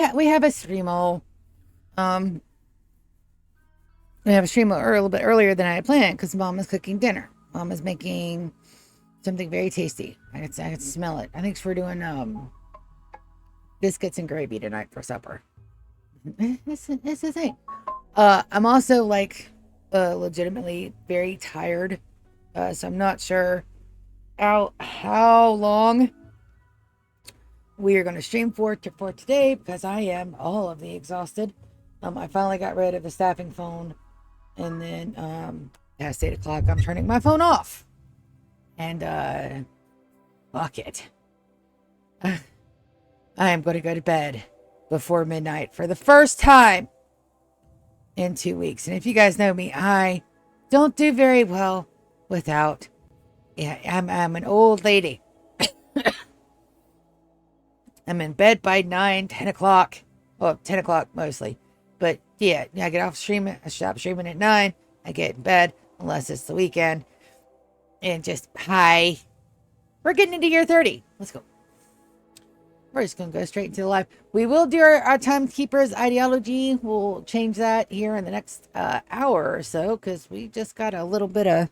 Yeah, we have a streamo. Um, we have a streamo a little bit earlier than I had planned because Mom is cooking dinner. Mom is making something very tasty. I can smell it. I think we're doing biscuits and gravy tonight for supper. It's a thing. I'm also like legitimately very tired. So I'm not sure how long we are going to stream for today because I am all of the exhausted. I finally got rid of the staffing phone, and then past 8 o'clock, I'm turning my phone off. And fuck it, I am going to go to bed before midnight for the first time in 2 weeks. And if you guys know me, I don't do very well without. Yeah, I'm an old lady. I'm in bed by 9, 10 o'clock. Well, 10 o'clock mostly. But yeah, I get off streaming. I stop streaming at 9. I get in bed, unless it's the weekend. And just, hi. We're getting into year 30. Let's go. We're just going to go straight into the live. We will do our timekeeper's ideology. We'll change that here in the next hour or so because we just got a little bit of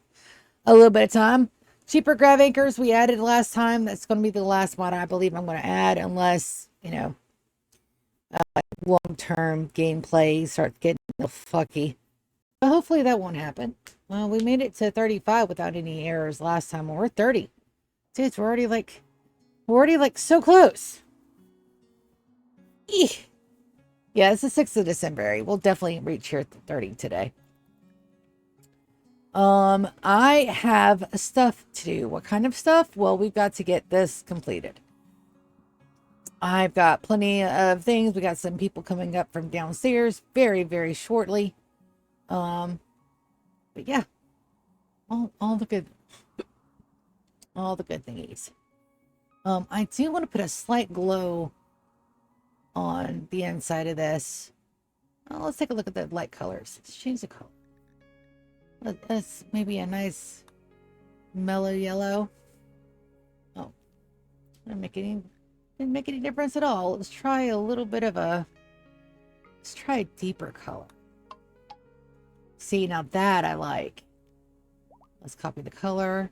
time. Cheaper grav anchors we added last time. That's going to be the last one I believe I'm going to add, unless long-term gameplay starts getting a little fucky. But hopefully that won't happen. Well, we made it to 35 without any errors last time. Well, we're 30. Dudes, we're already like so close. Eeh. Yeah, it's the 6th of December. We'll definitely reach here 30 today. I have stuff to do. What kind of stuff? Well, we've got to get this completed. I've got plenty of things. We got some people coming up from downstairs very, very shortly. But yeah, all the good thingies. I do want to put a slight glow on the inside of this. Let's take a look at the light colors. Let's change the color. That's maybe a nice mellow yellow. Oh, didn't make any difference at all. Let's try a deeper color. See, now that I like. Let's copy the color.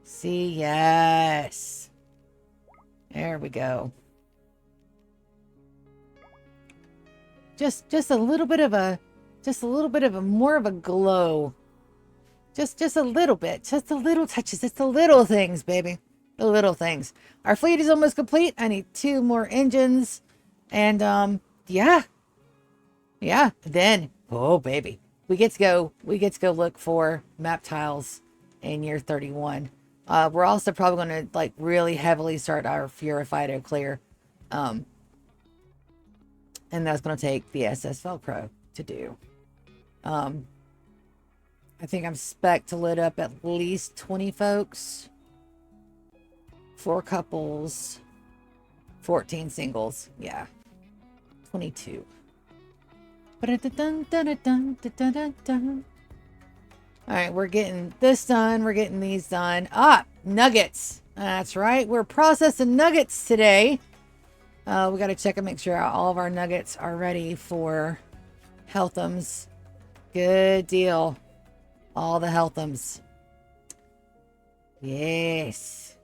See, yes. There we go. Just a little bit of a more of a glow. Just a little bit. Just a little touches. It's the little things, baby. The little things. Our fleet is almost complete. I need 2 more engines. And yeah. Yeah. Then, oh baby. We get to go look for map tiles in year 31. We're also probably going to like really heavily start our Purified clear. And that's going to take the SS Velcro to do. I think I'm spec to lit up at least 20 folks, 4 couples, 14 singles. Yeah, 22. All right, we're getting this done. We're getting these done. Nuggets. That's right. We're processing nuggets today. We got to check and make sure all of our nuggets are ready for healthums. Good deal. All the healthums. Yes.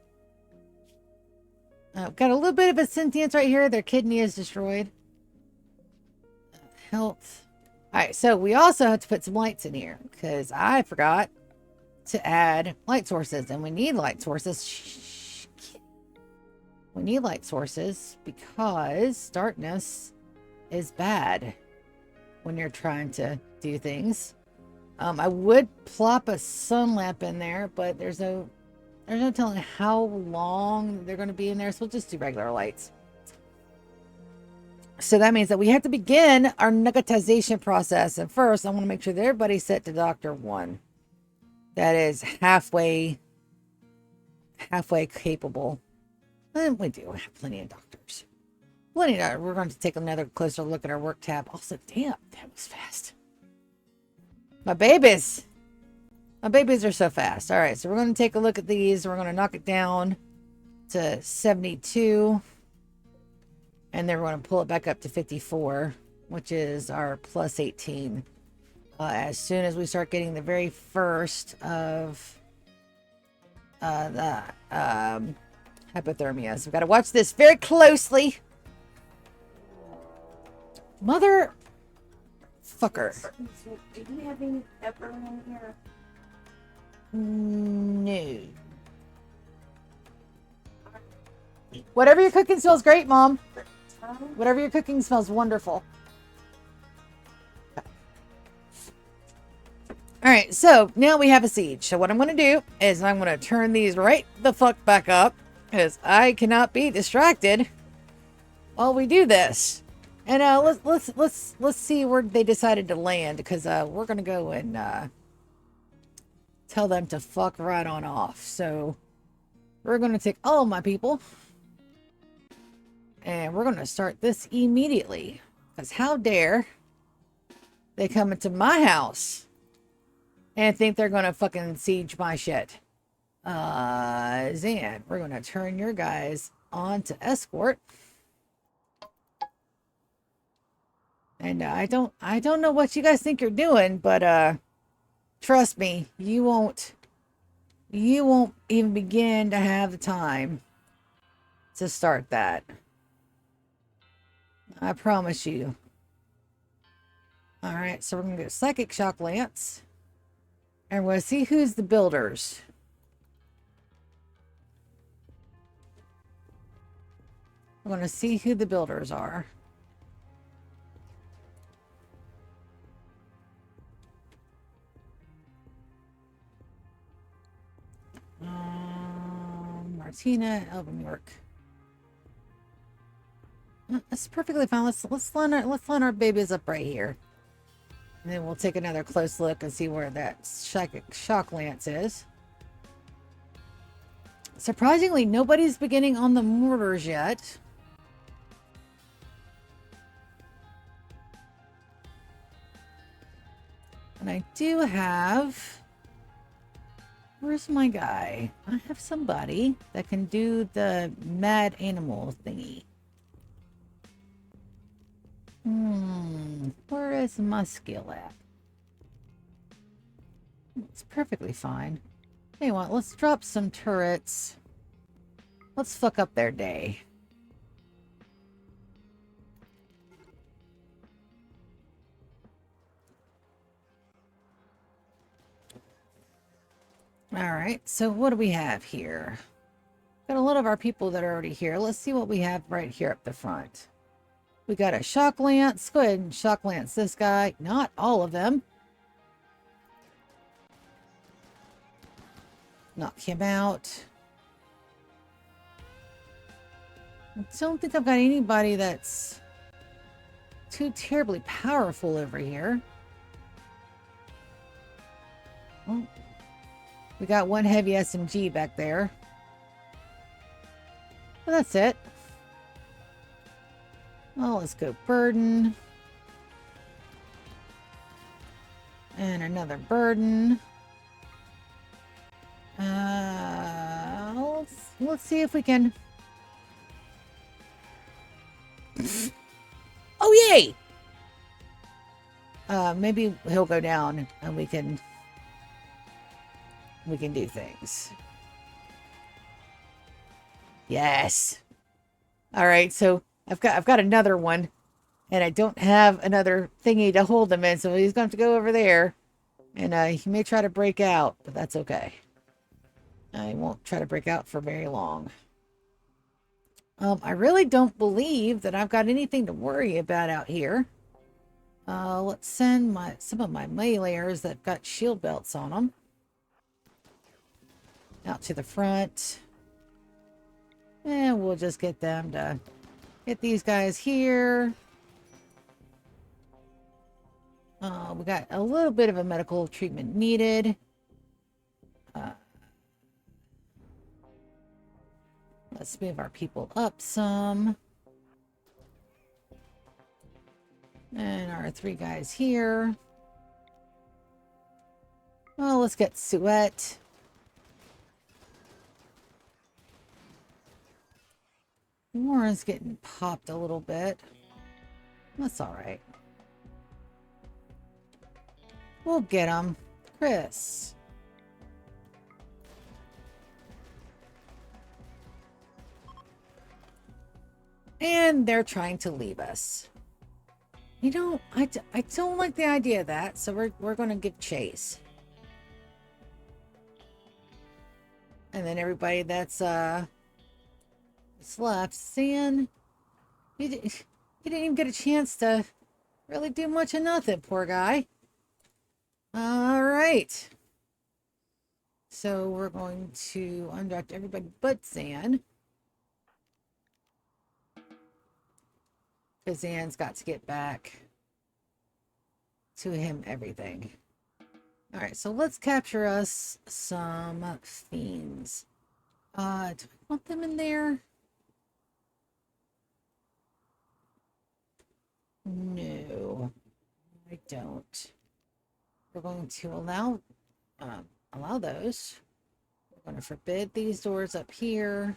Got a little bit of a sentience right here. Their kidney is destroyed. Health. All right, so we also have to put some lights in here because I forgot to add light sources, and we need light sources. We need light sources because darkness is bad when you're trying to do things. I would plop a sun lamp in there, but there's no telling how long they're going to be in there, so we'll just do regular lights. So that means that we have to begin our nuggetization process. And first, I want to make sure that everybody's set to Doctor 1. That is halfway capable. And we do have plenty of doctors. We're going to take another closer look at our work tab. Also, damn, that was fast. My babies are so fast. All right, so we're going to take a look at these. We're going to knock it down to 72. And then we're going to pull it back up to 54, which is our plus 18. As soon as we start getting the very first of the hypothermia. So we've got to watch this very closely. Mother fucker. Do you have any pepper in here? No. Whatever you're cooking smells great, Mom. Whatever you're cooking smells wonderful. All right, so now we have a siege. So what I'm going to do is I'm going to turn these right the fuck back up because I cannot be distracted while we do this. And let's see where they decided to land because we're going to go and tell them to fuck right on off. So we're going to take all my people and we're going to start this immediately because how dare they come into my house and think they're gonna fucking siege my shit. Zan, we're gonna turn your guys on to escort. And I don't know what you guys think you're doing, but trust me, you won't even begin to have the time to start that. I promise you. Alright, so we're gonna go Psychic Shock Lance. And we'll see who's the builders. We're going to see who the builders are. Martina, Elvin York. That's perfectly fine. Let's line our babies up right here. And then we'll take another close look and see where that shock lance is. Surprisingly, nobody's beginning on the mortars yet. And I do have... Where's my guy? I have somebody that can do the mad animal thingy. Where is my skill at? It's perfectly fine. Hey, what? Let's drop some turrets. Let's fuck up their day. Alright, so what do we have here? Got a lot of our people that are already here. Let's see what we have right here up the front. We got a shock lance. Go ahead and shock lance this guy. Not all of them. Knock him out. I don't think I've got anybody that's too terribly powerful over here. Oh, we got one heavy SMG back there. But that's it. Oh, let's go burden. And another burden. Let's see if we can... Oh, yay! Maybe he'll go down and we can do things. Yes. All right, so I've got another one, and I don't have another thingy to hold him in, so he's going to have to go over there, and he may try to break out, but that's okay. I won't try to break out for very long. I really don't believe that I've got anything to worry about out here. Let's send some of my meleeers that got shield belts on them out to the front. And we'll just get them to get these guys here. We got a little bit of a medical treatment needed. Let's move our people up some. And our 3 guys here. Well, let's get Suet. Warren's getting popped a little bit. That's all right. We'll get him. Chris. And they're trying to leave us. You know, I don't like the idea of that, so we're going to give chase. And then everybody that's left, seeing he didn't even get a chance to really do much of nothing, poor guy. All right. So we're going to undraft everybody but Zan. Because Zan's got to get back to him everything. All right, so let's capture us some fiends. Do I want them in there? No, I don't. We're going to allow those. We're going to forbid these doors up here.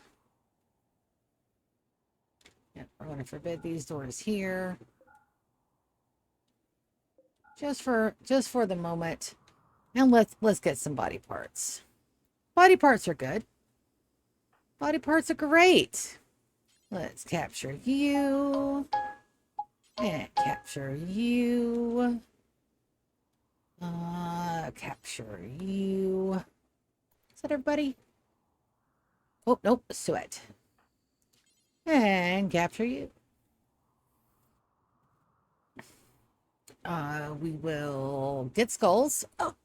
Yep, we're going to forbid these doors here. Just for the moment. And let's get some body parts. Body parts are good. Body parts are great. Let's capture you. And capture you. Capture you. Is that everybody? Oh, nope, sweat. And capture you. We will get skulls. Oh,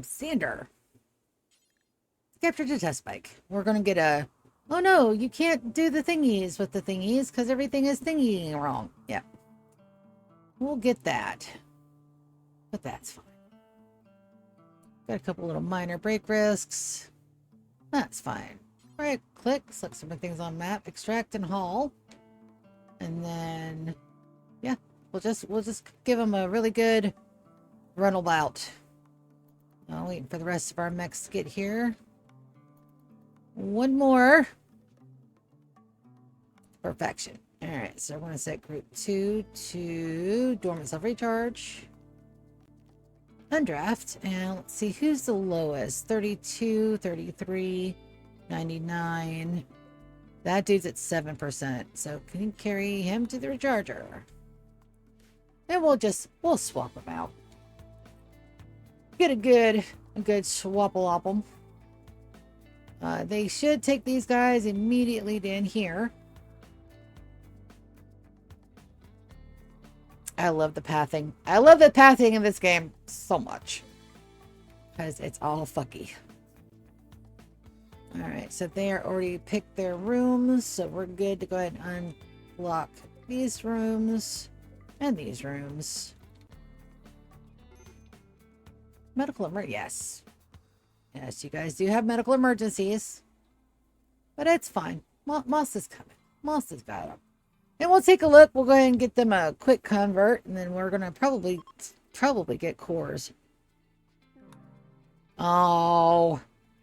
Sander. Capture the test bike. We're gonna get a... Oh no, you can't do the thingies with the thingies because everything is thingying wrong. Yep. We'll get that. But that's fine. Got a couple little minor break risks. That's fine. Right click, select some things on map, extract and haul. And then yeah, we'll just give them a really good runabout. I'm waiting for the rest of our mechs to get here. One more. Perfection. Alright, so we're going to set group 2 to dormant self-recharge. Undraft. And let's see who's the lowest. 32, 33, 99. That dude's at 7%. So can you carry him to the recharger? And we'll swap them out. Get a good swapple-opple. They should take these guys immediately in here. I love the pathing. I love the pathing in this game so much. Because it's all fucky. Alright, so they are already picked their rooms. So we're good to go ahead and unlock these rooms. And these rooms. Medical emergency. Yes. Yes, you guys do have medical emergencies. But it's fine. Moss is coming. Moss has got them. And we'll take a look. We'll go ahead and get them a quick convert. And then we're going to probably get cores. Oh.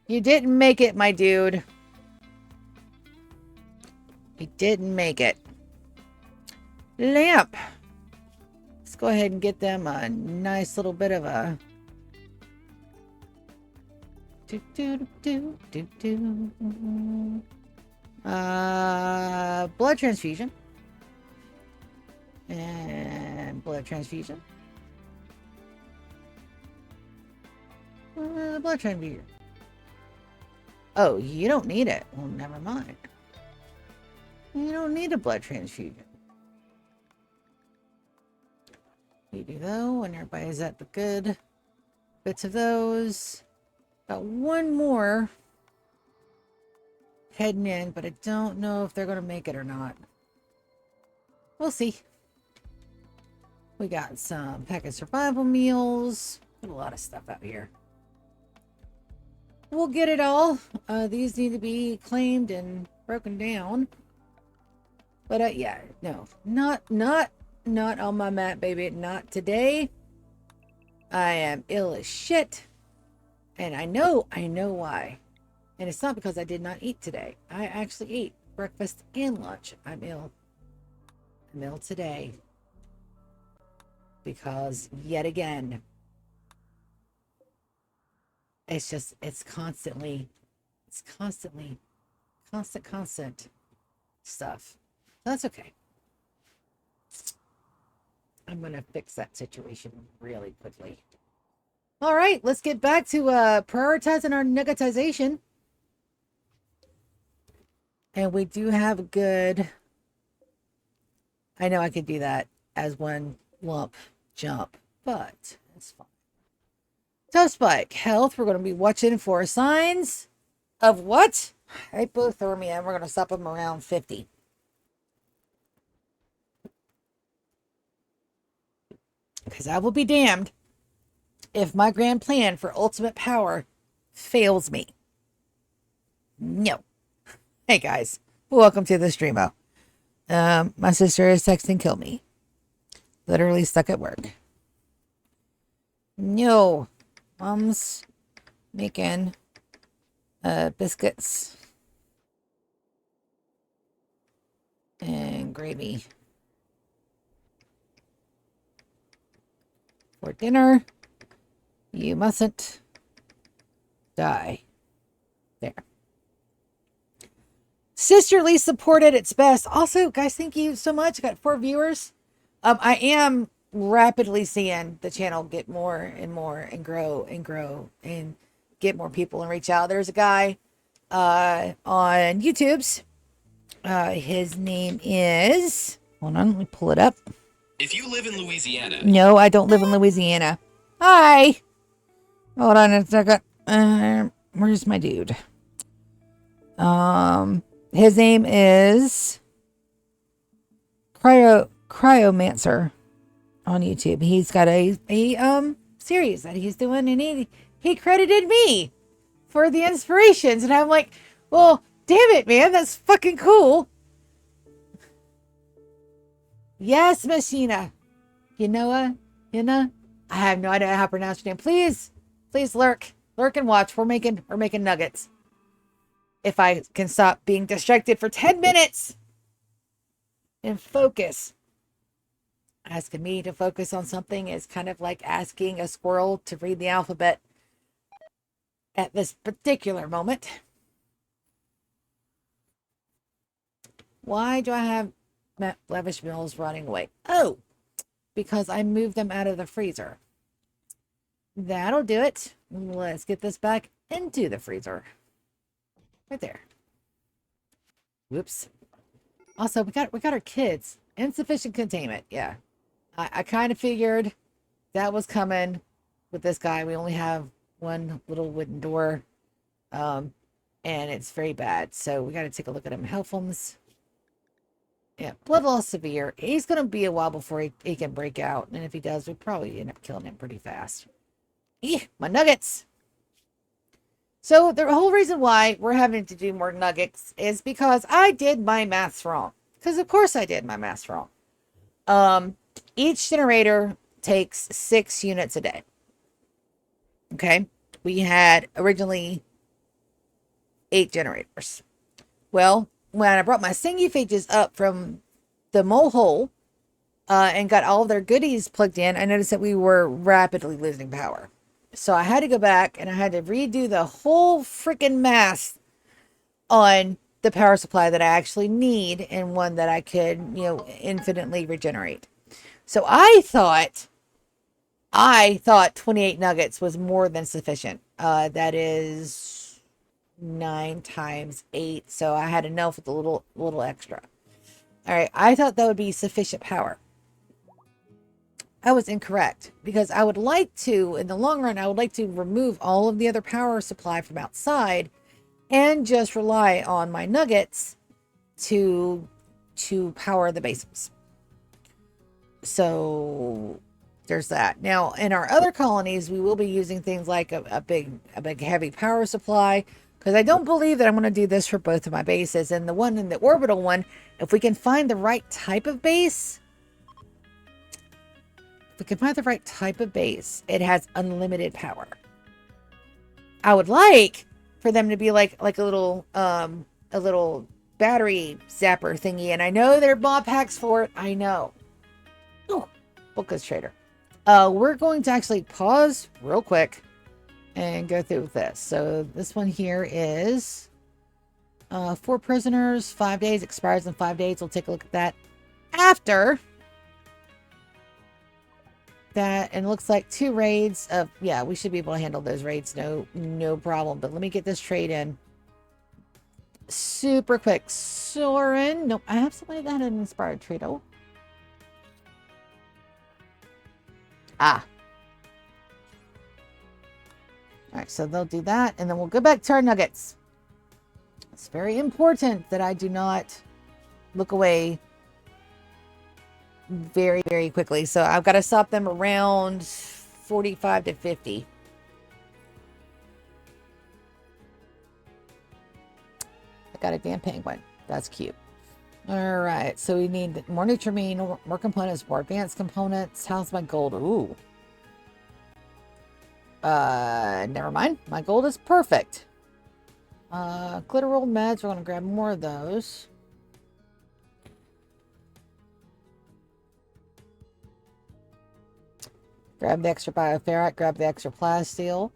You didn't make it, my dude. You didn't make it. Lamp. Let's go ahead and get them a nice little bit of a... blood transfusion. And blood transfusion. Blood transfusion. Oh, you don't need it. Well, never mind. You don't need a blood transfusion. You do though, when everybody's at the good bits of those. Got one more heading in, but I don't know if they're going to make it or not. We'll see. We got some packet survival meals. Got a lot of stuff out here. We'll get it all. These need to be claimed and broken down. But yeah, no, not on my map, baby. Not today. I am ill as shit. And I know why. And it's not because I did not eat today. I actually ate. breakfast and lunch. I'm ill. I'm ill today. Because yet again, it's constantly, constant stuff. That's okay. I'm going to fix that situation really quickly. All right, let's get back to prioritizing our nuggetization. And we do have a good... I know I could do that as one lump jump, but it's fine. Toe spike, health. We're going to be watching for signs of what? Hypothermia. We're going to stop them around 50. Because I will be damned if my grand plan for ultimate power fails me. No. Hey guys, welcome to the streamo. My sister is texting kill me. Literally stuck at work. No. Mom's making biscuits and gravy for dinner. You mustn't die. There. Sisterly supported its best. Also, guys, thank you so much. I got 4 viewers. I am rapidly seeing the channel get more and more and grow and get more people and reach out. There's a guy on YouTube's. His name is... Hold on, let me pull it up. If you live in Louisiana... No, I don't live in Louisiana. Hi! Hold on a second. Where's my dude? His name is Cryomancer on YouTube. He's got a series that he's doing, and he credited me for the inspirations, and I'm like, well, damn it, man, that's fucking cool. Yes, Machina. I have no idea how to pronounce your name. Please lurk and watch. We're making nuggets. If I can stop being distracted for 10 minutes and focus. Asking me to focus on something is kind of like asking a squirrel to read the alphabet at this particular moment. Why do I have lavish meals running away? Oh, because I moved them out of the freezer. That'll do it. Let's get this back into the freezer. Right there. Whoops. Also, we got our kids. Insufficient containment. Yeah. I kind of figured that was coming with this guy. We only have one little wooden door. And it's very bad. So we got to take a look at him. Healthfulness. Yeah. Blood loss severe. He's going to be a while before he can break out. And if he does, we probably end up killing him pretty fast. My nuggets. So the whole reason why we're having to do more nuggets is because I did my maths wrong. Because of course I did my maths wrong. Each generator takes 6 units a day. Okay. We had originally 8 generators. Well, when I brought my Singiphages up from the mole hole and got all their goodies plugged in, I noticed that we were rapidly losing power. So I had to go back and I had to redo the whole freaking math on the power supply that I actually need and one that I could, infinitely regenerate. So I thought 28 nuggets was more than sufficient. That is 9 times 8. So I had enough with a little extra. All right. I thought that would be sufficient power. I was incorrect because I would like to, in the long run, I would like to remove all of the other power supply from outside and just rely on my nuggets to power the bases. So there's that. Now, in our other colonies, we will be using things like a big heavy power supply because I don't believe that I'm going to do this for both of my bases. And the one in the orbital one, if we can find the right type of base, it has unlimited power. I would like for them to be like a little battery zapper thingy, and I know there are mod packs for it. I know. Oh, Bookus Trader. We're going to actually pause real quick and go through with this. So this one here is 4 prisoners, 5 days, expires in 5 days. We'll take a look at that after that. And it looks like 2 raids of, yeah, we should be able to handle those raids. No problem. But let me get this trade in super quick. Soren. Nope, I have somebody that had an inspired trade. Oh. Ah. All right, so they'll do that, and then we'll go back to our nuggets. It's very important that I do not look away very, very quickly. So I've got to stop them around 45 to 50. I got a damn penguin. That's cute. All right, so we need more Nutrimine, more components, more advanced components. How's my gold? Ooh. Never mind. My gold is perfect. Glitteral meds. We're going to grab more of those. Grab the extra bioferrite. Grab the extra plasteel.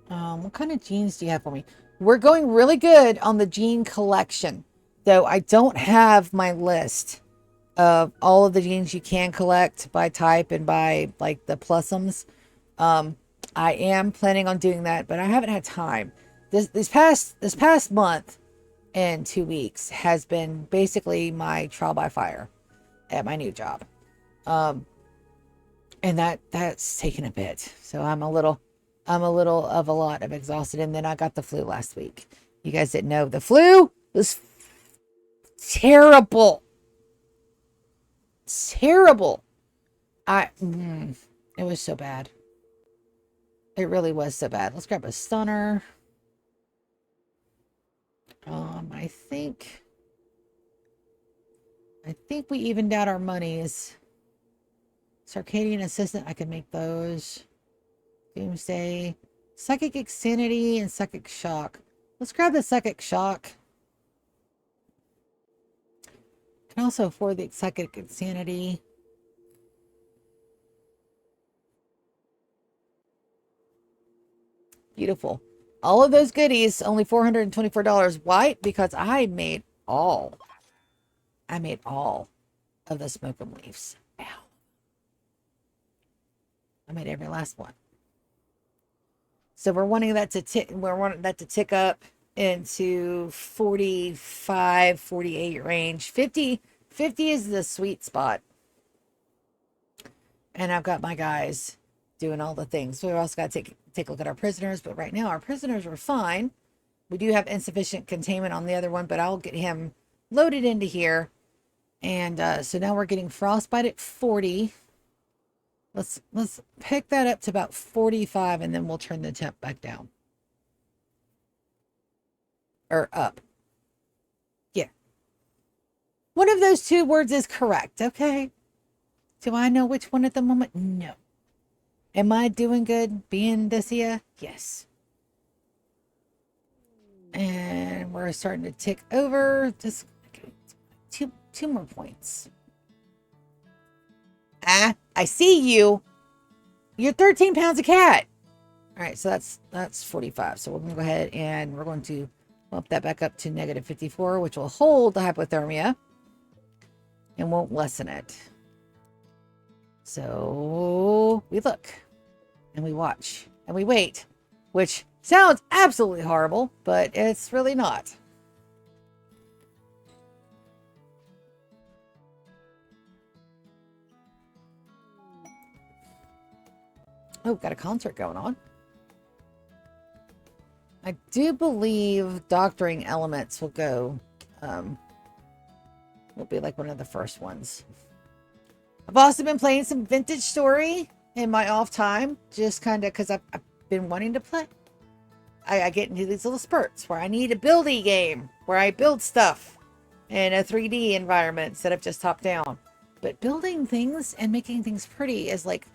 What kind of genes do you have for me? We're going really good on the gene collection, though I don't have my list of all of the genes you can collect by type and by like the plusums. I am planning on doing that, but I haven't had time. This past month and 2 weeks has been basically my trial by fire at my new job. And that's taken a bit. So I'm a little of a lot of exhausted. And then I got the flu last week. You guys didn't know the flu was terrible. Terrible. It was so bad. It really was so bad. Let's grab a stunner. I think we evened out our monies. Circadian Assistant, I can make those. Doomsday. Psychic Insanity and Psychic Shock. Let's grab the Psychic Shock. Can also afford the Psychic Insanity. Beautiful. All of those goodies, only $424. Why? Because I made all of the smoke 'em leaves. Ow. I made every last one. So we're wanting that to tick up into 45, 48 range. 50 is the sweet spot. And I've got my guys doing all the things. We've also got to take a look at our prisoners, but right now our prisoners are fine. We do have insufficient containment on the other one, but I'll get him loaded into here. And so now we're getting frostbite at 40. Let's pick that up to about 45, and then we'll turn the temp back down. Or up. Yeah. One of those 2 words is correct, okay? Do I know which one at the moment? No. Am I doing good being this here? Yes. And we're starting to tick over. Just two more points. Ah, I see you. You're 13 pounds of cat. All right, so that's 45. So we're going to go ahead and we're going to bump that back up to negative 54, which will hold the hypothermia and won't lessen it. So we look and we watch and we wait, which sounds absolutely horrible, but it's really not. Oh, got a concert going on. I do believe doctoring elements will go, will be like one of the first ones. I've also been playing some Vintage Story in my off time, just kind of because I've been wanting to play. I get into these little spurts where I need a buildy game, where I build stuff in a 3D environment instead of just top down. But building things and making things pretty is like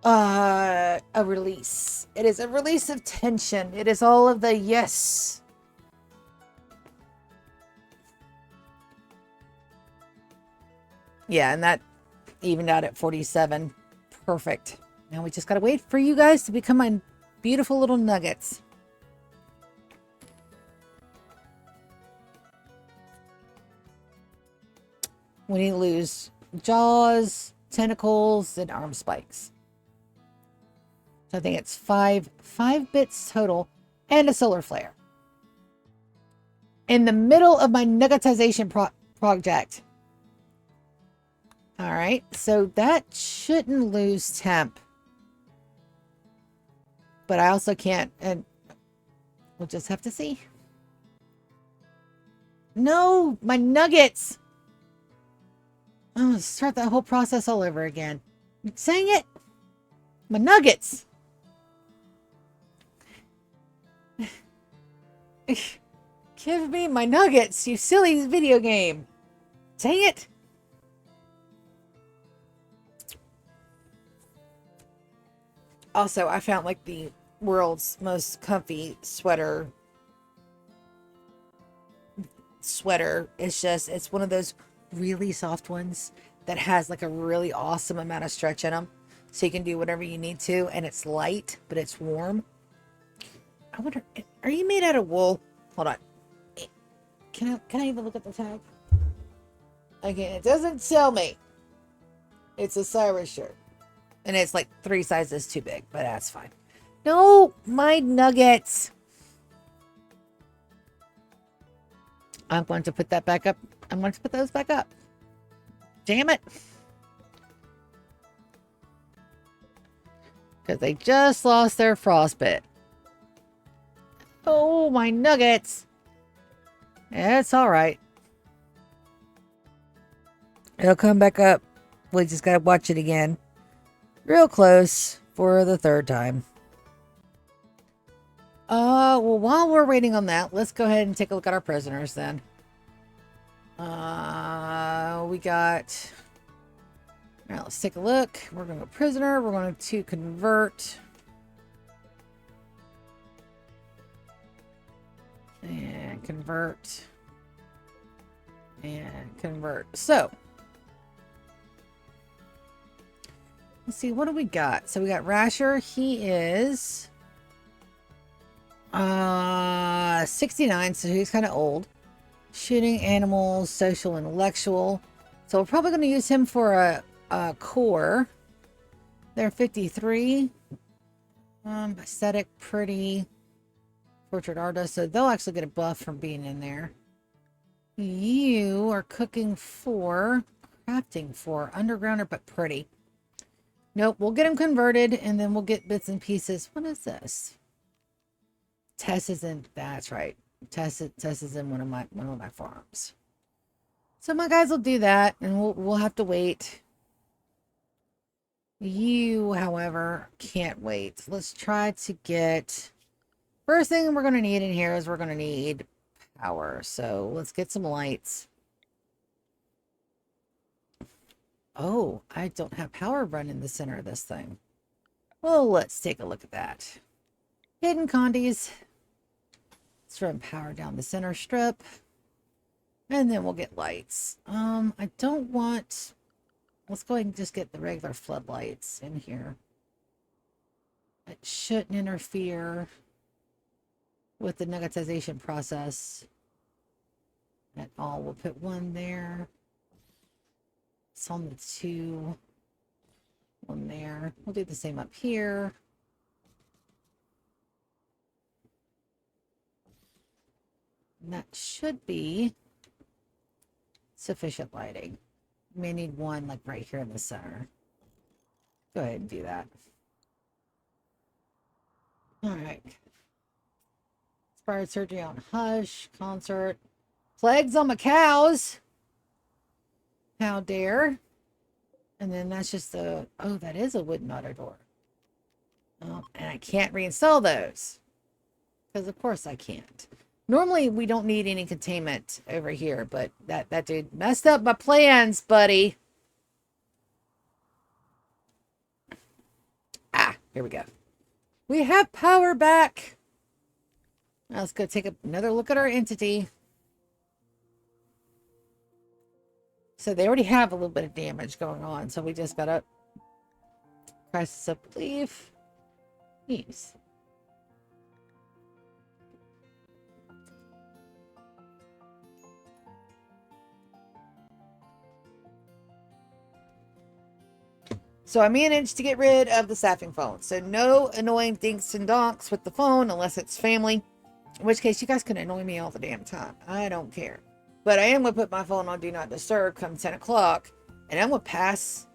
A release. It is a release of tension. It is all of the yes. Yeah, and that evened out at 47. Perfect. Now we just gotta wait for you guys to become my beautiful little nuggets. We need to lose jaws, tentacles, and arm spikes. So I think it's five bits total, and a solar flare. In the middle of my nuggetization project. All right, so that shouldn't lose temp. But I also can't, and we'll just have to see. No, my nuggets. Oh, start that whole process all over again. Saying it. My nuggets. Give me my nuggets, you silly video game. Dang it. Also, I found like the world's most comfy sweater. It's one of those really soft ones that has like a really awesome amount of stretch in them. So you can do whatever you need to, and it's light, but it's warm. I wonder, are you made out of wool? Hold on. Can I even look at the tag? Again, it doesn't tell me. It's a Cyrus shirt. And it's like 3 sizes too big, but that's fine. No, my nuggets. I'm going to put that back up. I'm going to put those back up. Damn it. Because they just lost their frostbite. Oh, my nuggets. It's all right. It'll come back up. We just got to watch it again. Real close for the 3rd time. Well, while we're waiting on that, let's go ahead and take a look at our prisoners then. We got... All right, let's take a look. We're going to go prisoner. We're going to convert. And convert. And convert. So, let's see, what do we got? So we got Rasher. He is 69, so he's kind of old. Shooting animals, social, intellectual. So we're probably going to use him for a core. They're 53. Aesthetic, pretty. Portrait artist. So they'll actually get a buff from being in there. You are cooking 4. Crafting 4. Undergrounder, but pretty. Nope, we'll get him converted, and then we'll get bits and pieces. What is this? Tess is in. That's right. Tess is in one of my farms. So my guys will do that, and we'll have to wait. You, however, can't wait. Let's try to get. First thing we're going to need in here is we're going to need power. So let's get some lights. Oh, I don't have power run in the center of this thing. Well, let's take a look at that. Hidden condies. Let's run power down the center strip. And then we'll get lights. I don't want... Let's go ahead and just get the regular floodlights in here. It shouldn't interfere with the nuggetization process at all. We'll put 1 there. It's on the 2. 1 there. We'll do the same up here. And that should be sufficient lighting. We may need 1 like right here in the center. Go ahead and do that. All right. Inspired surgery on Hush. Concert. Plagues on my cows. How dare. And then that's just a... Oh, that is a wooden auto door. Oh, and I can't reinstall those. Because of course I can't. Normally we don't need any containment over here, but that dude messed up my plans, buddy. Here we go. We have power back. Now let's go take another look at our entity. So they already have a little bit of damage going on. So we just gotta crisis of belief. Yes. So I managed to get rid of the sapping phone. So no annoying dinks and donks with the phone unless it's family. In which case you guys can annoy me all the damn time. I don't care. But I am going to put my phone on Do Not Disturb come 10 o'clock. And I'm going to pass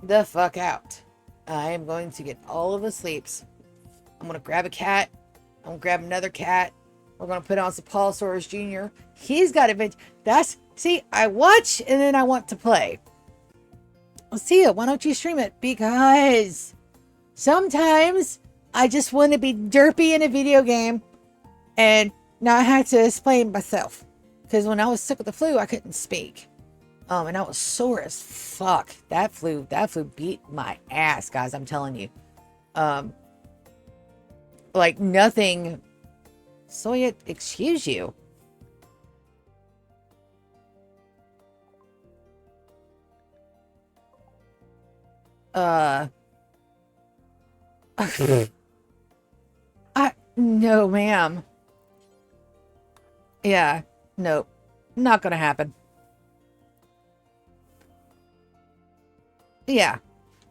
the fuck out. I am going to get all of the sleeps. I'm going to grab a cat. I'm going to grab another cat. We're going to put on some Paul Soares Jr. He's got a see, I watch and then I want to play. Well, see ya. Why don't you stream it? Because sometimes I just want to be derpy in a video game and not have to explain myself. Because when I was sick with the flu, I couldn't speak. And I was sore as fuck. That flu beat my ass, guys. I'm telling you. Like nothing. Soya, excuse you. No, ma'am. Yeah, nope. Not gonna happen. Yeah.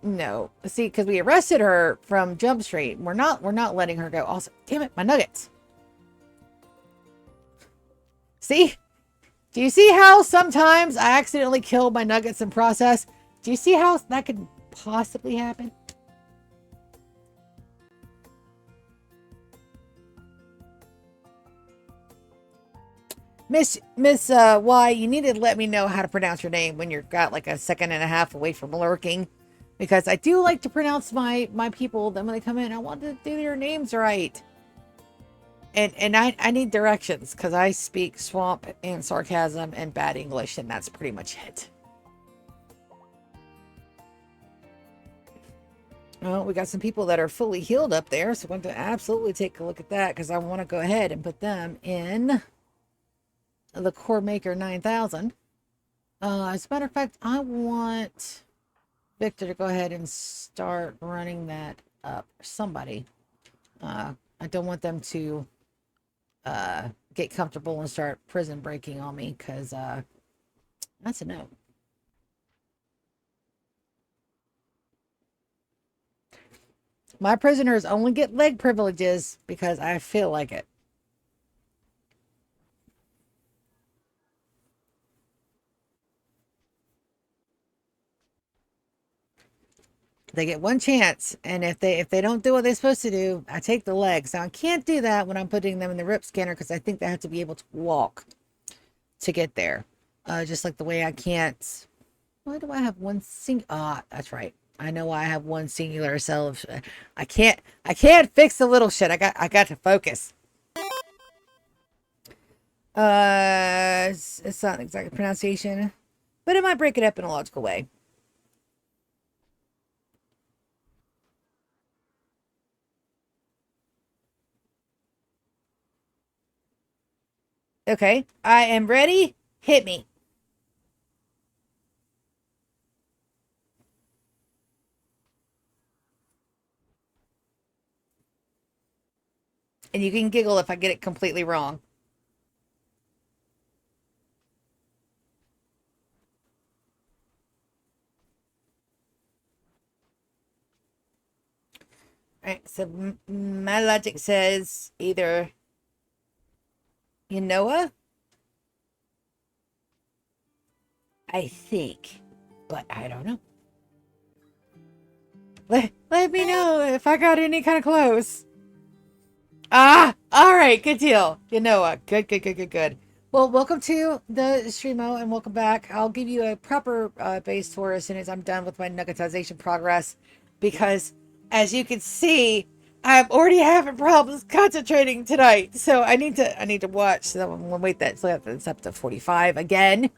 No. See, because we arrested her from Jump Street. We're not letting her go. Also, damn it, my nuggets. See? Do you see how sometimes I accidentally kill my nuggets in process? Do you see how that could possibly happen? Miss Y, you need to let me know how to pronounce your name when you've got like a second and a half away from lurking. Because I do like to pronounce my people. Then when they come in, I want to do their names right. And I need directions because I speak swamp and sarcasm and bad English, and that's pretty much it. Well, we got some people that are fully healed up there, so I'm going to absolutely take a look at that because I want to go ahead and put them in the Core Maker 9000. As a matter of fact, I want Victor to go ahead and start running that up. Somebody. I don't want them to get comfortable and start prison breaking on me because that's a no. My prisoners only get leg privileges because I feel like it. They get one chance, and if they don't do what they're supposed to do, I take the legs. Now I can't do that when I'm putting them in the rip scanner because I think they have to be able to walk to get there. Just like the way I can't. Why do I have one that's right. I know why I have one singular cell of. I can't fix the little shit. I got to focus. It's not exactly pronunciation, but it might break it up in a logical way. Okay, I am ready. Hit me. And you can giggle if I get it completely wrong. Alright, so my logic says either Yanoa, I think, but I don't know. Let me know if I got any kind of close. All right, good deal. Yanoa, good. Well, welcome to the streamo and welcome back. I'll give you a proper base tour as soon as I'm done with my nuggetization progress because, as you can see, I'm already having problems concentrating tonight. So I need to watch. So I'm gonna wait that so it's up to 45 again.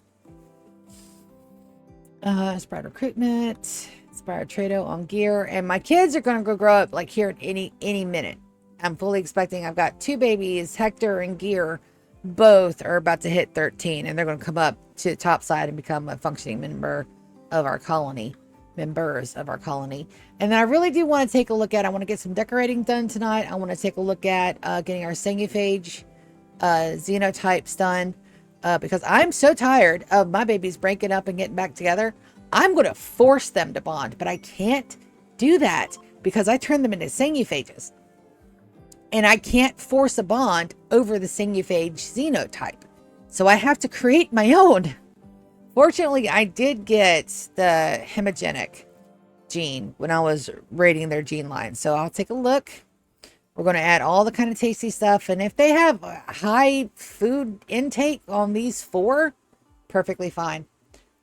Spread recruitment. Inspired Trado on gear. And my kids are going to go grow up like here at any minute. I'm fully expecting. I've got 2 babies, Hector and Gear. Both are about to hit 13, and they're going to come up to the top side and become a functioning member of our colony. Members of our colony. And then I really do want to take a look at, I want to get some decorating done tonight. I want to take a look at getting our Sanguiphage xenotypes done. Because I'm so tired of my babies breaking up and getting back together. I'm going to force them to bond, but I can't do that because I turn them into Sanguiphages. And I can't force a bond over the Sanguiphage xenotype. So I have to create my own. Fortunately, I did get the hemogenic gene when I was rating their gene line. So I'll take a look. We're going to add all the kind of tasty stuff. And if they have high food intake on these 4, perfectly fine.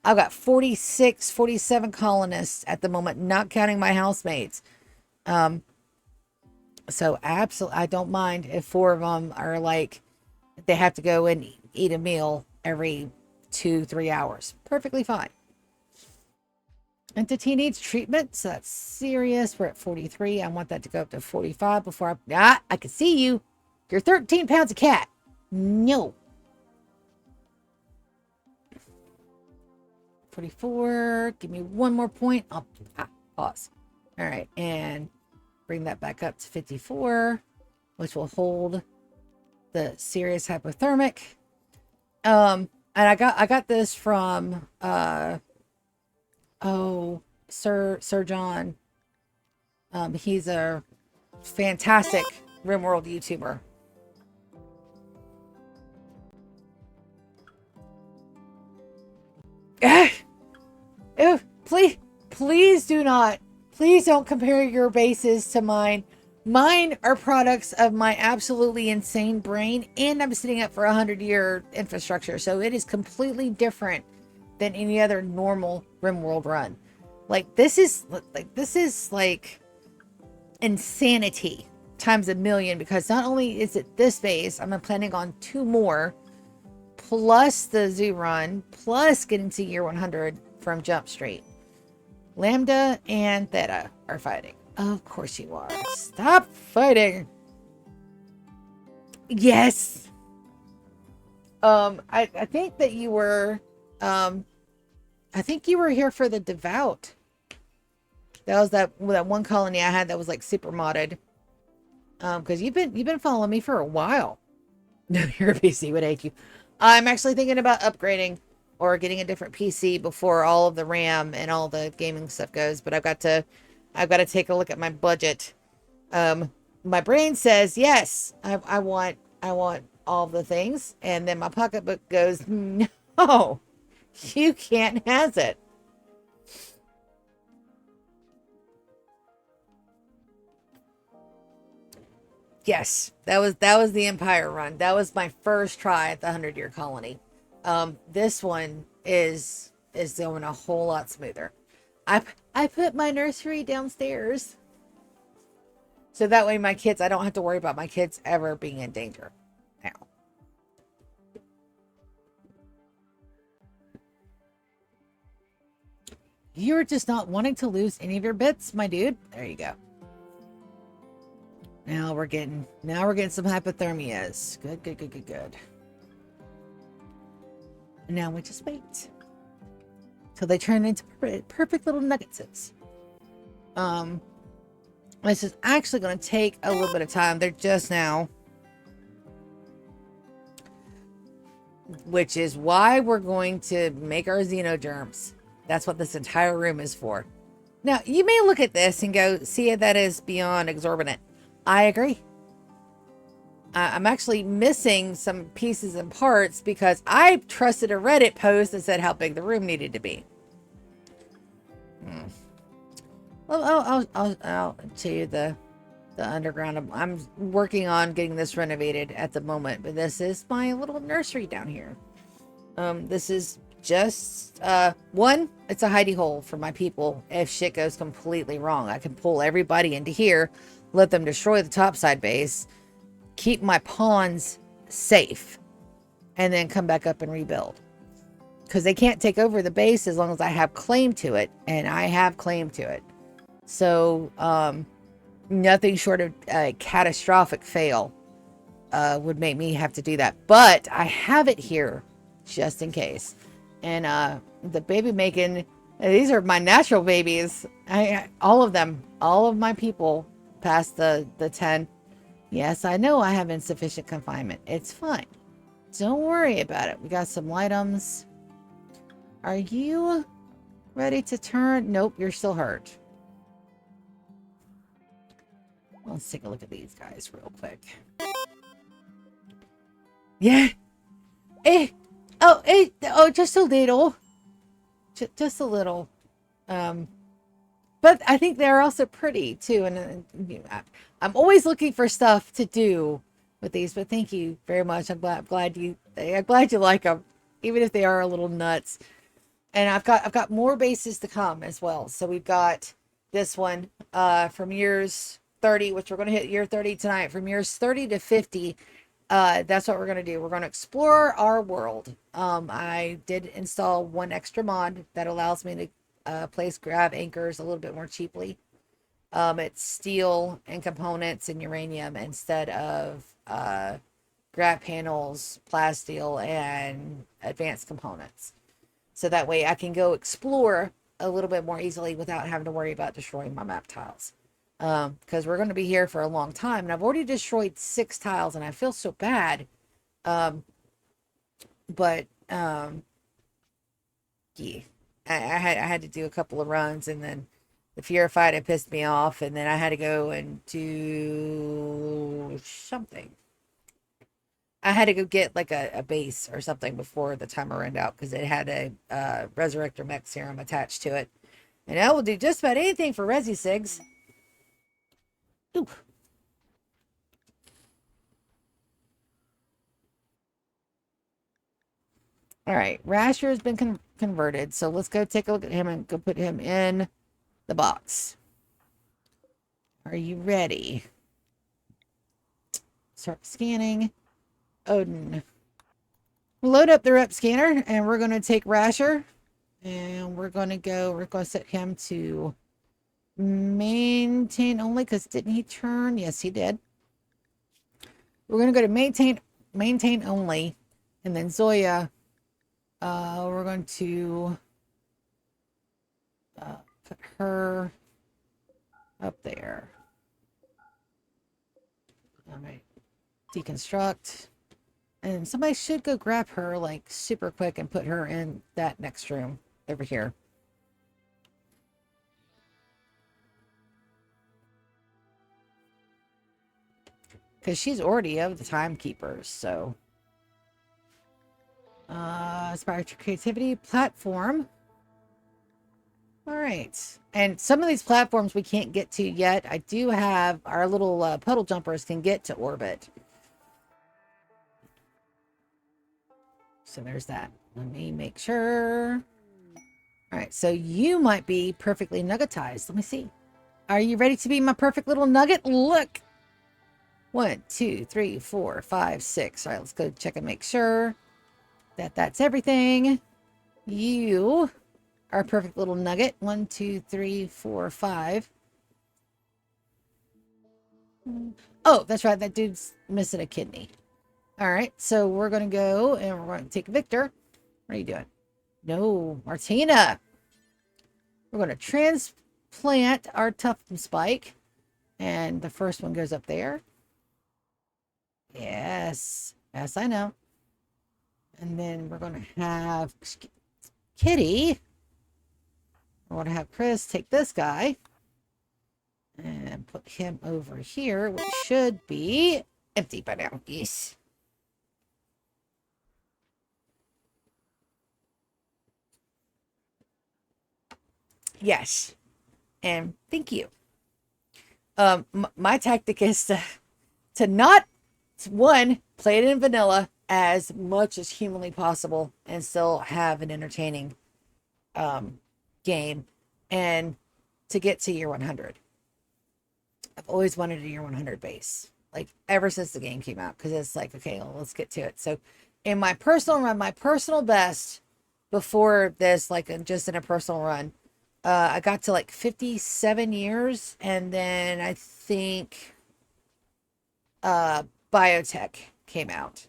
I've got 46, 47 colonists at the moment, not counting my housemates. So absolutely, I don't mind if 4 of them are like, they have to go and eat a meal every 2-3 hours. Perfectly fine. Entity needs treatment, so that's serious. We're at 43. I want that to go up to 45 before I can see you. You're 13 pounds of cat. No. 44. Give me 1 more point. I'll pause. All right, and bring that back up to 54, which will hold the serious hypothermic. And I got this from Sir John. He's a fantastic Rimworld YouTuber. Oh, please do not. Please don't compare your bases to mine. Mine are products of my absolutely insane brain, and I'm sitting up for a 100-year infrastructure, so it is completely different than any other normal Rimworld run. Like this is like insanity times a million, because not only is it this base, I'm planning on 2 more, plus the zoo run, plus getting to year 100 from Jump Street. Lambda and Theta are fighting. Of course you are. Stop fighting. Yes. I think that you were I think you were here for the Devout. That was that one colony I had that was like super modded. Because you've been following me for a while. No, your PC would hate you. I'm actually thinking about upgrading or getting a different PC before all of the RAM and all the gaming stuff goes. But I've got to take a look at my budget. My brain says yes, I want all the things, and then my pocketbook goes, no, you can't have it. Yes, that was the Empire run. That was my first try at the 100-year colony. This one is going a whole lot smoother. I put my nursery downstairs, so that way I don't have to worry about my kids ever being in danger. Now, you're just not wanting to lose any of your bits, my dude. There you go. Now we're getting some hypothermias. Good. And now we just wait till they turn into perfect little nuggets. This is actually going to take a little bit of time. They're just now, which is why we're going to make our xenogerms. That's what this entire room is for. Now, you may look at this and go, see, that is beyond exorbitant. I agree. I'm actually missing some pieces and parts because I trusted a Reddit post that said how big the room needed to be. Well, I'll tell you the underground. I'm working on getting this renovated at the moment, but this is my little nursery down here. This is just one. It's a hidey hole for my people. If shit goes completely wrong, I can pull everybody into here, let them destroy the topside base, keep my pawns safe, and then come back up and rebuild. because they can't take over the base as long as I have claim to it, and I have claim to it. So nothing short of a catastrophic fail would make me have to do that. But I have it here just in case. And the baby making, these are my natural babies. All of them, all of my people past the 10. Yes, I know I have insufficient confinement. It's fine. Don't worry about it. We got some items. Are you ready to turn? Nope, you're still hurt. Let's take a look at these guys real quick. Yeah. Oh, just a little. Just a little. But I think they're also pretty too. And I'm always looking for stuff to do with these. But thank you very much. I'm glad you like them, even if they are a little nuts. And I've got more bases to come as well. So we've got this one from years 30, which we're going to hit year 30 tonight. From years 30 to 50, that's what we're going to do. We're going to explore our world. I did install one extra mod that allows me to place grab anchors a little bit more cheaply. It's steel and components and uranium instead of grab panels, plasteel, and advanced components. So that way I can go explore a little bit more easily without having to worry about destroying my map tiles. Because we're going to be here for a long time. And I've already destroyed 6 tiles and I feel so bad. Yeah. I had to do a couple of runs, and then the fear fight had pissed me off, and then I had to go and do something. I had to go get like a base or something before the timer ran out because it had a Resurrector Mech Serum attached to it. And I will do just about anything for Resi Sigs. Ooh. All right, Rasher has been converted, so let's go take a look at him and go put him in the box. Are you ready? Start scanning. Odin. Load up the rep scanner, and we're going to take Rasher, and we're going to set him to maintain only, because didn't he turn? Yes, he did. We're going to go to maintain only, and then Zoya, we're going to put her up there. All right, deconstruct. And somebody should go grab her like super quick and put her in that next room over here. Because she's already of the timekeepers, so. Inspire creativity platform. All right. And some of these platforms we can't get to yet. I do have our little puddle jumpers can get to orbit. So there's that. Let me make sure. All right. So you might be perfectly nuggetized. Let me see. Are you ready to be my perfect little nugget? Look. 1, 2, 3, 4, 5, 6. All right. Let's go check and make sure that that's everything. You are a perfect little nugget. 1, 2, 3, 4, 5. Oh, that's right. That dude's missing a kidney. All right. So we're going to go and we're going to take Victor. What are you doing? No, Martina. We're going to transplant our Tufton Spike. And the first one goes up there. Yes. Yes, I know. And then we're going to have Kitty. We're going to have Chris take this guy and put him over here, which should be empty by now. Yes. Yes. And thank you. My tactic is to not, one, play it in vanilla as much as humanly possible and still have an entertaining game, and to get to year 100. I've always wanted a year 100 base, like ever since the game came out, because it's like, okay, well, let's get to it. So in my personal run, my personal best before this, like just in a personal run. I got to like 57 years, and then I think uh, Biotech came out.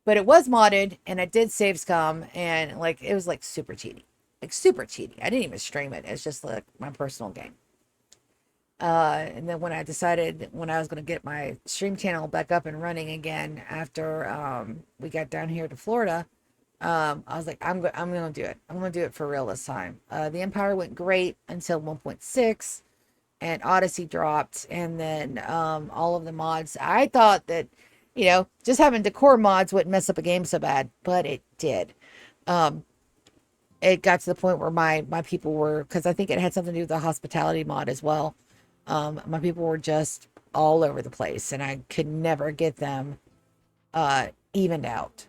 But it was modded, and I did save scum, and like it was like super cheaty. Like super cheaty. I didn't even stream it. It's just like my personal game. And then when I decided when I was going to get my stream channel back up and running again after we got down here to Florida, I was like, I'm going to do it. I'm going to do it for real this time. The Empire went great until 1.6, and Odyssey dropped, and then all of the mods. I thought that, just having decor mods wouldn't mess up a game so bad, but it did. It got to the point where my people were, because I think it had something to do with the hospitality mod as well. My people were just all over the place, and I could never get them evened out.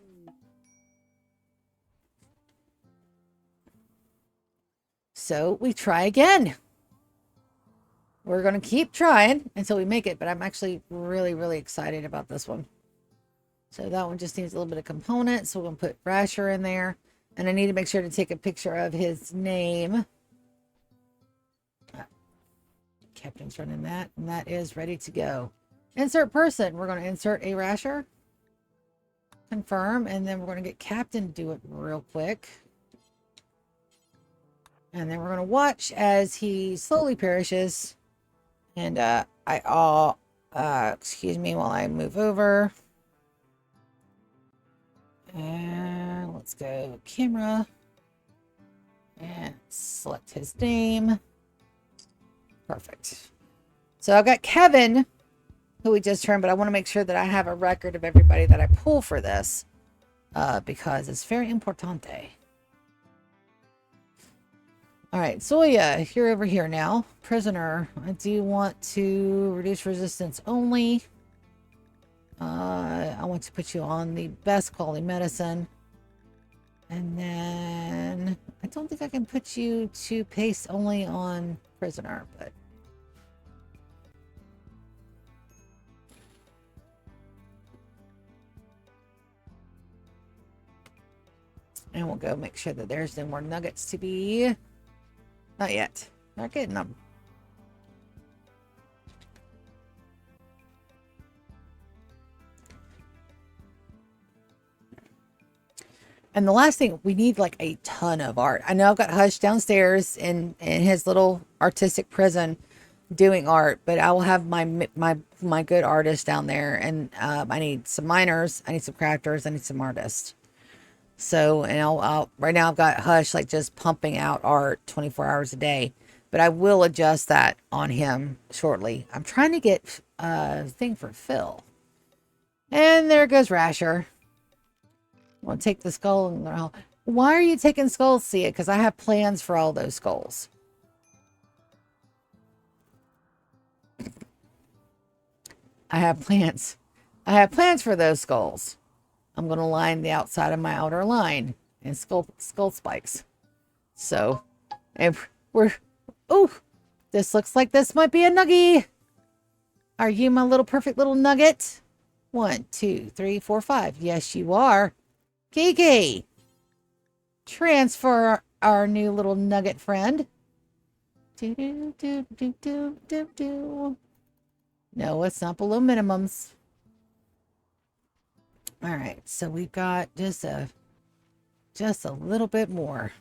So we try again. We're going to keep trying until we make it, but I'm actually really, really excited about this one. So that one just needs a little bit of component, so we're going to put Rasher in there. And I need to make sure to take a picture of his name. Captain's running that, and that is ready to go. Insert person. We're going to insert a Rasher. Confirm, and then we're going to get Captain to do it real quick. And then we're going to watch as he slowly perishes. And excuse me while I move over. And let's go camera. And select his name. Perfect. So I've got Kevin, who we just turned, but I want to make sure that I have a record of everybody that I pull for this. Because it's very importante. All right, Zoya, you're over here now. Prisoner, I do want to reduce resistance only. I want to put you on the best quality medicine. And then I don't think I can put you to pace only on prisoner, but and we'll go make sure that there's no more nuggets to be. Not yet. Not getting them. And the last thing, we need like a ton of art. I know I've got Hush downstairs in his little artistic prison doing art, but I will have my good artists down there, and I need some miners, I need some crafters, I need some artists. So, and I'll right now I've got Hush like just pumping out art 24 hours a day, but I will adjust that on him shortly. I'm trying to get a thing for Phil. And there goes Rasher. I'll take the skull. And why are you taking skulls, Sia? Because I have plans for all those skulls. I have plans. I have plans for those skulls. I'm going to line the outside of my outer line and skull spikes. So, and ooh, this looks like this might be a nugget. Are you my little perfect little nugget? 1, 2, 3, 4, 5. Yes, you are. Kiki, transfer our new little nugget friend. Do, do, do, do, do, do, do. No, it's not below minimums. All right, so we've got just a little bit more.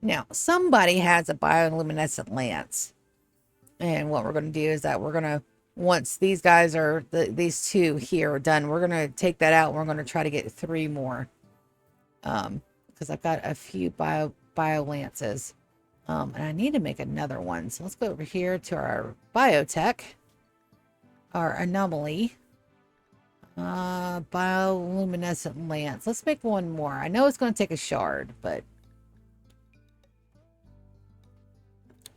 Now, somebody has a bioluminescent lance. And what we're going to do is that we're going to, once these guys are, these two here are done, we're going to take that out and we're going to try to get 3 more. Because I've got a few bio lances. And I need to make another one. So let's go over here to our biotech. Our anomaly. Bioluminescent lance. Let's make one more. I know it's going to take a shard, but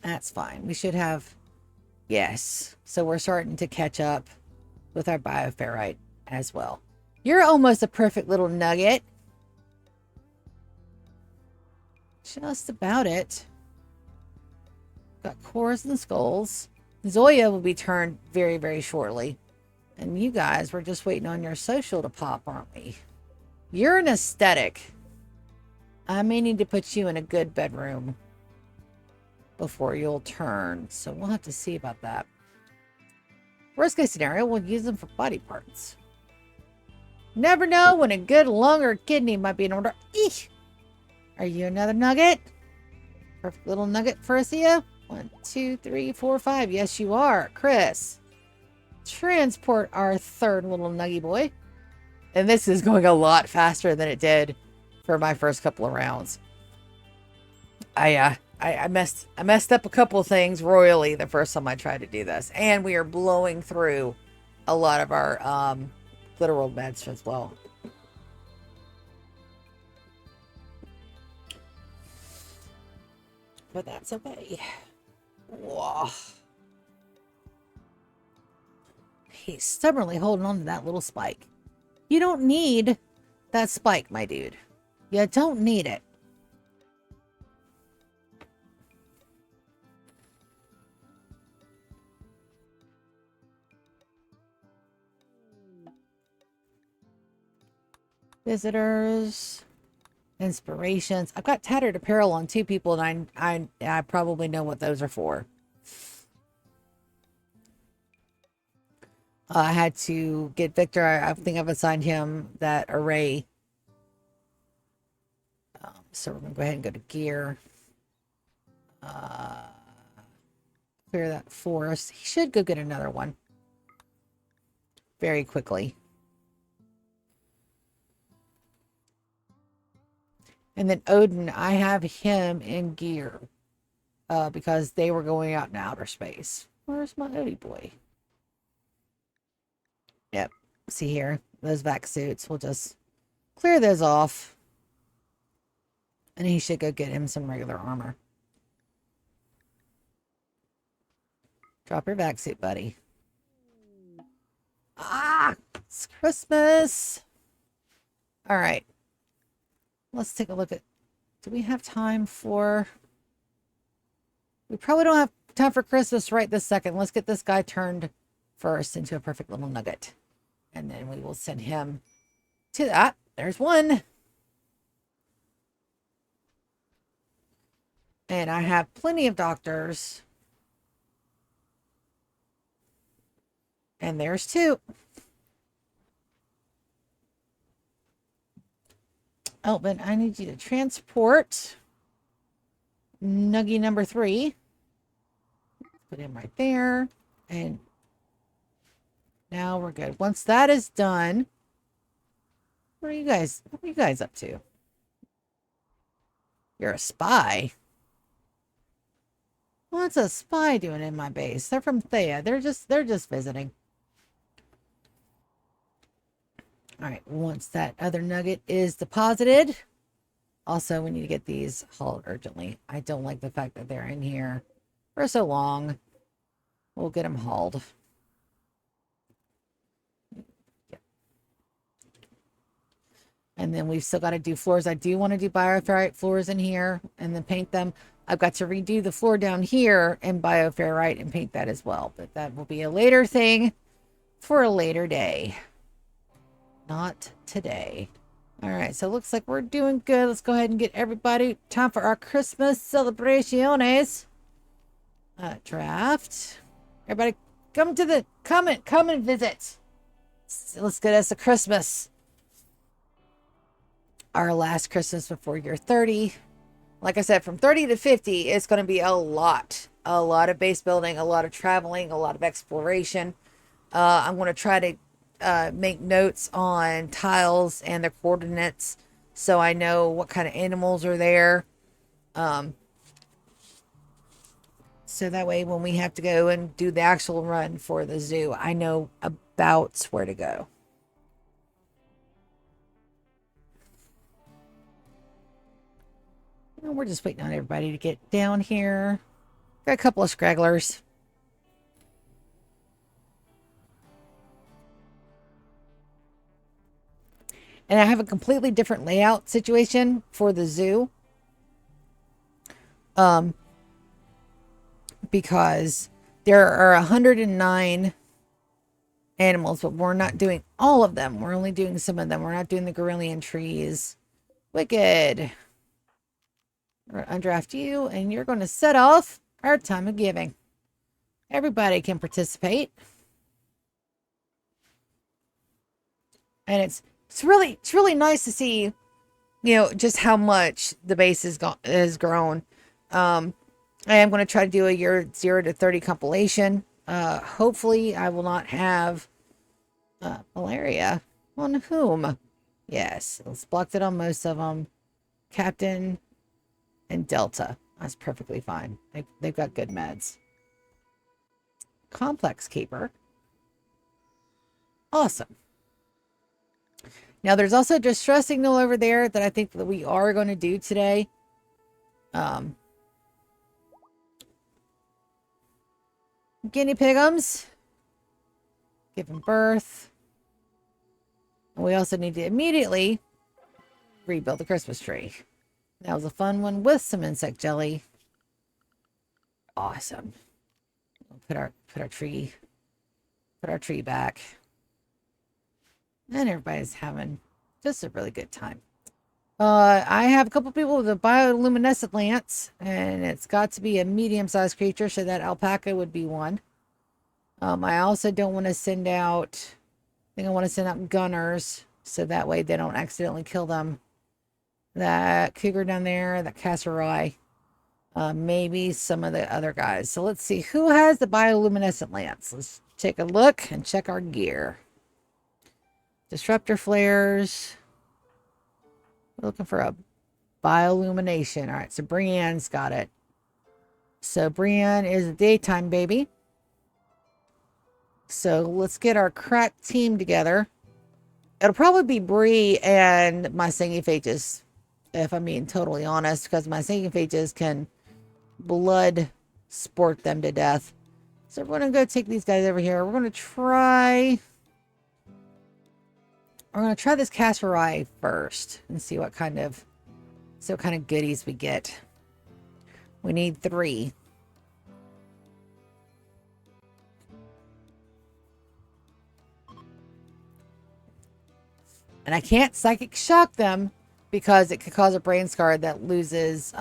that's fine. We should have... Yes. So we're starting to catch up with our bioferrite as well. You're almost a perfect little nugget. Just about it. Got cores and skulls. Zoya will be turned very, very shortly. And you guys, we're just waiting on your social to pop, aren't we? You're an aesthetic. I may need to put you in a good bedroom before you'll turn. So we'll have to see about that. Worst case scenario, we'll use them for body parts. Never know when a good lung or kidney might be in order. Eek! Are you another nugget? Perfect little nugget for us here. 1, 2, 3, 4, 5. Yes, you are. Chris. Transport our third little nuggy boy. And this is going a lot faster than it did for my first couple of rounds. I messed up a couple of things royally the first time I tried to do this. And we are blowing through a lot of our literal meds as well. But that's okay. Whoa. He's stubbornly holding on to that little spike. You don't need that spike, my dude. You don't need it. Visitors. Inspirations. I've got tattered apparel on 2 people, and I probably know what those are for. I had to get Victor. I think I've assigned him that array. So we're gonna go ahead and go to gear. Clear that forest. He should go get another one very quickly. And then Odin, I have him in gear because they were going out in outer space. Where's my Odie boy? Yep. See here, those vac suits. We'll just clear those off. And he should go get him some regular armor. Drop your vac suit, buddy. Ah! It's Christmas! Alright. Let's take a look at... Do we have time for... We probably don't have time for Christmas right this second. Let's get this guy turned first into a perfect little nugget. And then we will send him to that. There's one. And I have plenty of doctors. And there's 2. Elvin, I need you to transport Nuggy number 3. Put him right there. And now we're good. Once that is done, what are you guys up to? You're a spy. What's a spy doing in my base? They're from Thea. They're just visiting. All right, once that other nugget is deposited, also we need to get these hauled urgently. I don't like the fact that they're in here for so long. We'll get them hauled. Yep. And then we've still got to do floors. I do want to do bioferrite floors in here and then paint them. I've got to redo the floor down here in bioferrite and paint that as well. But that will be a later thing for a later day. Not today. All right, so it looks like we're doing good. Let's go ahead and get everybody. Time for our Christmas celebraciones. Draft. Everybody come and visit. Let's get us a Christmas. Our last Christmas before you're 30. Like I said, from 30 to 50, it's going to be a lot. A lot of base building, a lot of traveling, a lot of exploration. I'm going to try to make notes on tiles and their coordinates so I know what kind of animals are there. So that way when we have to go and do the actual run for the zoo, I know about where to go. And we're just waiting on everybody to get down here. Got a couple of scragglers. And I have a completely different layout situation for the zoo. Because there are 109 animals, but we're not doing all of them. We're only doing some of them. We're not doing the Gorillion trees. Wicked. We're going to undraft you, and you're going to set off our time of giving. Everybody can participate. And it's really nice to see, just how much the base has grown. I am going to try to do a year 0 to 30 compilation. Hopefully I will not have malaria. On whom? Yes, it's blocked it on most of them. Captain and Delta. That's perfectly fine. They've got good meds. Complex Keeper. Awesome. Now, there's also a distress signal over there that I think that we are going to do today. Guinea pigums. Giving birth. And we also need to immediately rebuild the Christmas tree. That was a fun one with some insect jelly. Awesome. We'll put our tree back. And everybody's having just a really good time. I have a couple people with a bioluminescent lance, and it's got to be a medium-sized creature, so that alpaca would be one. I also don't want to send out, I think I want to send out gunners, so that way they don't accidentally kill them. That cougar down there, that casseroy, maybe some of the other guys. So let's see, who has the bioluminescent lance? Let's take a look and check our gear. Disruptor flares. We're looking for a biolumination. All right, so Brienne's got it. So Brienne is a daytime baby. So let's get our crack team together. It'll probably be Bree and my singing phages, if I'm being totally honest, because my singing phages can blood sport them to death. So we're going to go take these guys over here. We're going to try this casseroy first and see what kind of goodies we get. We need 3. And I can't psychic shock them because it could cause a brain scar that loses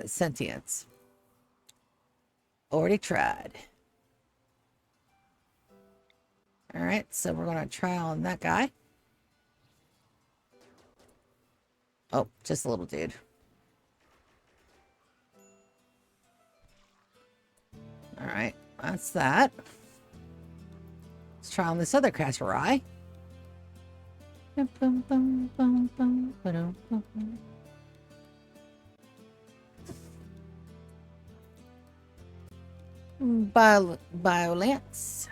sentience. Already tried. All right, so we're going to try on that guy. Oh, just a little dude. All right, that's that. Let's try on this other casseroy. Biolance.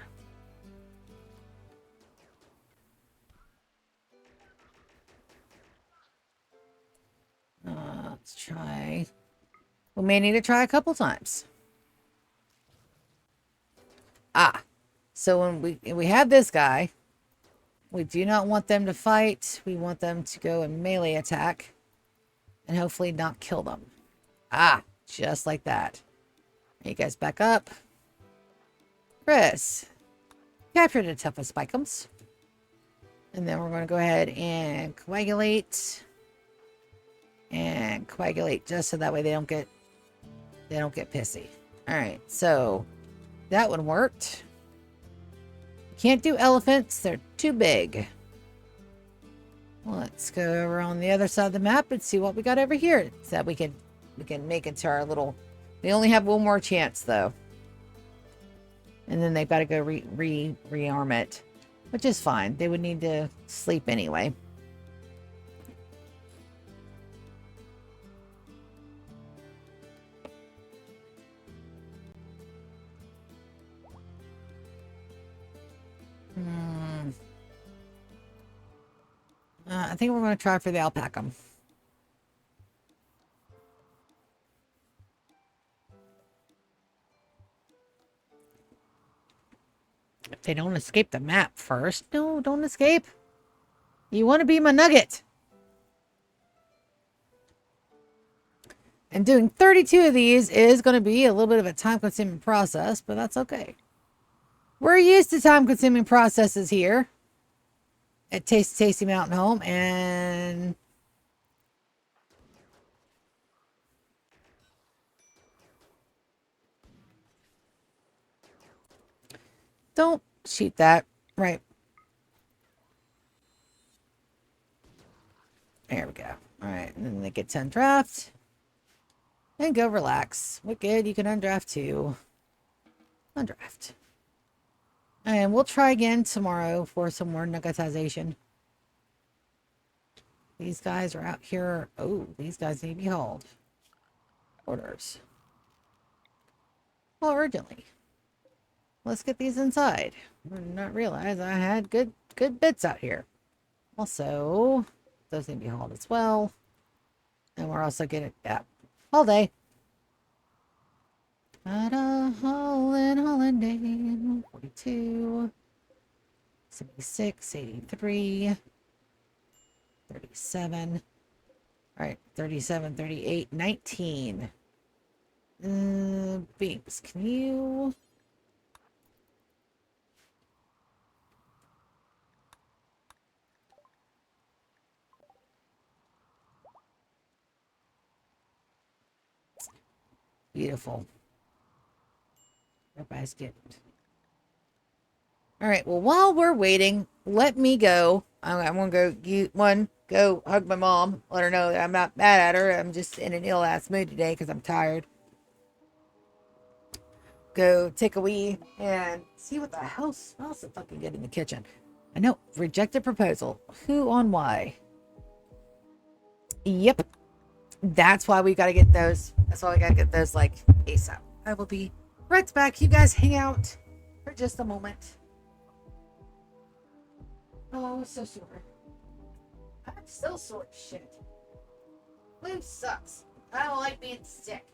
Let's try. We may need to try a couple times. So when we have this guy, we do not want them to fight. We want them to go and melee attack and hopefully not kill them. Just like that. You guys back up. Chris, capture the toughest spikums. And then we're going to go ahead and coagulate. And coagulate just so that way they don't get pissy. All right, so that one worked. Can't do elephants, they're too big. Let's go over on the other side of the map and see what we got over here so that we can make it to our little. They only have one more chance though, and then they've got to go rearm it, which is fine. They would need to sleep anyway. I think we're going to try for the alpaca. If they don't escape the map first. No, don't escape. You want to be my nugget. And doing 32 of these is going to be a little bit of a time-consuming process, but that's okay. We're used to time-consuming processes here at Tasty Mountain Home, and don't shoot that. Right. There we go. All right, and then it gets undraft. And go relax. Wicked, you can undraft too. Undraft. And we'll try again tomorrow for some more nuggetization. These guys are out here. Oh, these guys need to be hauled. Orders. Well, urgently. Let's get these inside. I did not realize I had good bits out here. Also, those need to be hauled as well. And we're also getting, yeah, all day. At a holiday, 42, 76, 83, 37. All right, 37, 38, 19. Binks, can you... Beautiful. Everybody's getting... All right, well, while we're waiting, let me go. I'm going to go hug my mom. Let her know that I'm not mad at her. I'm just in an ill-ass mood today because I'm tired. Go take a wee and see what the hell smells so fucking good in the kitchen. I know, rejected proposal. Who on why? Yep. That's why we got to get those. That's why we got to get those like ASAP. I will be right back. You guys hang out for just a moment. Oh, so sore. I'm still sore as shit. Flu sucks. I don't like being sick.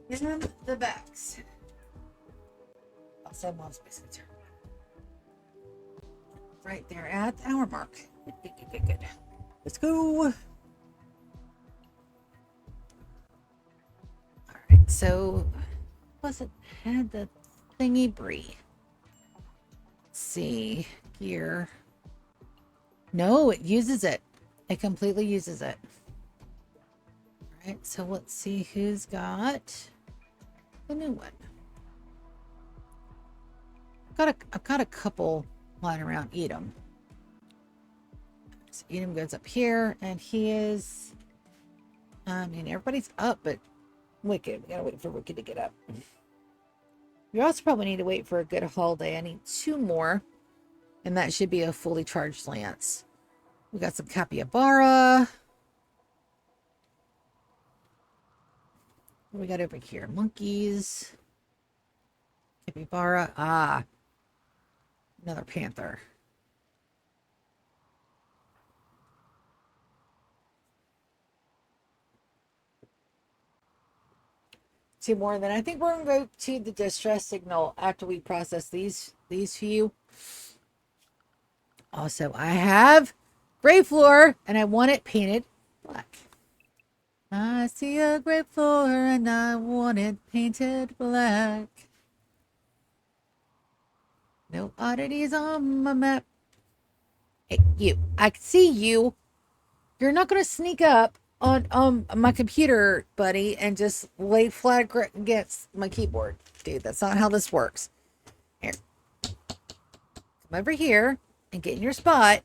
In the backs. I'll send mom's business. Right there at the hour mark. Good. Let's go. Alright, so wasn't had the thingy brie. Let's see. Gear. No, it uses it. It completely uses it. Alright, so let's see who's got the new one. I've got a couple lying around. Edom. So Edom goes up here, and he is. I mean, everybody's up, but Wicked. We gotta wait for Wicked to get up. We also probably need to wait for a good holiday. I need 2 more, and that should be a fully charged lance. We got some capybara. What we got over here? Monkeys. Capybara. Ah. Another panther. Two more. Then I think we're gonna go to the distress signal after we process these few. Also, I have gray floor and I want it painted black. I see a gray floor and I want it painted black. No oddities on my map. Hey, you. I can see you. You're not gonna sneak up on my computer, buddy, and just lay flat against my keyboard. Dude, that's not how this works. Here. Come over here and get in your spot,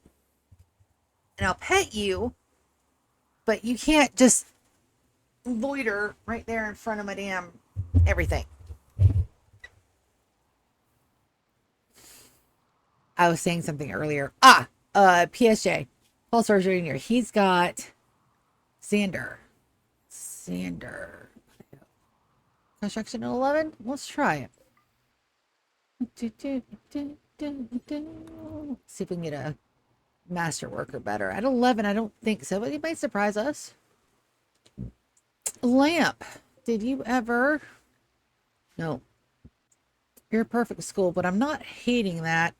and I'll pet you, but you can't just loiter right there in front of my damn everything. I was saying something earlier. PSJ. Paul Sarger Jr. He's got Sander. Construction 11? Let's try it. See if we can get a master worker better. At 11, I don't think so, but he might surprise us. Lamp. Did you ever? No. You're a perfect school, but I'm not hating that.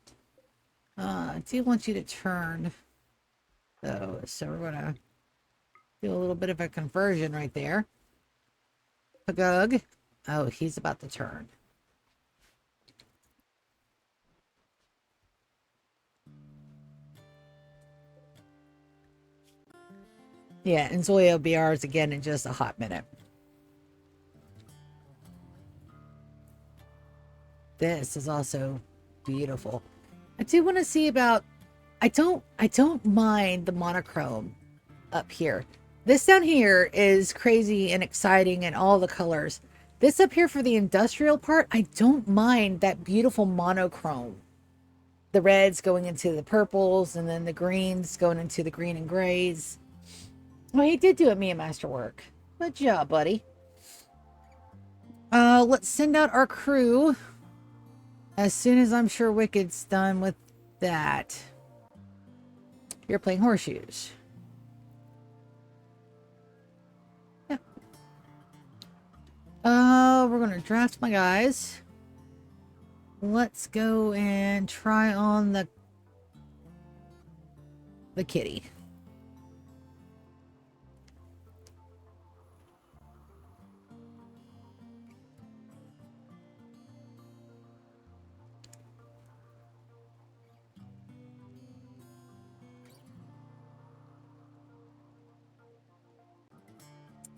I do want you to turn, though, so we're going to do a little bit of a conversion right there. Pagug. Oh, he's about to turn. Yeah, and Zoya BRs again in just a hot minute. This is also beautiful. I do want to see about. I don't mind the monochrome up here. This down here is crazy and exciting and all the colors. This up here for the industrial part, I don't mind that beautiful monochrome. The reds going into the purples and then the greens going into the green and grays. Well, he did do it, me and Masterwork. Good job, buddy. Let's send out our crew as soon as I'm sure Wicked's done with that. You're playing horseshoes. Yeah. We're gonna draft my guys. Let's go and try on the kitty.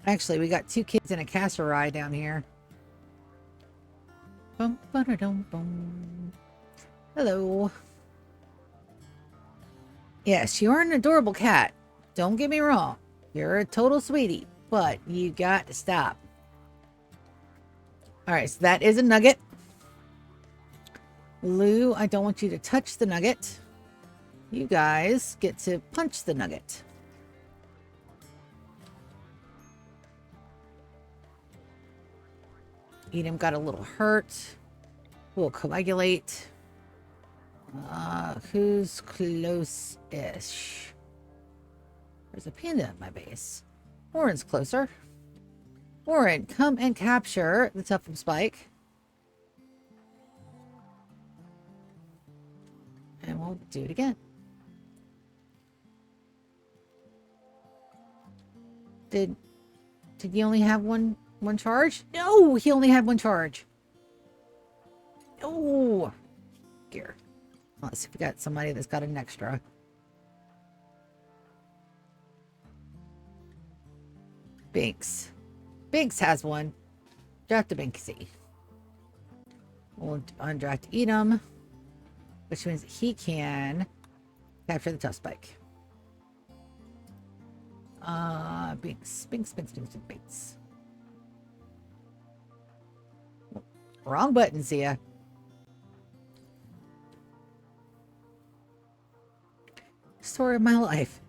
Actually, we got 2 kids in a casserai down here. Bum, ba-da-dum, bum. Hello. Yes, you're an adorable cat. Don't get me wrong. You're a total sweetie, but you got to stop. All right, so that is a nugget. Lou, I don't want you to touch the nugget. You guys get to punch the nugget. Edom got a little hurt. We'll coagulate. Who's close-ish? There's a panda at my base. Warren's closer. Warren, come and capture the Toughem Spike. And we'll do it again. Did he only have one charge? No, he only had 1 charge. Oh, gear. Let's see if we got somebody that's got an extra. Binks. Binks has 1. Draft a Binksy. We'll undraft Edom. which means he can capture the tough spike. Binks, binks, binks, binks, binks. Wrong button, Zia. Story of my life.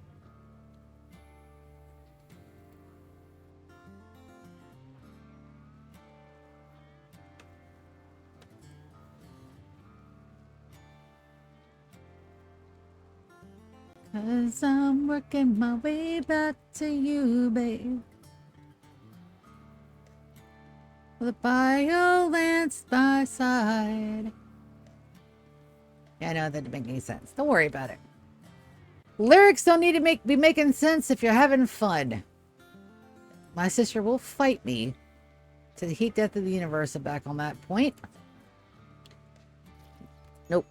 Cause I'm working my way back to you, babe. With a Biolance by side. Yeah, I know that didn't make any sense. Don't worry about it. Lyrics don't need to be making sense if you're having fun. My sister will fight me to the heat death of the universe and back on that point. Nope.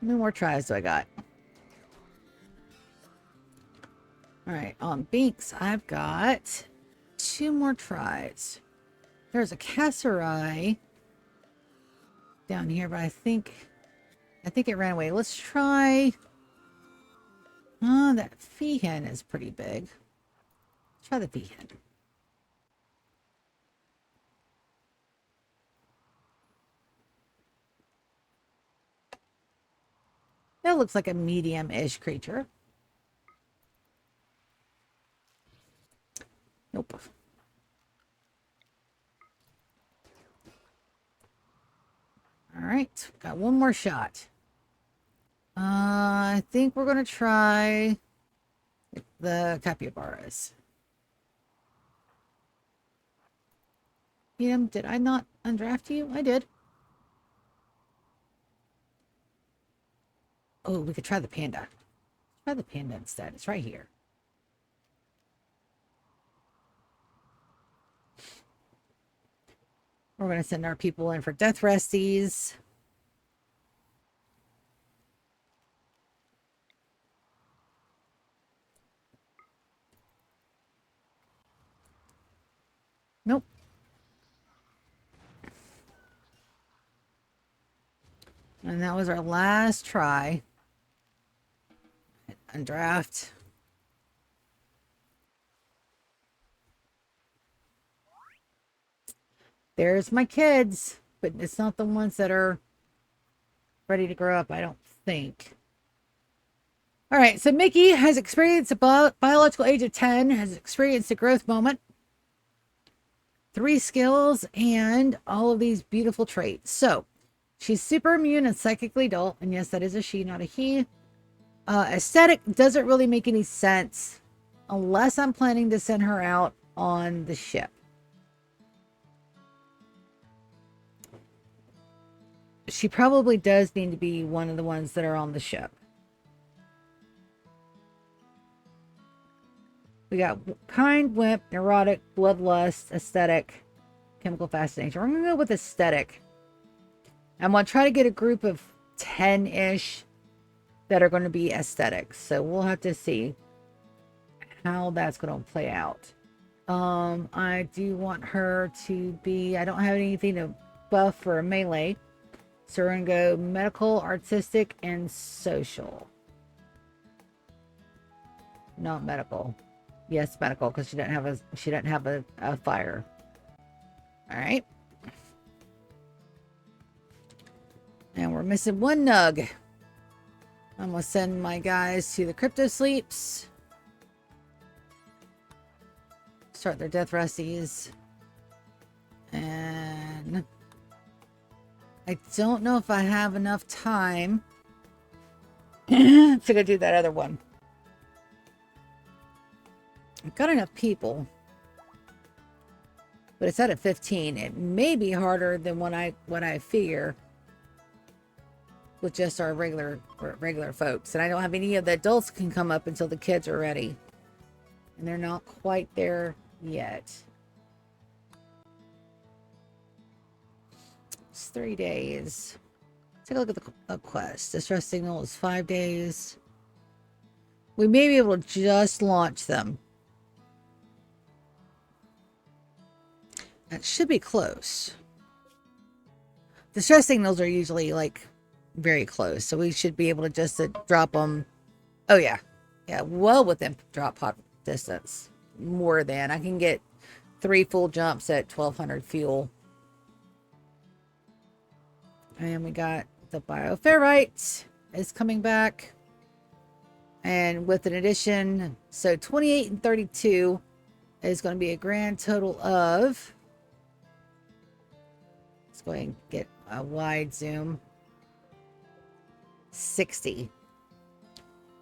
How many more tries do I got? Alright, on Binks, I've got 2 more tries. There's a Casserai down here, but I think it ran away. Let's try... Oh, that Feehan is pretty big. Let's try the Feehan. That looks like a medium-ish creature. Nope. All right, got one more shot. I think we're going to try the capybaras. Did I not undraft you? I did. Oh, we could try the panda. Try the panda instead. It's right here. We're going to send our people in for death resties. Nope. And that was our last try. Undraft. There's my kids, but it's not the ones that are ready to grow up, I don't think. All right, so Mickey has experienced a biological age of 10, has experienced a growth moment, 3 skills, and all of these beautiful traits. So she's super immune and psychically dull, and yes, that is a she, not a he. Aesthetic doesn't really make any sense unless I'm planning to send her out on the ship. She probably does need to be one of the ones that are on the ship. We got kind, wimp, neurotic, bloodlust, aesthetic, chemical fascination. We're going to go with aesthetic. I'm going to try to get a group of 10-ish that are going to be aesthetics. So we'll have to see how that's going to play out. I do want her to be... I don't have anything to buff for a melee. So we're going to go medical, artistic, and social. Not medical. Yes, medical, because she doesn't have a fire. All right. And we're missing 1 nug. I'm going to send my guys to the crypto sleeps. Start their death resties. And I don't know if I have enough time to go do that other one. I've got enough people, but it's at 15. It may be harder than what I figure with just our regular folks. And I don't have any of the adults can come up until the kids are ready, and they're not quite there yet. It's 3 days. Take a look at the quest. Distress signal is 5 days. We may be able to just launch them. That should be close. Distress signals are usually like very close, so we should be able to just drop them. Oh yeah, yeah, well within drop pod distance. More than I can get 3 full jumps at 1200 fuel. And we got the bioferrite is coming back. And with an addition, so 28 and 32 is going to be a grand total of, let's go ahead and get a wide zoom, 60.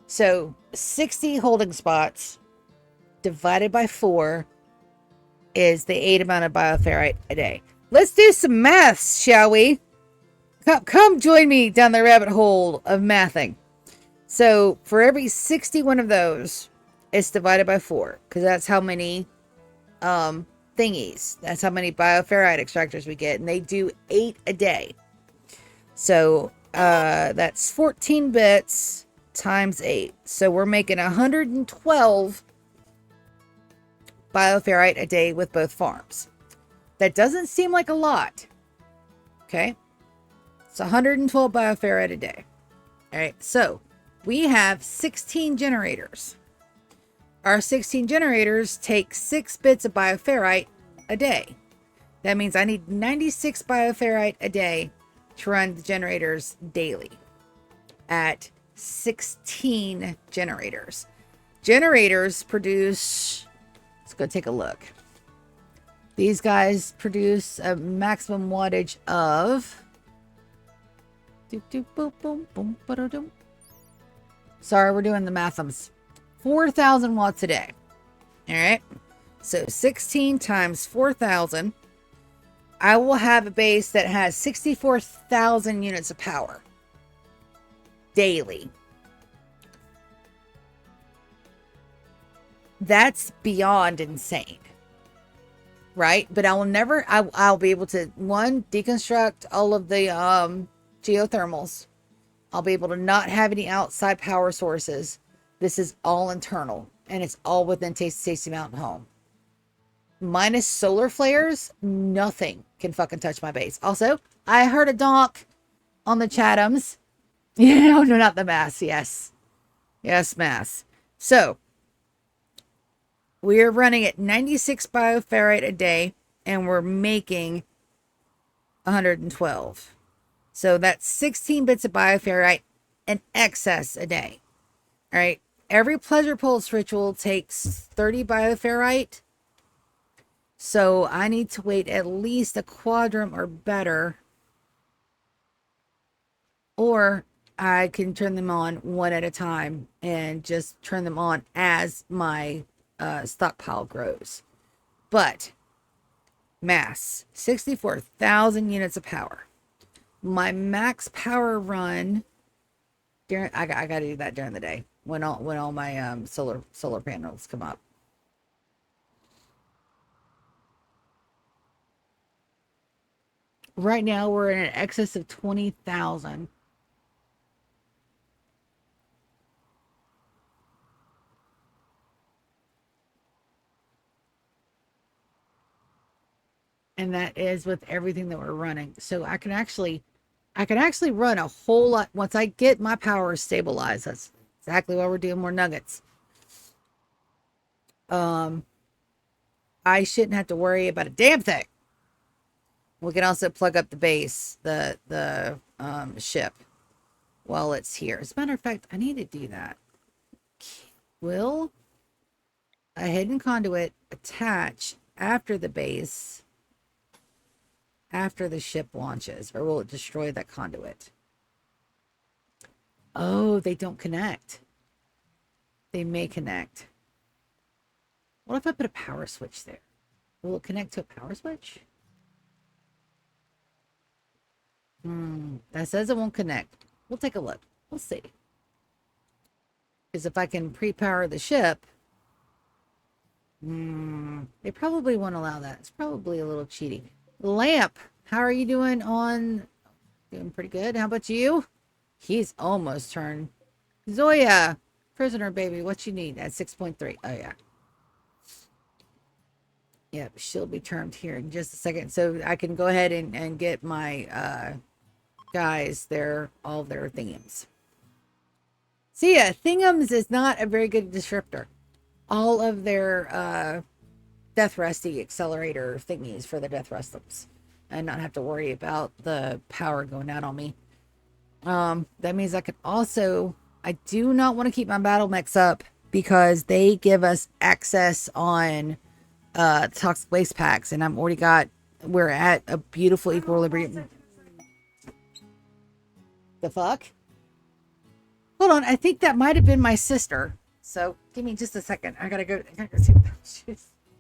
So 60 holding spots divided by 4 is the 8 amount of bioferrite a day. Let's do some maths, shall we? Come join me down the rabbit hole of mathing. So for every 61 of those, it's divided by 4, because that's how many thingies. That's how many bioferrite extractors we get, and they do 8 a day. So that's 14 bits times 8. So we're making 112 bioferrite a day with both farms. That doesn't seem like a lot. Okay. It's 112 bioferrite a day. All right. So we have 16 generators. Our 16 generators take 6 bits of bioferrite a day. That means I need 96 bioferrite a day to run the generators daily at 16 generators. Generators produce, let's go take a look. These guys produce a maximum wattage of, sorry, we're doing the mathums. 4,000 watts a day. All right. So 16 times 4,000. I will have a base that has 64,000 units of power daily. That's beyond insane. Right? But I will never, I'll be able to, one, deconstruct all of the geothermals. I'll be able to not have any outside power sources. This is all internal, and it's all within Tasty Mountain Home. Minus solar flares, nothing can fucking touch my base. Also, I heard a donk on the Chathams. No, not the mass. Yes. Yes, mass. So, we are running at 96 bioferrite a day, and we're making 112. So that's 16 bits of bioferrite in excess a day. All right. Every pleasure pulse ritual takes 30 bioferrite. So I need to wait at least a quadrant or better. Or I can turn them on one at a time and just turn them on as my stockpile grows. But mass, 64,000 units of power. My max power run during, I gotta do that during the day when all my solar panels come up. Right now we're in an excess of 20,000. And that is with everything that we're running. So I can actually run a whole lot once I get my power stabilized. That's exactly why we're doing more nuggets. I shouldn't have to worry about a damn thing. We can also plug up the base, the ship while it's here. As a matter of fact, I need to do that. Will a hidden conduit attach after the base, after the ship launches, or will it destroy that conduit? Oh, they don't connect. They may connect. What if I put a power switch there? Will it connect to a power switch? That says it won't connect. We'll take a look. We'll see. Because if I can pre-power the ship, they probably won't allow that. It's probably a little cheating. Lamp How are you doing on? Doing pretty good. How about you? He's almost turned. Zoya, prisoner baby, what you need at 6.3? Oh, yeah. Yep, she'll be termed here in just a second. So I can go ahead and get my guys all their thingums. See ya, thingums is not a very good descriptor. All of their death rusty accelerator thingies for the death rustums. And not have to worry about the power going out on me. That means I can also, I do not want to keep my battle mechs up because they give us access on toxic waste packs, and we're at a beautiful equilibrium. The fuck? Hold on, I think that might have been my sister. So give me just a second. I gotta go see.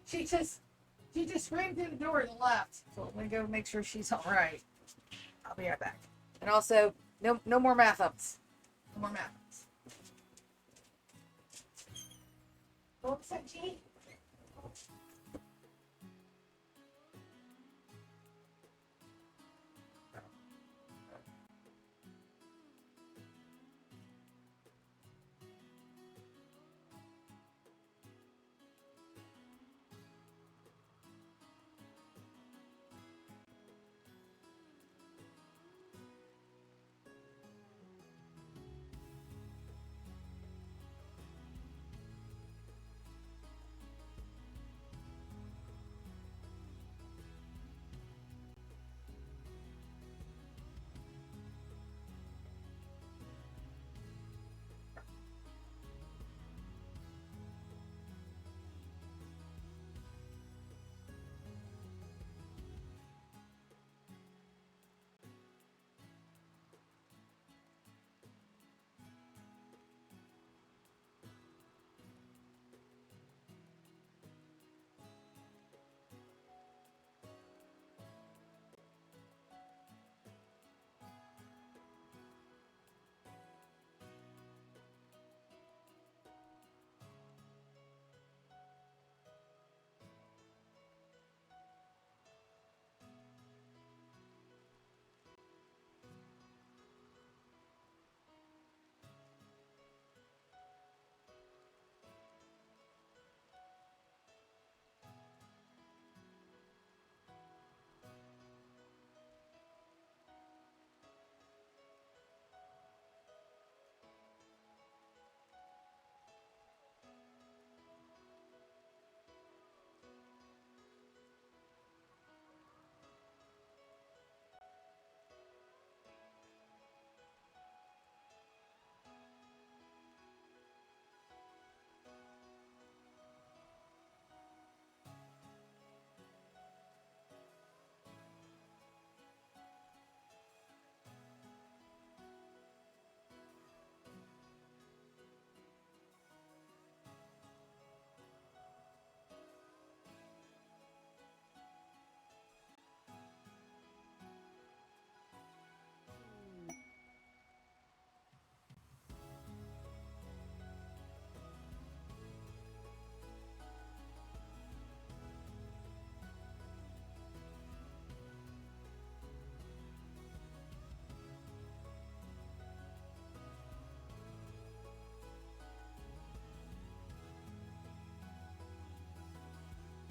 She just screamed through the door and left. So I'm gonna go make sure she's all right. I'll be right back. And also, no more math ups. No more math ups. What was that, G?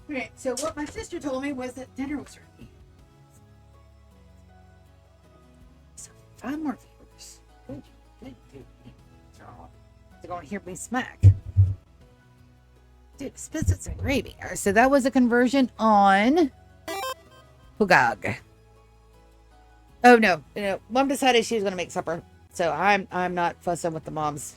Okay, so what my sister told me was that dinner was ready. So 5 more viewers. Good, dude. They're going to hear me smack. Dude, spits and gravy. All right, so that was a conversion on Hugag. Oh no, Mom decided she was going to make supper, so I'm not fussing with the moms.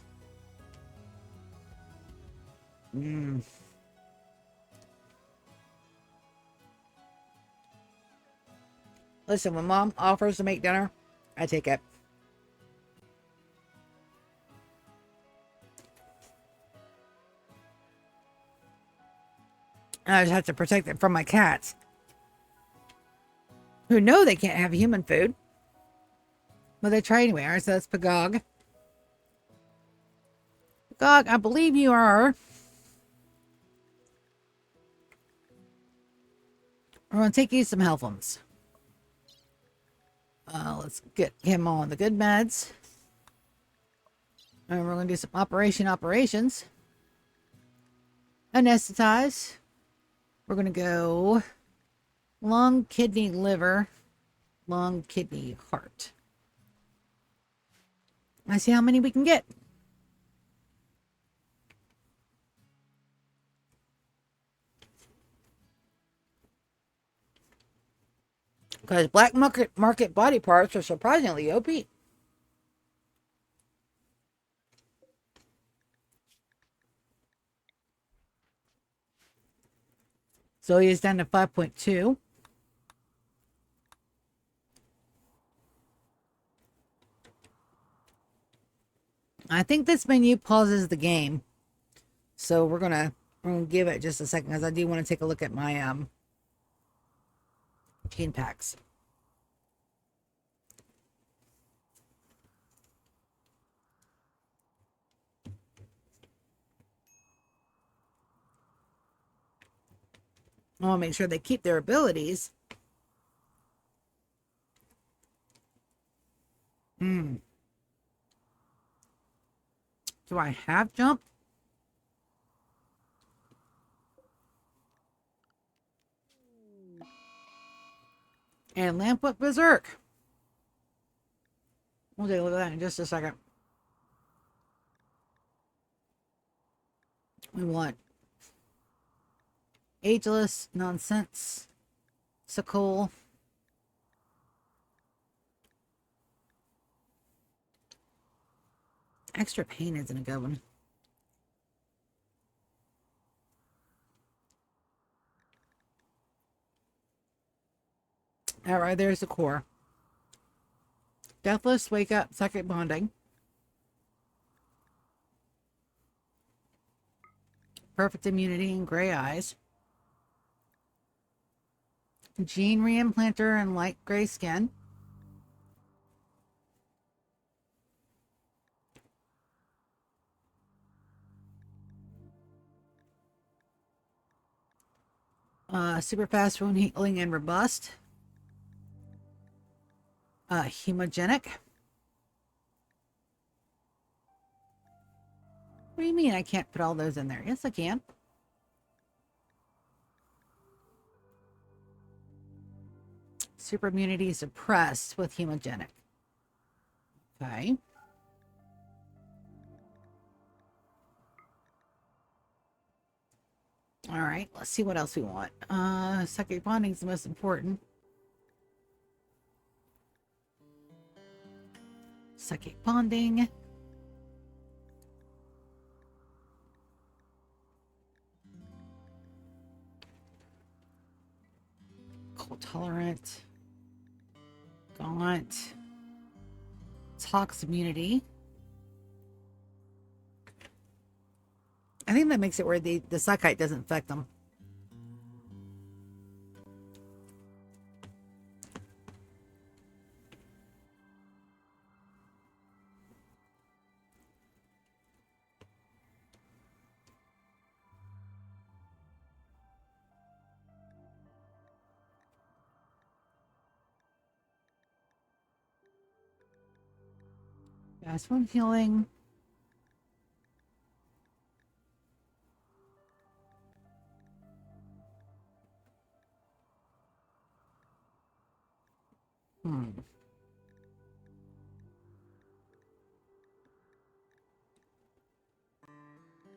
Listen, when Mom offers to make dinner, I take it. I just have to protect it from my cats, who know they can't have human food. But they try anyway. All right, so that's Pagog. Pagog, I believe you are. I'm going to take you some health ones. Let's get him on the good meds. And we're going to do some operations. Anesthetize. We're going to go lung, kidney, liver, lung, kidney, heart. Let's see how many we can get. Because black market body parts are surprisingly OP. So he is down to 5.2. I think this menu pauses the game. So we're gonna give it just a second because I do want to take a look at my gene packs. I want to make sure they keep their abilities. Do I have jump? And Lampwood Berserk. We'll take a look at that in just a second. We want Ageless, Nonsense, Sickle. Extra Pain isn't a good one. Alright, there's the core. Deathless, Wake Up, Psychic Bonding. Perfect Immunity and Gray Eyes. Gene Reimplanter and Light Gray Skin. Super Fast Wound Healing and Robust. Hemogenic. What do you mean I can't put all those in there? Yes, I can. Super Immunity Suppressed with Hemogenic. Okay. All right, let's see what else we want. Psychic Bonding is the most important. Psychic Bonding. Cold Tolerant. Gaunt. Tox Immunity. I think that makes it where the Psychite doesn't affect them. Fast Wound Healing.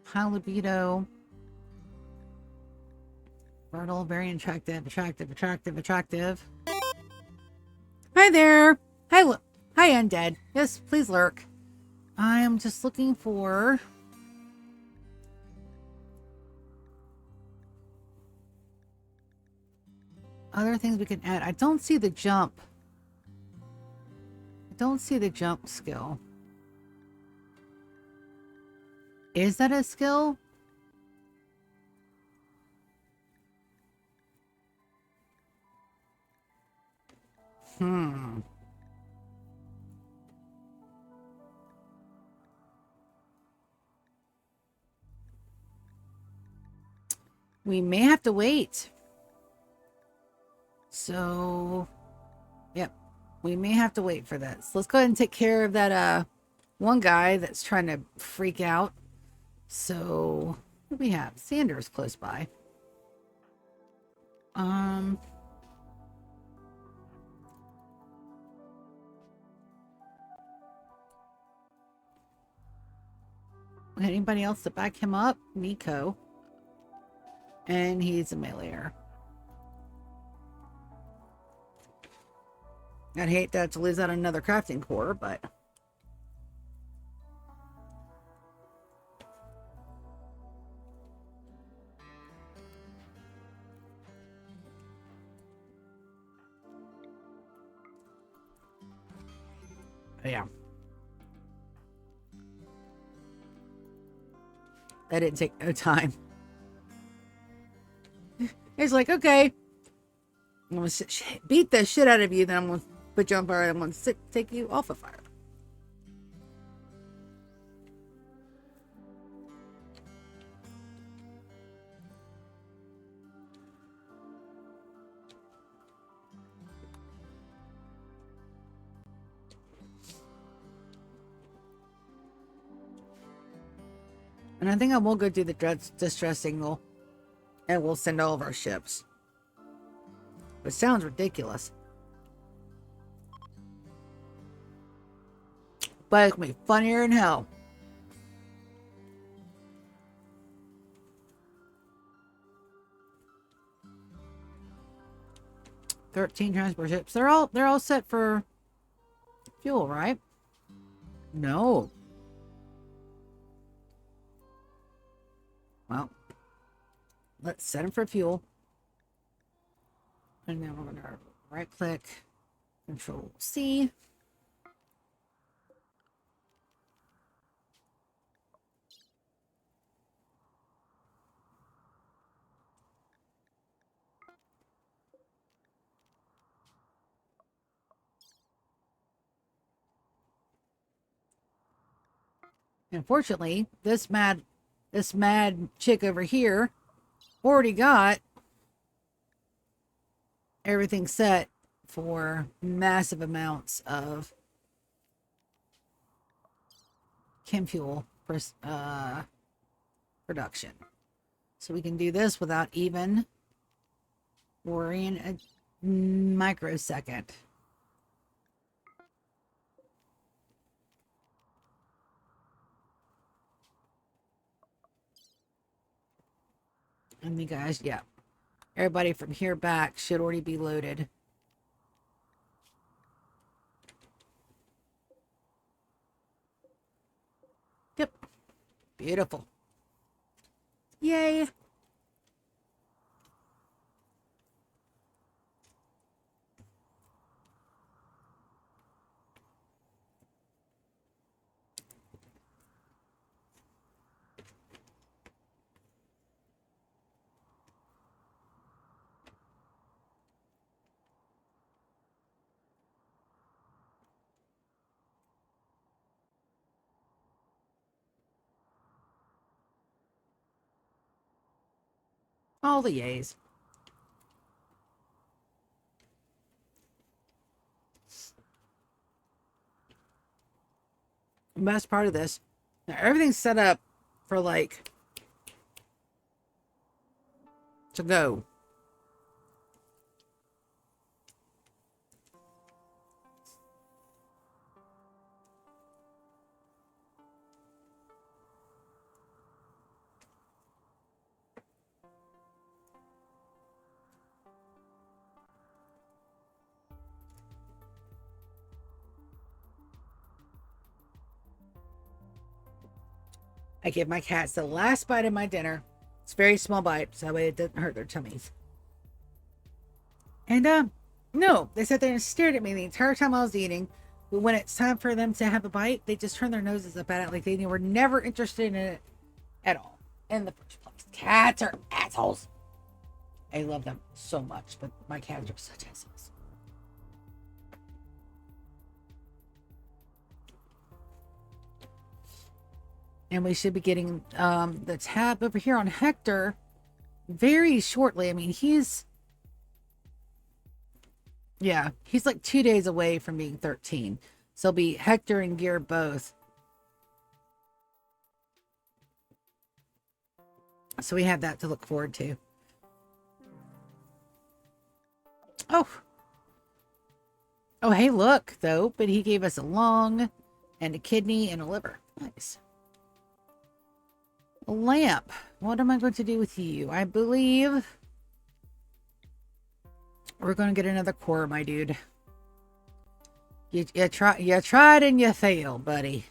High Libido. Fertile, very attractive. Hi there. Hi, Undead. Yes, please lurk. I am just looking for other things we can add. I don't see the jump. I don't see the jump skill. Is that a skill? We may have to wait. So, yep. we may have to wait for this. Let's go ahead and take care of that one guy that's trying to freak out. So what do we have? Sanders close by. Anybody else to back him up? Nico. And he's a meleeer. I'd hate that to lose out another crafting core, but yeah. That didn't take no time. It's like, okay, I'm gonna beat the shit out of you, then I'm gonna put you on fire, and I'm gonna take you off of fire. And I think I will go do the distress signal, and we'll send all of our ships. It sounds ridiculous, but it's gonna be funnier than hell. "13 transport ships. They're all set for fuel, right?" No. Well, let's set them for fuel. And then we're going to right click, Control C. Unfortunately, this mad chick over here already got everything set for massive amounts of chem fuel production. So we can do this without even worrying a microsecond. And the guys, yeah. Everybody from here back should already be loaded. Yep. Beautiful. Yay. All the yays. The best part of this, now everything's set up for like to go. I give my cats the last bite of my dinner. It's a very small bite, so that way it doesn't hurt their tummies. And no, they sat there and stared at me the entire time I was eating. But when it's time for them to have a bite, they just turn their noses up at it like they were never interested in it at all in the first place. Cats are assholes. I love them so much, but my cats are such assholes. And we should be getting the tab over here on Hector very shortly. I mean, he's Yeah, he's like 2 days away from being 13. So it'll be Hector and Gear both. So we have that to look forward to. Oh. Oh, hey, look, though. But he gave us a lung and a kidney and a liver. Nice. A lamp. What am I going to do with you? I believe we're going to get another core, my dude. You tried and you failed, buddy.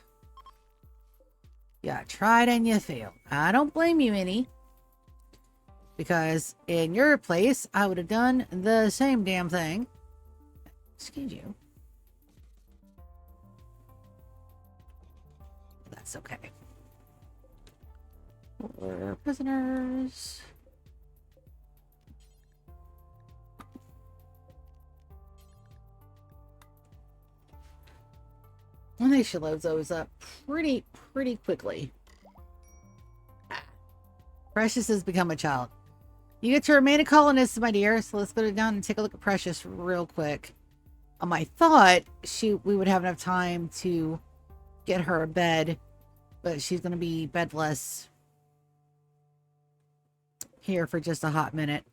Yeah, tried and you failed. I don't blame you any. Because in your place, I would have done the same damn thing. Excuse you. That's okay. We're prisoners. And they should load those up pretty quickly. Precious has become a child. You get to remain a colonist, my dear. So let's go down and take a look at Precious real quick. I thought we would have enough time to get her a bed, but she's going to be bedless here for just a hot minute.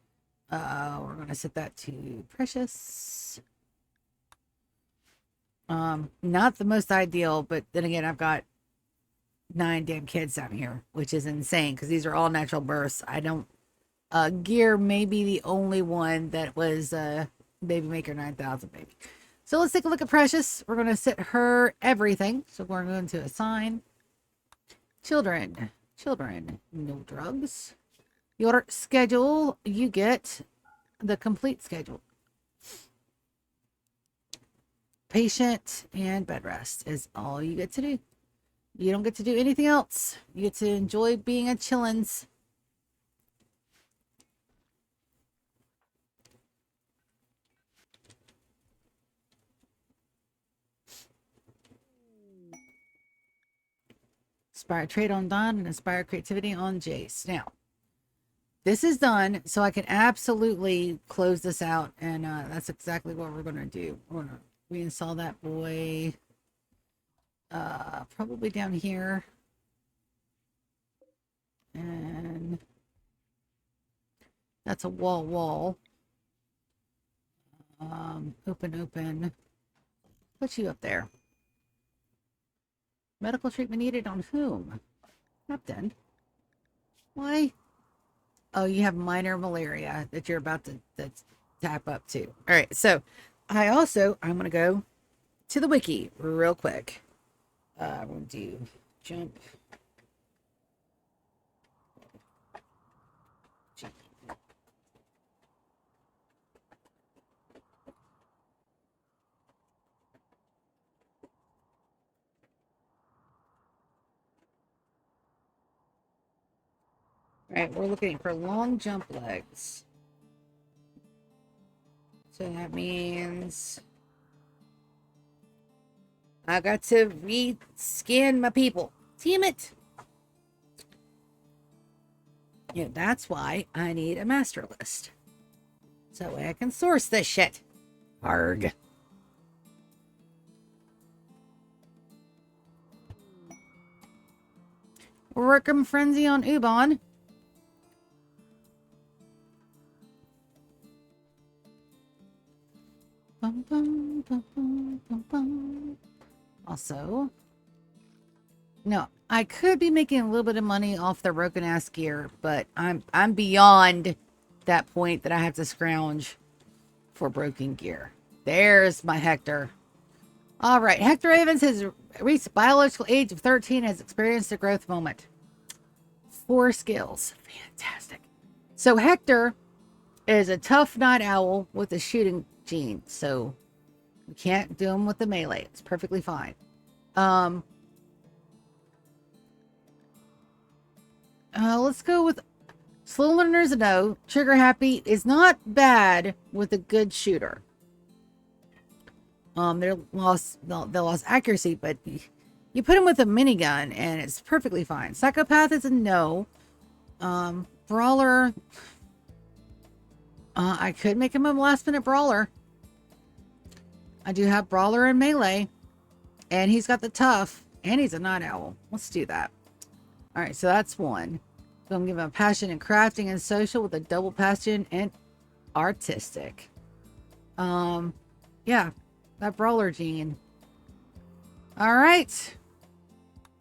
We're going to set that to Precious. Not the most ideal, but then again, I've got 9 damn kids down here, which is insane because these are all natural births. I don't. Gear may be the only one that was Baby Maker 9000 baby. So let's take a look at Precious. We're going to set her everything. So we're going to assign children, no drugs. Your schedule, you get the complete schedule. Patient and bed rest is all you get to do. You don't get to do anything else. You get to enjoy being a chillins. Inspire trade on Don and inspire creativity on Jace. Now, this is done, so I can absolutely close this out, and that's exactly what we're going to do. We're going to reinstall that boy probably down here. And that's a wall. Open. Put you up there. Medical treatment needed on whom? Captain. Why? Oh, you have minor malaria that you're about to tap up to. All right, so I'm going to go to the wiki real quick. I'm going to do jump. Right, we're looking for long jump legs. So that means I got to reskin my people. Damn it. Yeah, that's why I need a master list. So that way I can source this shit. Arg. Workum Frenzy on Ubon. Also, no, I could be making a little bit of money off the broken ass gear, but I'm beyond that point that I have to scrounge for broken gear. There's my Hector. All right, Hector Evans has reached the biological age of 13 and has experienced a growth moment. 4 skills. Fantastic. So Hector is a tough night owl with a shooting gene, so we can't do him with the melee. It's perfectly fine. Let's go with slow learners. No, trigger happy is not bad with a good shooter. They lost accuracy, but you put him with a minigun and it's perfectly fine. Psychopath is a no. Brawler. I could make him a last minute brawler. I do have Brawler and Melee. And he's got the Tough. And he's a night owl. Let's do that. Alright, so that's one. So I'm giving him a passion in crafting and social with a double passion and artistic. Yeah. That Brawler gene. Alright.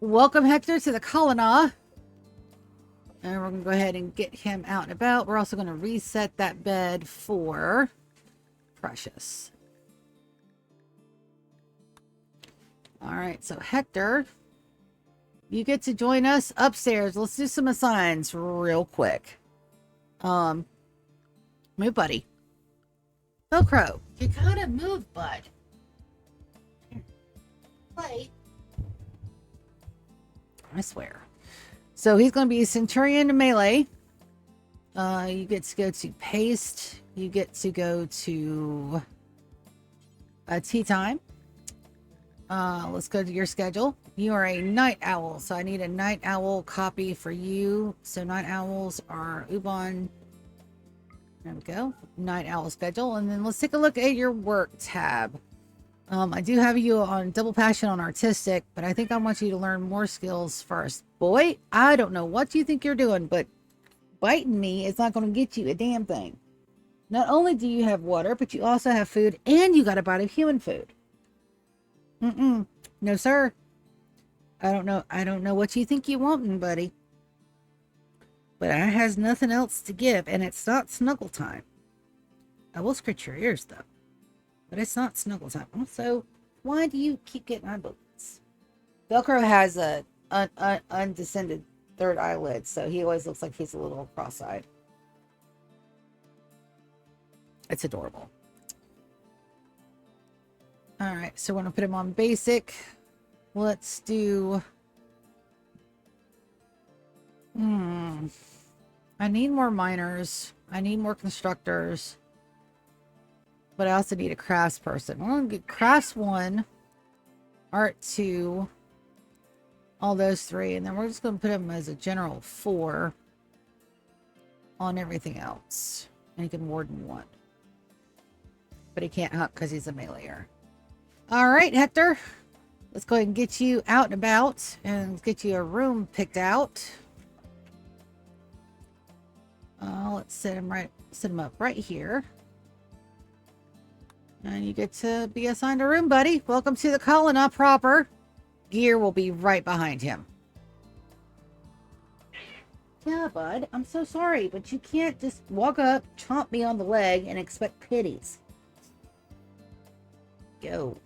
Welcome, Hector, to the colony. And we're going to go ahead and get him out and about. We're also going to reset that bed for Precious. Alright, so Hector, you get to join us upstairs. Let's do some assigns real quick. Move, buddy. Velcro, you gotta move, bud. Play. I swear. So he's going to be a Centurion to Melee. You get to go to Paste. You get to go to Tea Time. Let's go to your schedule. You are a Night Owl, so I need a Night Owl copy for you. So Night Owls are Ubon. There we go. Night Owl schedule. And then let's take a look at your work tab. I do have you on double passion on artistic, but I think I want you to learn more skills first. Boy, I don't know what you think you're doing, but biting me is not going to get you a damn thing. Not only do you have water, but you also have food, and you got a bite of human food. No, sir. I don't know what you think you wantin', buddy. But I has nothing else to give, and it's not snuggle time. I will scratch your ears, though. But it's not snuggle time. Also, why do you keep getting eye bullets? Velcro has a undescended third eyelid, so he always looks like he's a little cross-eyed. It's adorable. Alright, so we're going to put him on basic. Let's do... I need more miners. I need more constructors. But I also need a crafts person. I'm going to get crafts 1, art 2, all those 3. And then we're just going to put him as a general 4 on everything else. And he can warden 1. But he can't hunt because he's a meleeer. Alright, Hector. Let's go ahead and get you out and about. And get you a room picked out. Let's set him up right here. And you get to be assigned a room, buddy. Welcome to the colony proper. Gear will be right behind him. Yeah, bud. I'm so sorry, but you can't just walk up, chomp me on the leg, and expect pities. Go.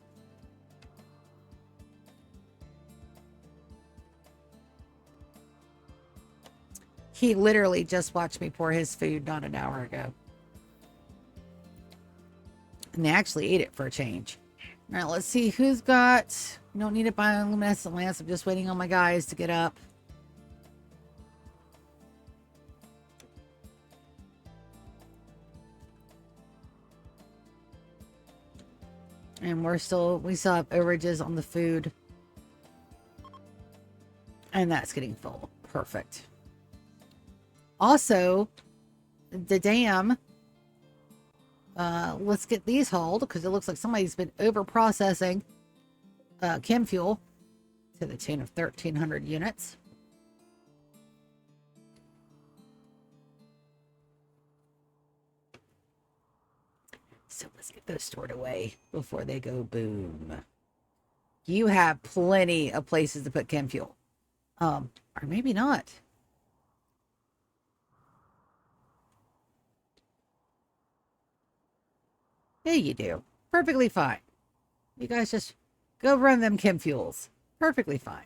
He literally just watched me pour his food not an hour ago. And they actually ate it for a change. All right, let's see who's got... You don't need a bioluminescent lance. I'm just waiting on my guys to get up. And we still have overages on the food. And that's getting full. Perfect. Also, the dam... let's get these hauled because it looks like somebody's been over processing chem fuel to the tune of 1,300 units. So let's get those stored away before they go boom. You have plenty of places to put chem fuel. Or maybe not. Yeah, you do. Perfectly fine. You guys just go run them chem fuels. Perfectly fine.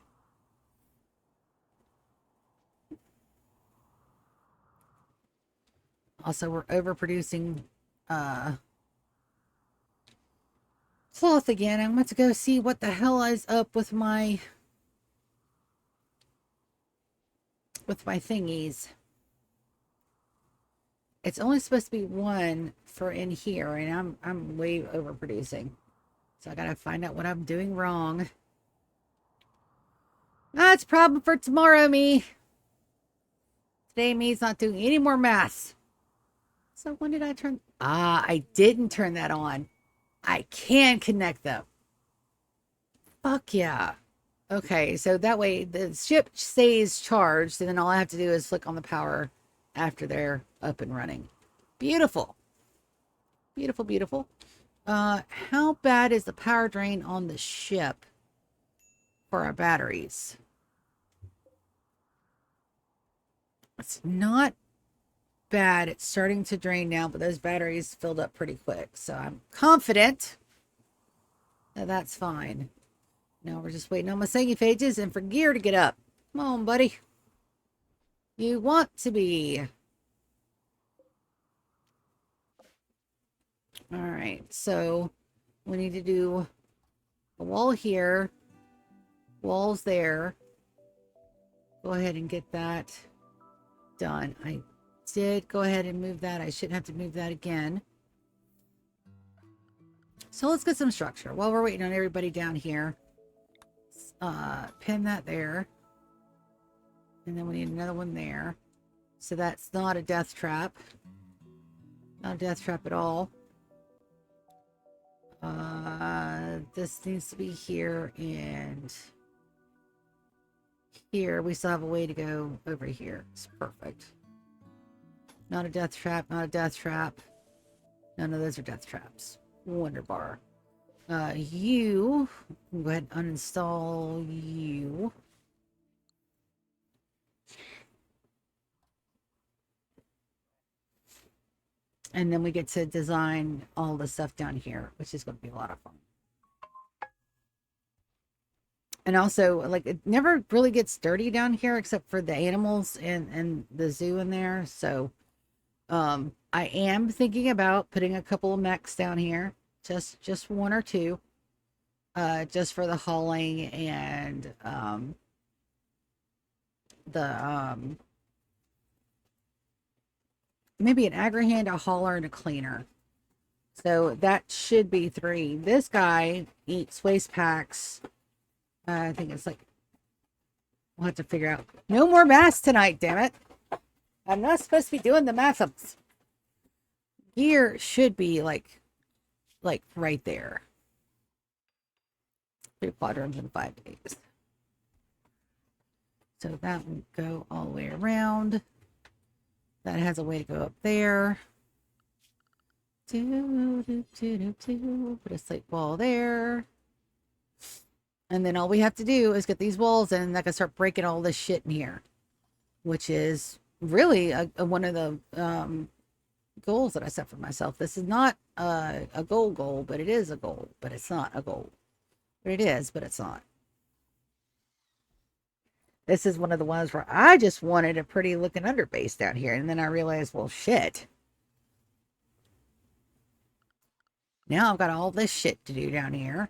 Also, we're overproducing cloth again. I'm about to go see what the hell is up with my thingies. It's only supposed to be 1 for in here, and I'm way overproducing. So I gotta find out what I'm doing wrong. That's a problem for tomorrow, me. Today, me's not doing any more math. So when did I turn... I didn't turn that on. I can connect them. Fuck yeah. Okay, so that way the ship stays charged, and then all I have to do is flick on the power after they're up and running. Beautiful. Beautiful, beautiful. How bad is the power drain on the ship for our batteries? It's not bad. It's starting to drain now, but those batteries filled up pretty quick. So I'm confident that that's fine. Now we're just waiting on my phages and for gear to get up. Come on, buddy. You want to be. All right, so we need to do a wall here, walls there. Go ahead and get that done. I did go ahead and move that. I shouldn't have to move that again. So let's get some structure while we're waiting on everybody down here. Pin that there. And then we need another one there. So that's not a death trap. Not a death trap at all. This needs to be here and here. We still have a way to go over here. It's perfect. Not a death trap, not a death trap. None of those are death traps. Wonderbar. You, go ahead and uninstall you. And then we get to design all the stuff down here, which is going to be a lot of fun. And also, like, it never really gets dirty down here except for the animals and the zoo in there. So, I am thinking about putting a couple of mechs down here. Just one or two. Just for the hauling and, maybe an agri-hand, a hauler, and a cleaner. So that should be 3. This guy eats waste packs. I think it's like, we'll have to figure out. No more math tonight, damn it. I'm not supposed to be doing the maths. Gear should be like right there. 3 quadrants in 5 days. So that will go all the way around. That has a way to go up there. Put a slate wall there. And then all we have to do is get these walls in, and I can start breaking all this shit in here. Which is really one of the goals that I set for myself. This is not a goal, but it is a goal. But it's not a goal. But it is, but it's not. This is one of the ones where I just wanted a pretty looking underbase down here. And then I realized, well, shit. Now I've got all this shit to do down here.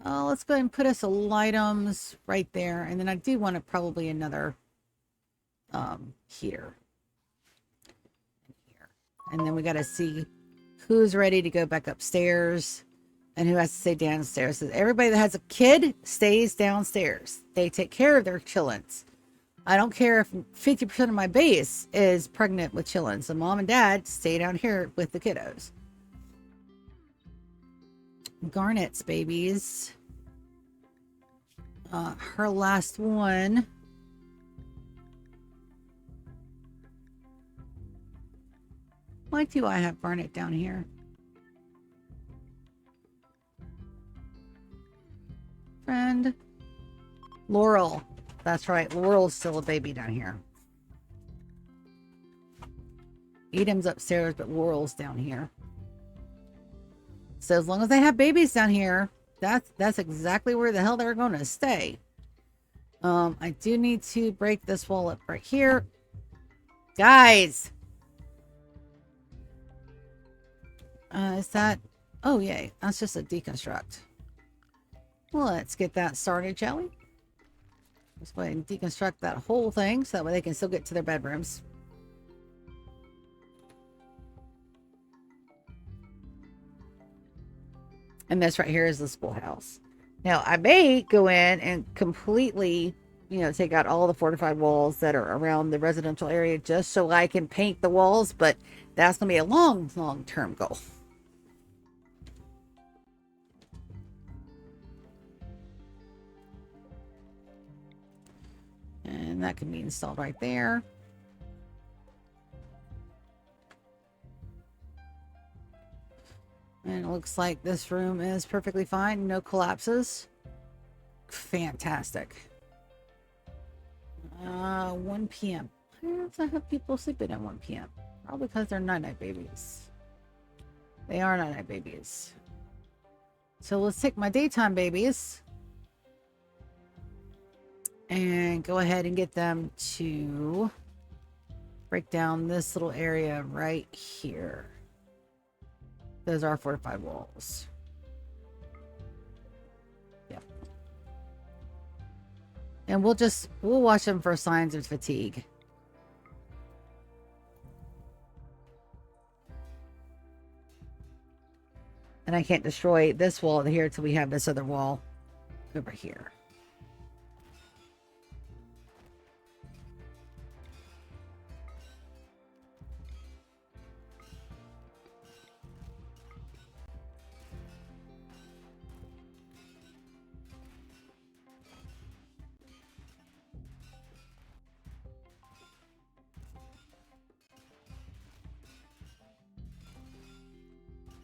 Let's go ahead and put us a items right there. And then I do want to probably another heater. Here. And then we got to see who's ready to go back upstairs and who has to stay downstairs. So everybody that has a kid stays downstairs. They take care of their chillins. I don't care if 50% of my base is pregnant with chillins. So mom and dad stay down here with the kiddos. Garnet's babies. Her last one. Why do I have Garnet down here? Friend. Laurel. That's right. Laurel's still a baby down here. Edam's upstairs, but Laurel's down here. So as long as they have babies down here, that's exactly where the hell they're going to stay. I do need to break this wall up right here. Guys! Is that... Oh, yay. That's just a deconstruct. Well, let's get that started, shall we? Let's go ahead and deconstruct that whole thing so that way they can still get to their bedrooms. And this right here is the schoolhouse. Now, I may go in and completely, take out all the fortified walls that are around the residential area just so I can paint the walls, but that's going to be a long, long-term goal. and that can be installed right there. And it looks like this room is perfectly fine. No collapses. Fantastic. 1 p.m. Why does I have people sleeping at 1 p.m.? Probably because they're night-night babies. They are night-night babies. So let's take my daytime babies and go ahead and get them to break down this little area right here. Those are fortified walls. Yep. And we'll watch them for signs of fatigue. And I can't destroy this wall here until we have this other wall over here.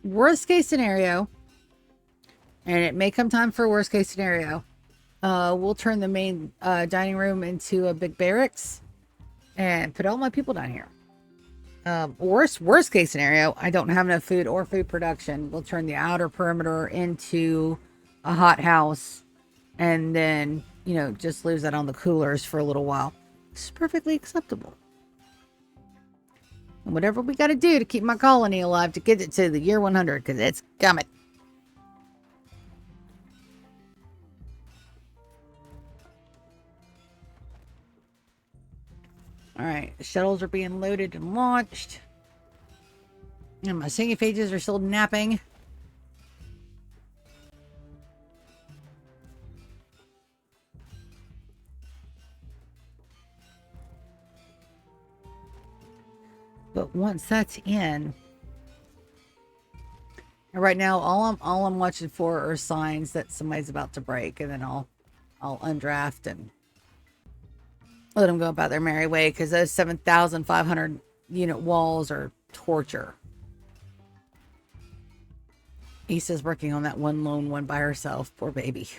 Worst case scenario, and it may come time for worst case scenario, we'll turn the main dining room into a big barracks and put all my people down here. Worst case scenario, I don't have enough food or food production. We'll turn the outer perimeter into a hot house and then, you know, just lose that on the coolers for a little while. It's perfectly acceptable. And whatever we got to do to keep my colony alive to get it to the year 100, because it's coming. All right, the shuttles are being loaded and launched. And my singing phages are still napping. But once that's in, and right now all I'm watching for are signs that somebody's about to break, and then I'll undraft and let them go about their merry way, because those 7,500 unit walls are torture. Issa's working on that one lone one by herself. Poor baby.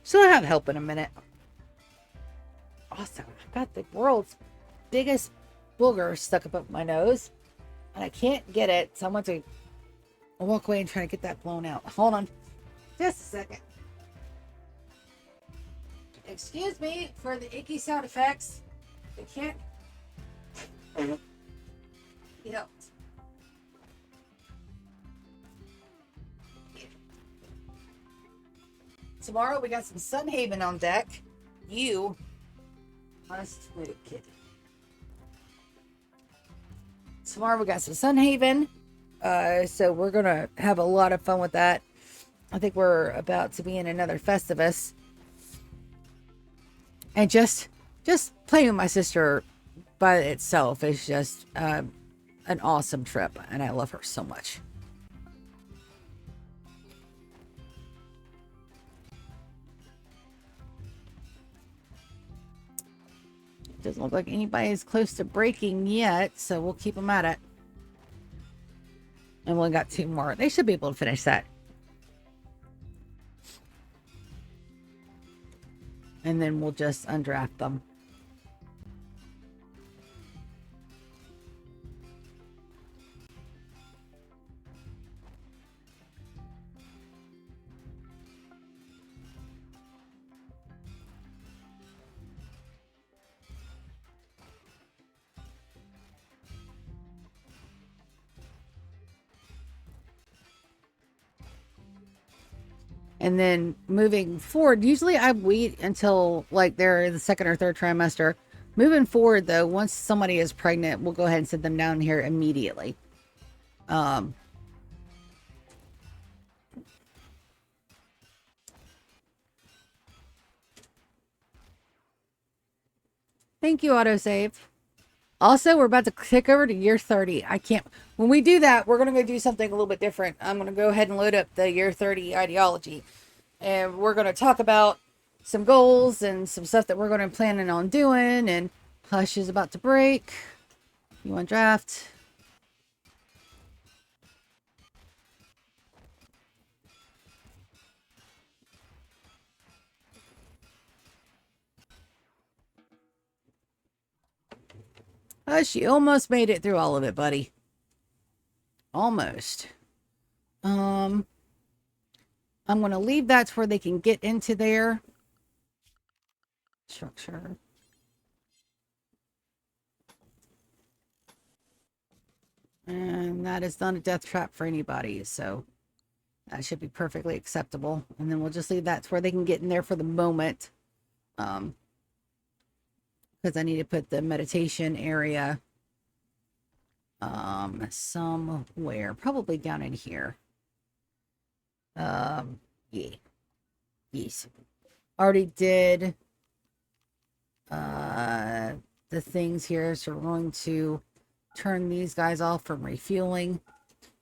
So I'll have help in a minute. Awesome. I've got the world's biggest booger stuck up my nose, and I can't get it, so I'm going to walk away and try to get that blown out. Hold on. Just a second. Excuse me for the icky sound effects. I can't. Yep. Tomorrow we got some Sunhaven on deck. You must wait, kid. Tomorrow we got some Sunhaven. So we're gonna have a lot of fun with that. I think we're about to be in another Festivus. And just playing with my sister by itself is just an awesome trip, and I love her so much. Doesn't look like anybody is close to breaking yet, so we'll keep them at it. And we got 2 more. They should be able to finish that. And then we'll just undraft them. And then moving forward, usually I wait until like they're in the 2nd or 3rd trimester. Moving forward, though, once somebody is pregnant, we'll go ahead and send them down here immediately. Thank you, autosave. Also, we're about to click over to year 30. I can't. When we do that, we're going to go do something a little bit different. I'm going to go ahead and load up the year 30 ideology. And we're going to talk about some goals and some stuff that we're going to planning on doing. And Hush is about to break. You want draft? Hush, you almost made it through all of it, buddy. Almost. I'm going to leave that where they can get into their structure. And that is not a death trap for anybody, so that should be perfectly acceptable. And then we'll just leave that to where they can get in there for the moment. Because I need to put the meditation area somewhere, probably down in here. Yeah. Yes. Already did the things here, so we're going to turn these guys off from refueling.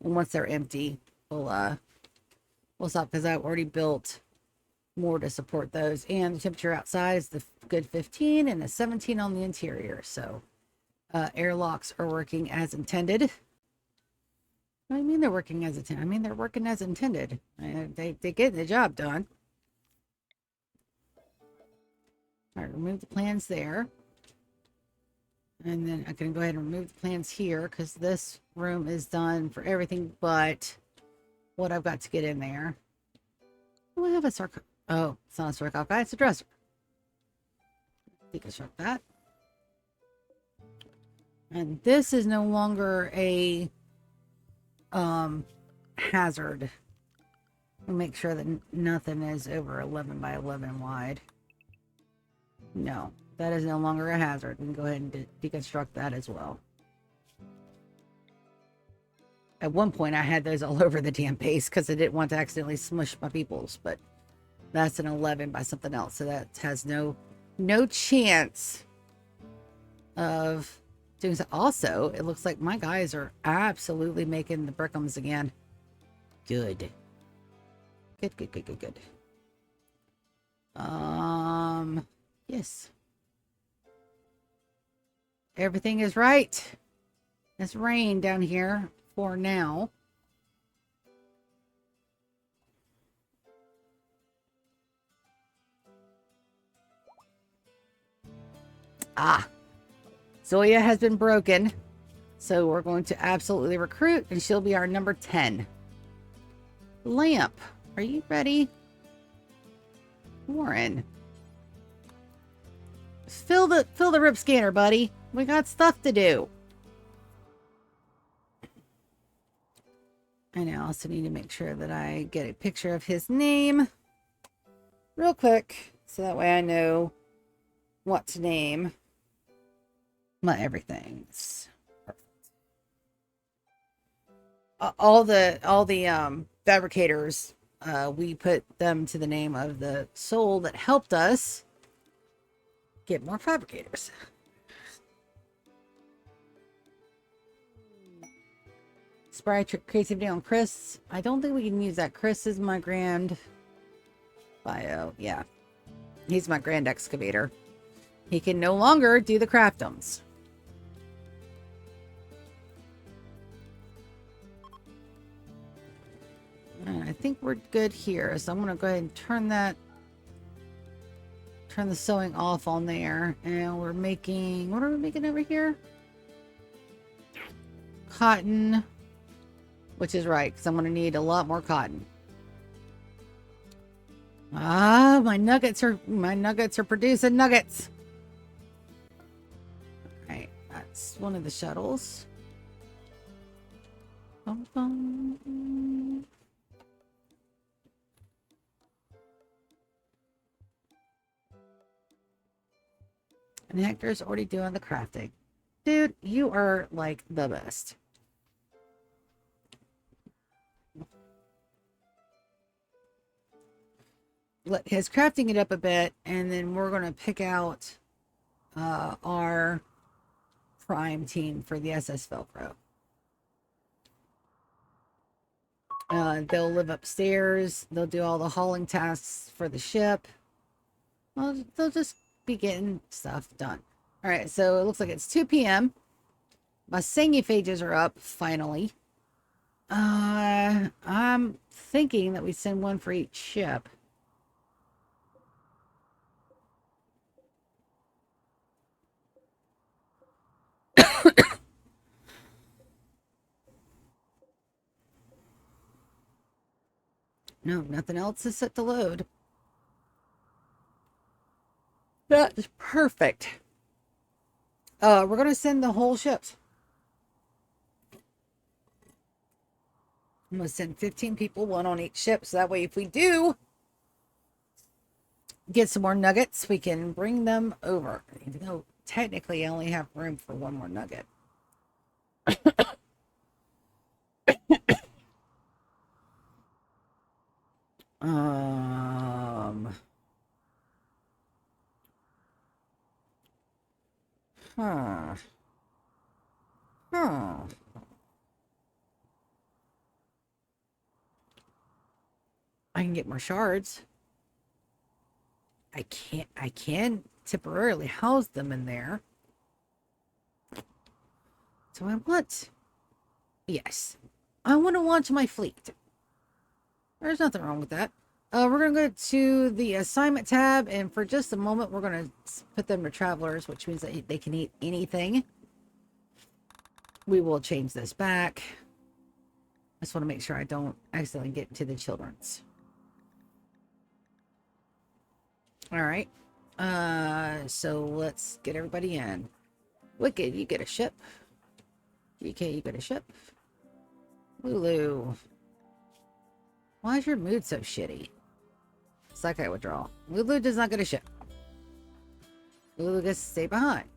And once they're empty, we'll stop, because I've already built more to support those. And the temperature outside is the good 15 and a 17 on the interior. So airlocks are working as intended. What do you mean they're working as intended? I mean, they're working as intended. They get the job done. All right, remove the plans there. And then I can go ahead and remove the plans here, because this room is done for everything but what I've got to get in there. Do I have a sarcophagus? Oh, it's not a sarcophagus, it's a dresser. Deconstruct that. And this is no longer a hazard. We'll make sure that nothing is over 11 by 11 wide. No, that is no longer a hazard. We can go ahead and deconstruct that as well. At one point, I had those all over the damn base because I didn't want to accidentally smush my peoples, but that's an 11 by something else, so that has no chance of doing so. Also, it looks like my guys are absolutely making the brickums again. Good. Good. Yes. Everything is right. It's rain down here for now. Ah. Zoya has been broken. So we're going to absolutely recruit, and she'll be our number 10. Lamp, are you ready? Warren. Fill the rip scanner, buddy. We got stuff to do. And I also need to make sure that I get a picture of his name real quick, so that way I know what to name my everythings. All the fabricators, we put them to the name of the soul that helped us get more fabricators. Spry creativity on Chris. I don't think we can use that. Chris is my grand bio. Yeah. He's my grand excavator. He can no longer do the craftums. I think we're good here. So I'm going to go ahead and turn the sewing off on there. And we're making, what are we making over here? Cotton. Which is right, because I'm going to need a lot more cotton. Ah, my nuggets are producing nuggets. All right, that's one of the shuttles. Bum, bum. And Hector's already doing the crafting. Dude, you are like the best. Let his crafting it up a bit, and then we're going to pick out our prime team for the SS Velcro. They'll live upstairs. They'll do all the hauling tasks for the ship. Well, they'll just be getting stuff done. All right, so it looks like it's 2 p.m. My singiphages are up, finally. I'm thinking that we send one for each ship. No, nothing else is set to load. That's perfect. We're going to send the whole ships. I'm going to send 15 people, one on each ship. So that way, if we do get some more nuggets, we can bring them over. Even though technically I only have room for one more nugget. Huh. Huh. I can get more shards. I can temporarily house them in there. So I want, yes, I want to launch my fleet. There's nothing wrong with that. We're going to go to the assignment tab, and for just a moment, we're going to put them to travelers, which means that they can eat anything. We will change this back. I just want to make sure I don't accidentally get to the children's. All right. So let's get everybody in. Wicked, you get a ship. DK, you get a ship. Lulu. Why is your mood so shitty? Psycho withdrawal. Lulu does not get a ship. Lulu gets to stay behind.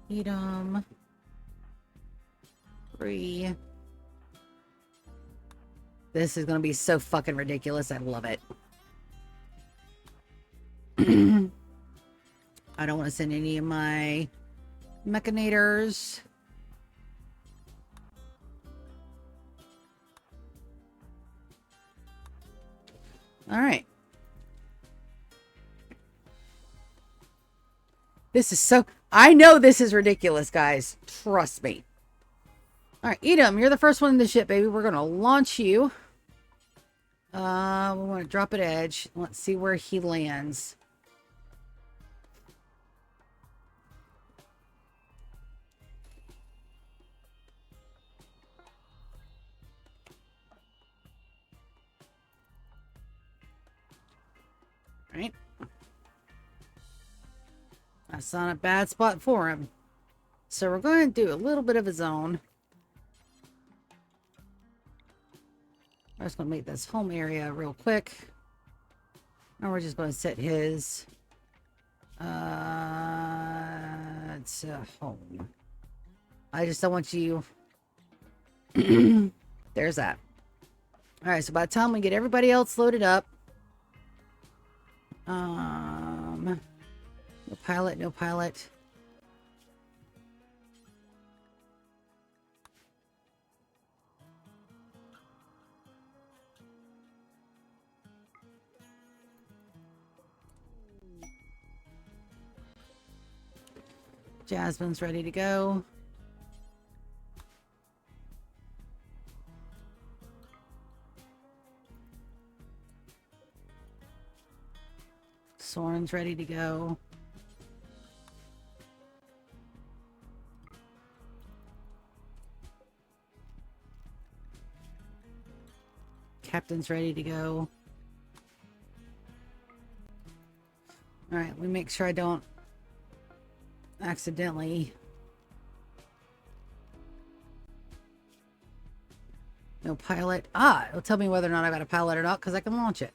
Eat 'em. Free. This is gonna be so fucking ridiculous. I love it. I don't want to send any of my mechanators. All right. This is so... I know this is ridiculous, guys. Trust me. All right, Edom, you're the first one in the ship, baby. We're going to launch you. We want to drop at edge. Let's see where he lands. Right. That's not a bad spot for him. So we're going to do a little bit of a zone. I'm just going to make this home area real quick. And we're just going to set his it's a home. I just don't want you. There's that. All right, so by the time we get everybody else loaded up, no pilot, no pilot. Jasmine's ready to go. Soren's ready to go. Captain's ready to go. All right, let me make sure I don't accidentally. No pilot. Ah, it'll tell me whether or not I got a pilot or not because I can launch it.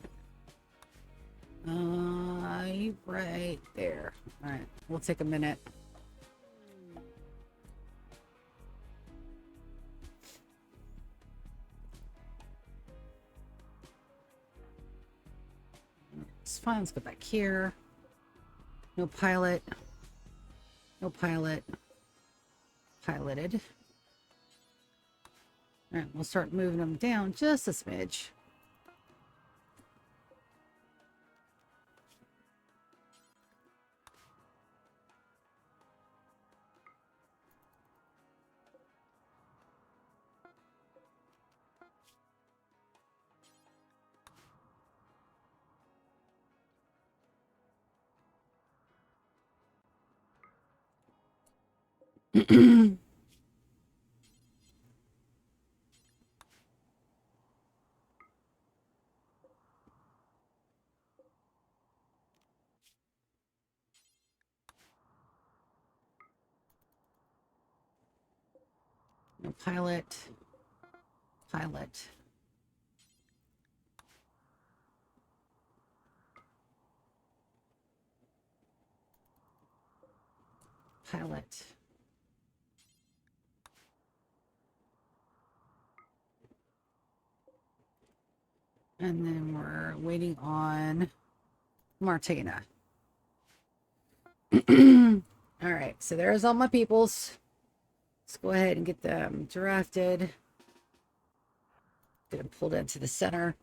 Right there. All right, we'll take a minute. It's fine. Let's go back here. No pilot. No pilot. piloted. All right, we'll start moving them down just a smidge. Pilot, pilot. Pilot. And then we're waiting on Martina. All right, so there's all my peoples. Let's go ahead and get them drafted. Get them pulled into the center.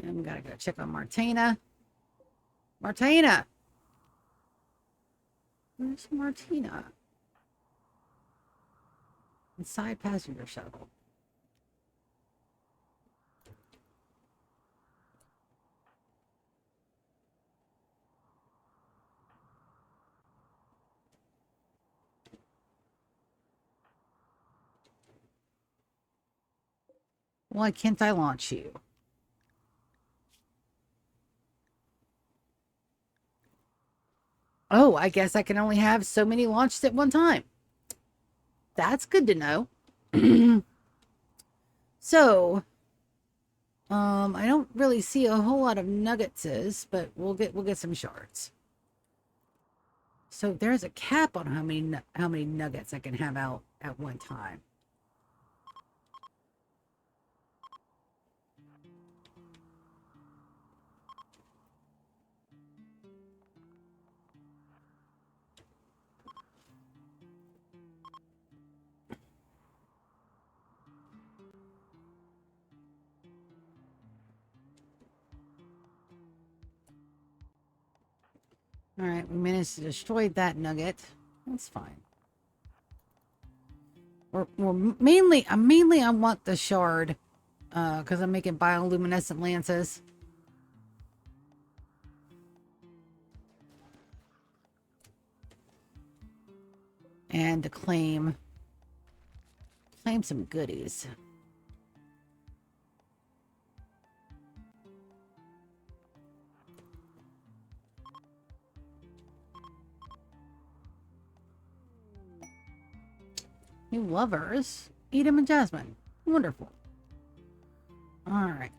And we gotta go check on Martina. Martina! Where's Martina? Inside passenger shuttle. Why can't I launch you? Oh, I guess I can only have so many launched at one time. That's good to know. So, I don't really see a whole lot of nuggetses, but we'll get some shards. So there's a cap on how many nuggets I can have out at one time. All right, we managed to destroy that nugget. That's fine. We're mainly I want the shard, because I'm making bioluminescent lances. And to claim some goodies. New lovers. Edom and Jasmine. Wonderful. Alright.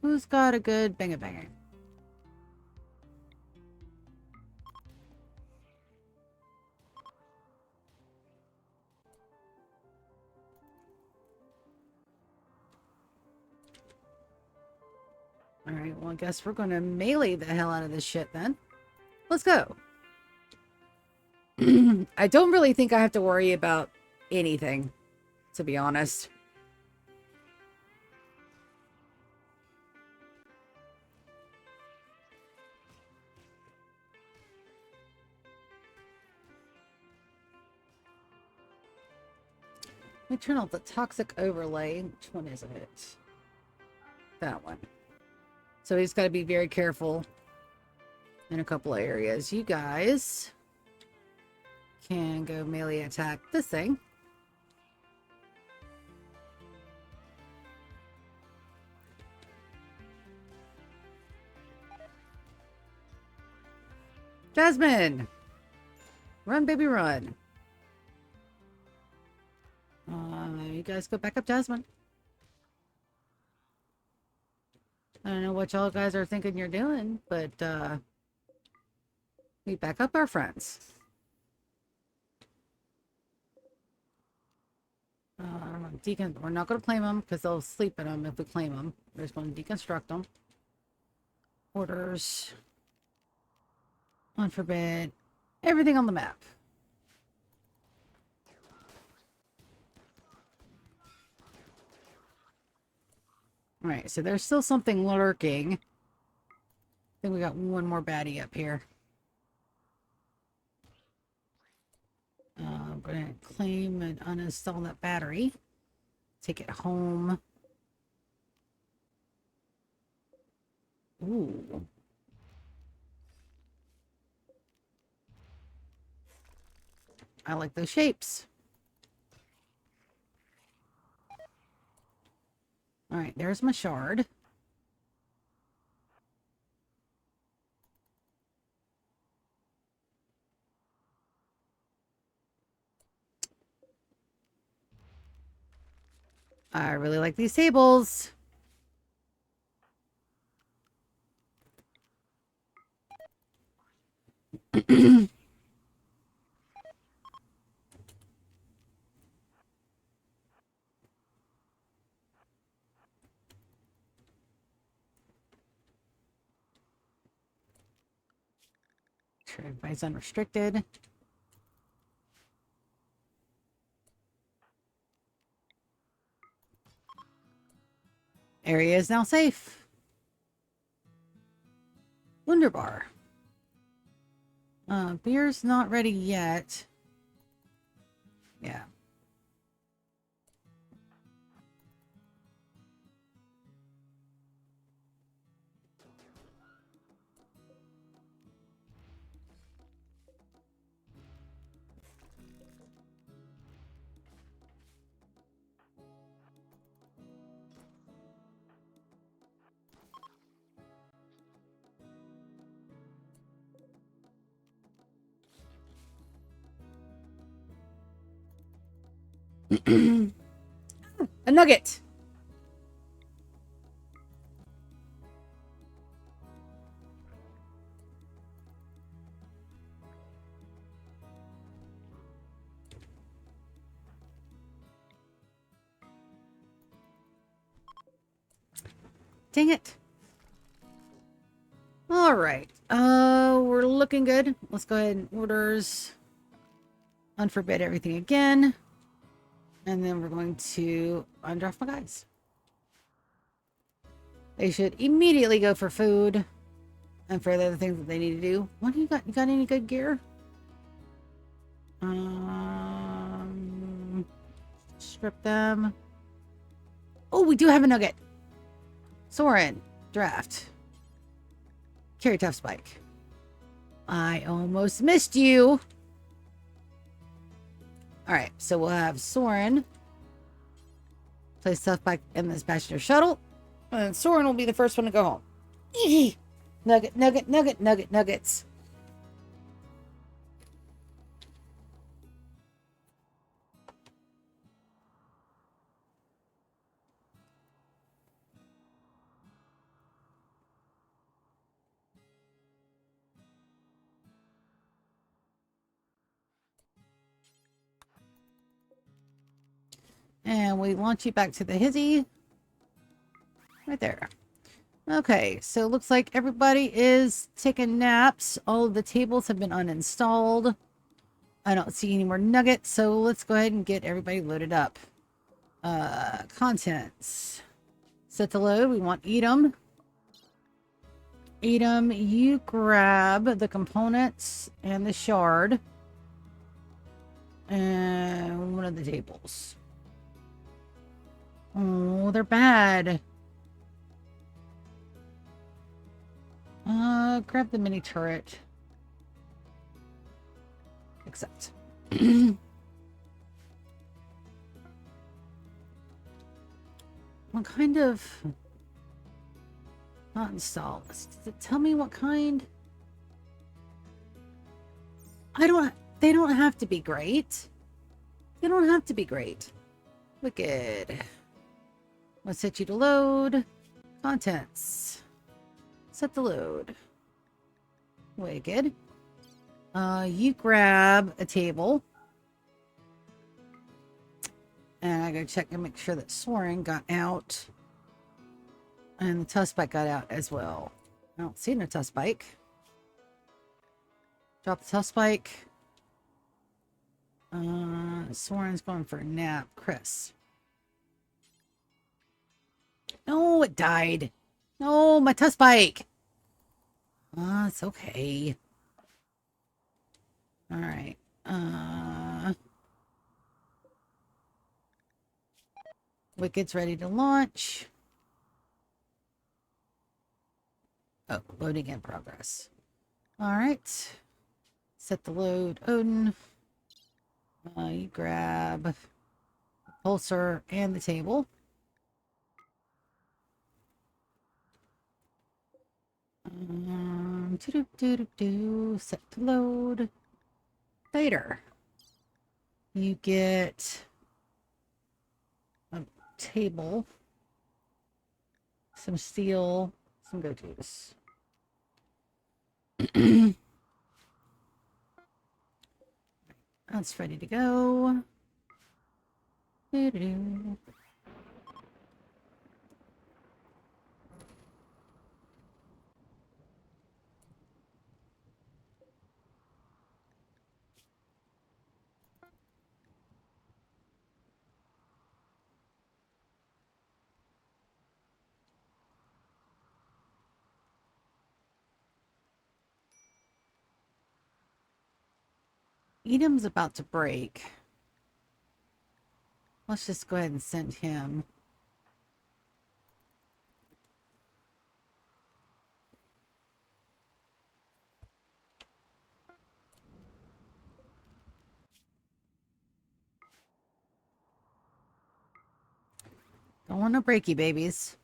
Who's got a good bang-a-bang? Alright, well I guess we're gonna melee the hell out of this shit then. Let's go. I don't really think I have to worry about anything, to be honest. Let me turn off the toxic overlay. Which one is it? That one. So he's got to be very careful in a couple of areas. You guys can go melee attack this thing. Jasmine! Run, baby, run. You guys go back up, Jasmine. I don't know what y'all guys are thinking you're doing, but we back up our friends. We're not going to claim them because they'll sleep in them if we claim them. We're just going to deconstruct them. Orders. Unforbid. Everything on the map. Alright, so there's still something lurking. I think we got one more baddie up here. I'm going to claim and uninstall that battery. Take it home. Ooh. I like those shapes. Alright, there's my shard. I really like these tables. Sure, everybody's unrestricted. Area is now safe. Wunderbar. Beer's not ready yet. Yeah. A nugget. Dang it. All right. We're looking good. Let's go ahead and orders. Unforbid everything again. And then we're going to undraft my guys. They should immediately go for food and for the other things that they need to do. What do you got? You got any good gear? Strip them. Oh, we do have a nugget. Soren, draft. Carry tough spike. I almost missed you. Alright, so we'll have Soren place tough spike in this passenger shuttle. And Soren will be the first one to go home. Nugget, nugget, nugget, nugget, nuggets. And we launch you back to the hizzy. Right there. Okay, so it looks like everybody is taking naps. All of the tables have been uninstalled. I don't see any more nuggets, so let's go ahead and get everybody loaded up. Contents. Set to load. We want eat 'em. Eat 'em. You grab the components and the shard. And one of the tables. Oh, they're bad. Grab the mini turret. Accept. What kind of... Not install. Tell me what kind. They don't have to be great. They don't have to be great. Wicked. Let's set you to load. Contents. Set to load. Wicked. You grab a table. And I gotta check and make sure that Soren got out. And the Tuskbite got out as well. I don't see no tough spike. Drop the tough spike. Soren's going for a nap. Chris. No, it died. No, my tough spike. It's okay. All right. Wicked's ready to launch. Oh, loading in progress. All right. Set the load, Odin. You grab the pulsar and the table. Set to load. Later. You get a table, some steel, some go-tos. That's ready to go. Edam's about to break. Let's just go ahead and send him. Don't want no breaky babies.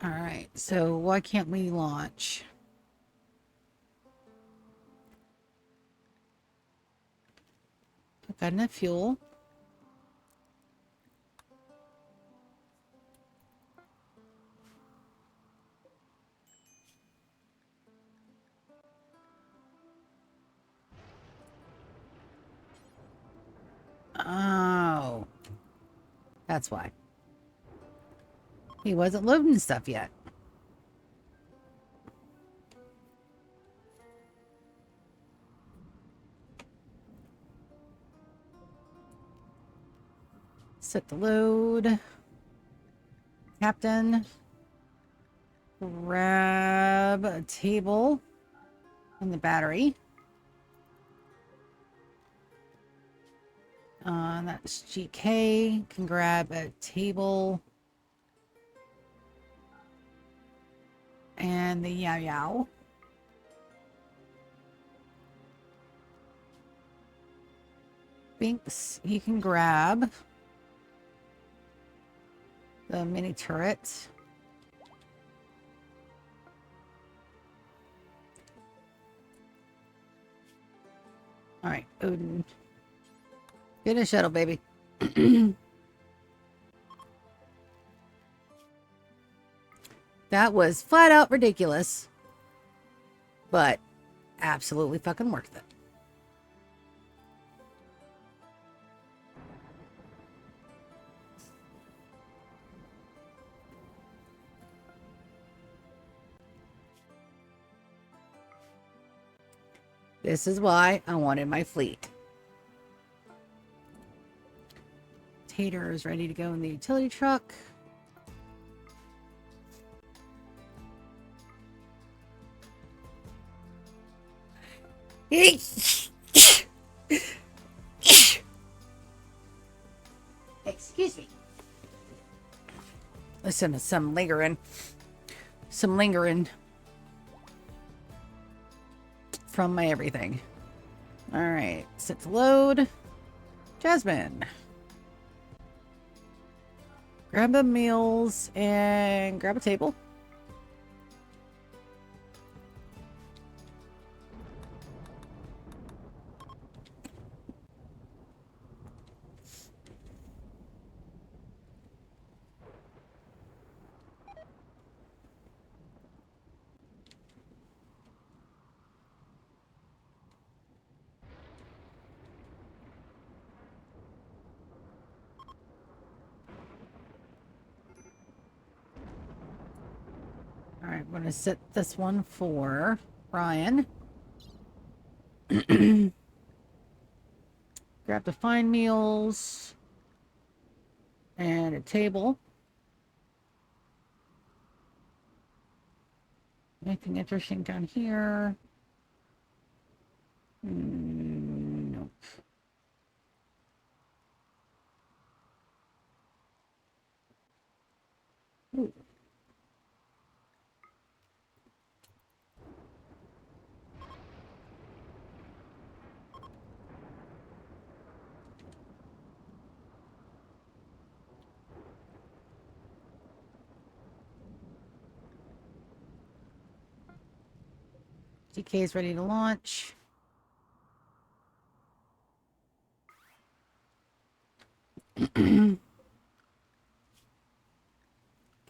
All right, so why can't we launch? I've got enough fuel. Oh, that's why. He wasn't loading stuff yet. Set the load. Captain. Grab a table and the battery. That's GK. Can grab a table and the Yao Yao. Binks, you can grab the mini turret. All right, Odin. Get a shuttle, baby. That was flat out ridiculous, but absolutely fucking worth it. This is why I wanted my fleet. Tater is ready to go in the utility truck. Excuse me. Listen, some lingering from my everything. All right, set to load. Jasmine. Grab the meals and grab a table. I'm going to set this one for Brian. Grab the fine meals and a table. Anything interesting down here? Nope. Ooh. DK is ready to launch.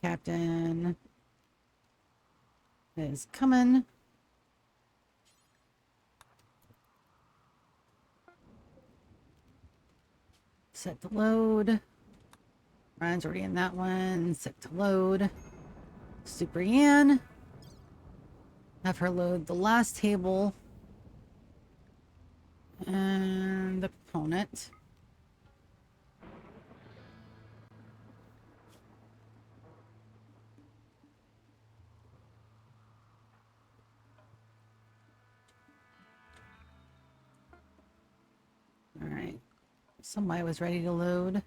Captain is coming. Set to load. Ryan's already in that one. Set to load. Super Yan. Have her load the last table. And the component. Alright. Somebody was ready to load.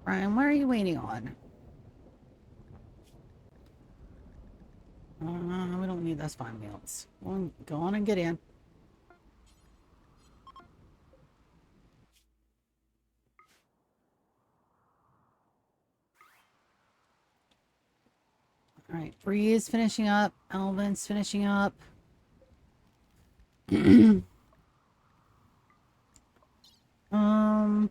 Brian, what are you waiting on? We don't need those fine meals. Go on and get in. Alright, Bree's finishing up. Alvin's finishing up. um...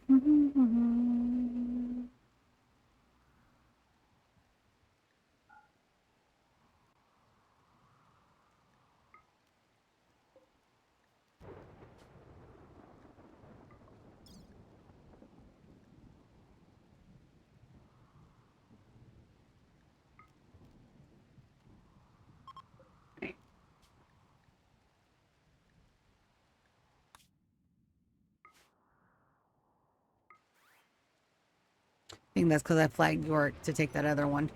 I think that's because I flagged York to take that other one.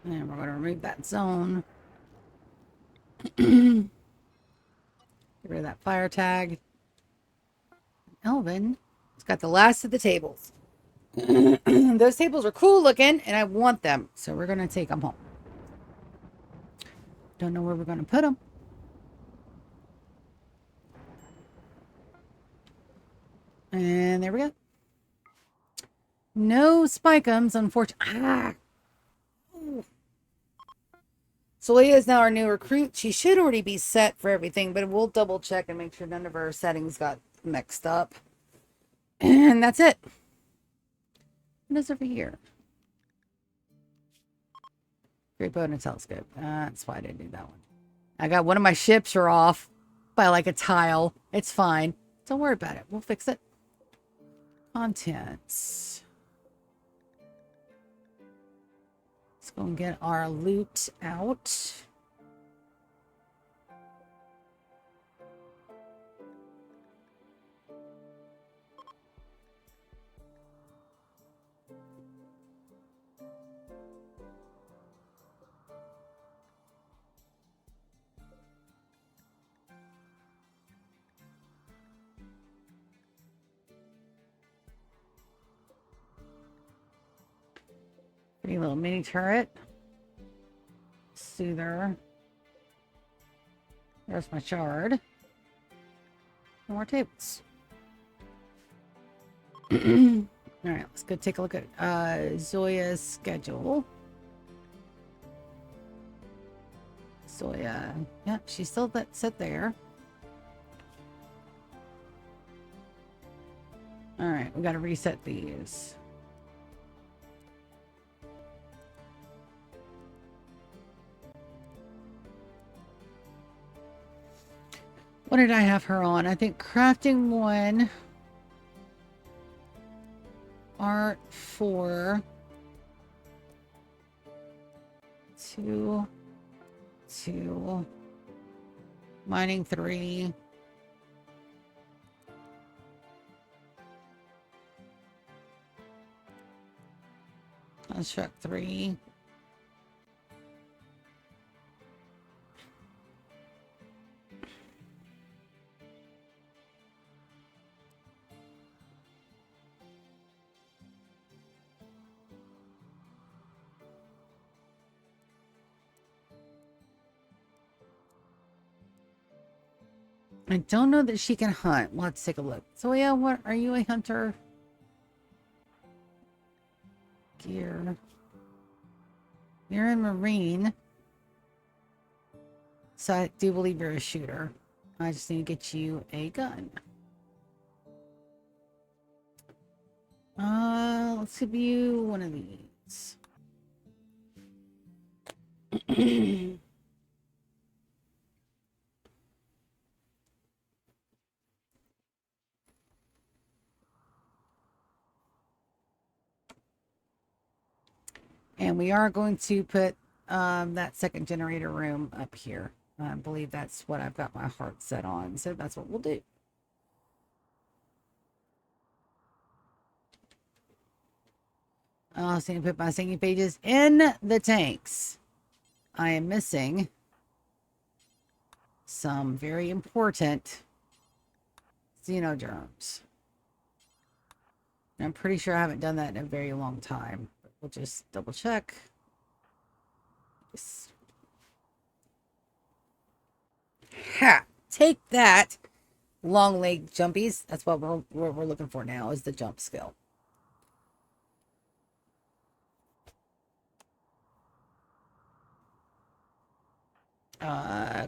And we're going to remove that zone. Get rid of that fire tag. Elvin has got the last of the tables. Those tables are cool looking, and I want them. So we're going to take them home. Don't know where we're going to put them. And there we go. No spikums, unfortunately. So Leah is now our new recruit. She should already be set for everything, but we'll double check and make sure none of her settings got mixed up. And that's it. What is over here? Great boat and a telescope. That's why I didn't do that one. I got one of my ships are off by like a tile. It's fine. Don't worry about it. We'll fix it. Contents. Let's go and get our loot out. Pretty little mini turret. Soother. There's my shard. More tables. Alright, let's go take a look at Zoya's schedule. So yeah, yep, she's still that sit there. All right, we got to reset these. What did I have her on? I think crafting 1, art 4, 2, 2, mining 3. Construct 3. I don't know that she can hunt. Let's take a look. So yeah, what are you, a hunter? Gear. You're in marine. So I do believe you're a shooter. I just need to get you a gun. Let's give you one of these. And we are going to put that second generator room up here. I believe that's what I've got my heart set on. So that's what we'll do. I'll also put my singing pages in the tanks. I am missing some very important xenogerms. I'm pretty sure I haven't done that in a very long time. But we'll just double check. Yes. Ha! Take that, long leg jumpies. That's what we're looking for now, is the jump skill.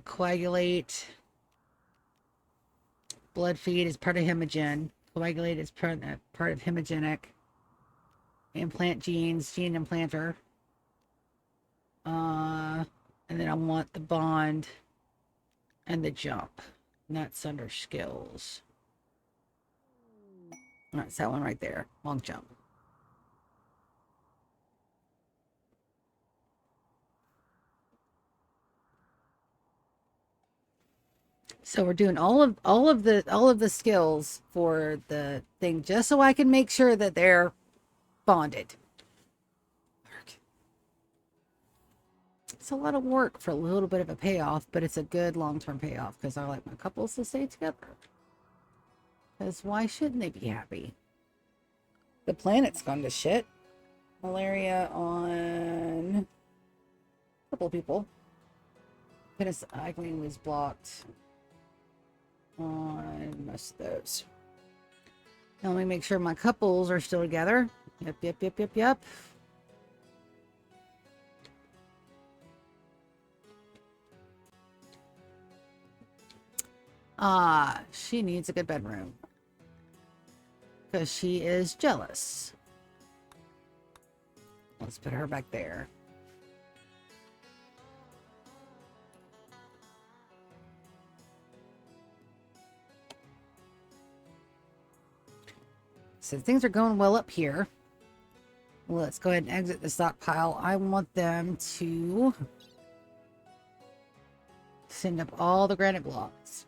Coagulate. Blood feed is part of hemogen. Coagulate is part of hemogenic. Implant genes, gene implanter. And then I want the bond and the jump. And that's under skills. That's that one right there. Long jump. So we're doing all of the skills for the thing just so I can make sure that they're bonded. It's a lot of work for a little bit of a payoff, but it's a good long-term payoff because I like my couples to stay together. Because why shouldn't they be happy? The planet's gone to shit. Malaria on a couple of people. Penicillin was blocked on most of those. Now let me make sure my couples are still together. Yep. She needs a good bedroom. Because she is jealous. Let's put her back there. So things are going well up here. Let's go ahead and exit the stockpile. I want them to send up all the granite blocks.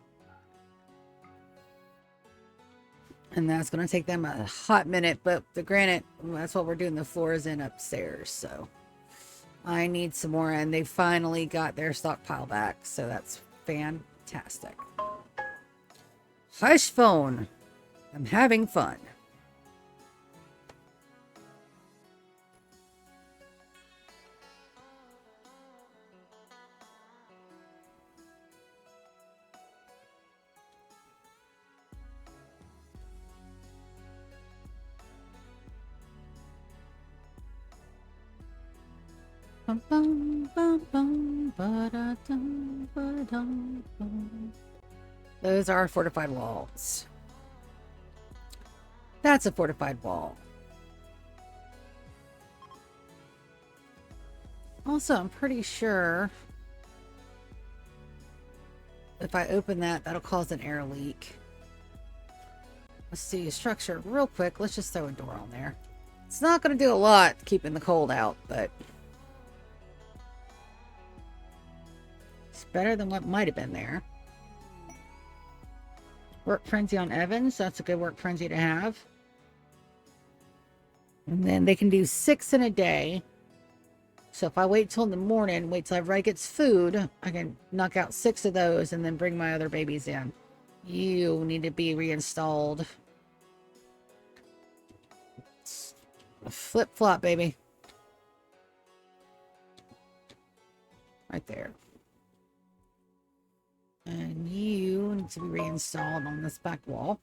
And that's going to take them a hot minute, but the granite, that's what we're doing the floors in upstairs. So I need some more, and they finally got their stockpile back. So that's fantastic. Hush phone. I'm having fun. Bum, bum, bum, bum, ba-da-dum, ba-dum, bum. Those are fortified walls. That's a fortified wall. Also, I'm pretty sure if I open that, that'll cause an air leak. Let's see, structure real quick. Let's just throw a door on there. It's not going to do a lot keeping the cold out, but it's better than what might have been there. Work frenzy on Evans. That's a good work frenzy to have. And then they can do 6 in a day. So if I wait till in the morning, wait till everybody gets food, I can knock out 6 of those and then bring my other babies in. You need to be reinstalled. Flip-flop, baby. Right there. And you need to be reinstalled on this back wall.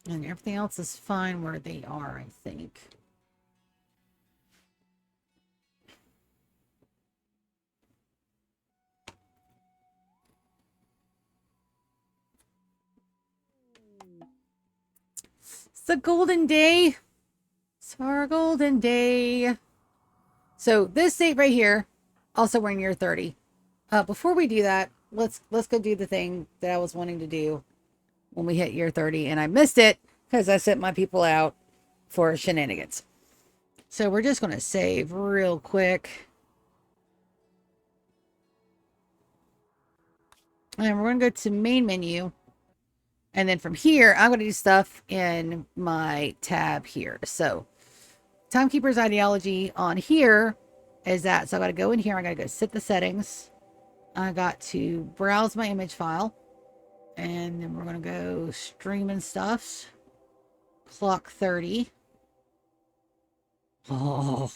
And everything else is fine where they are, I think. It's the golden day. It's our golden day. So this date right here, also we're in year 30. Before we do that, let's go do the thing that I was wanting to do when we hit year 30, and I missed it because I sent my people out for shenanigans. So we're just going to save real quick. And we're going to go to main menu. And then from here, I'm going to do stuff in my tab here. So Timekeeper's ideology on here is that. So I got to go in here. I got to go set the settings. I got to browse my image file. And then we're going to go streaming stuff. Clock 30. Oh.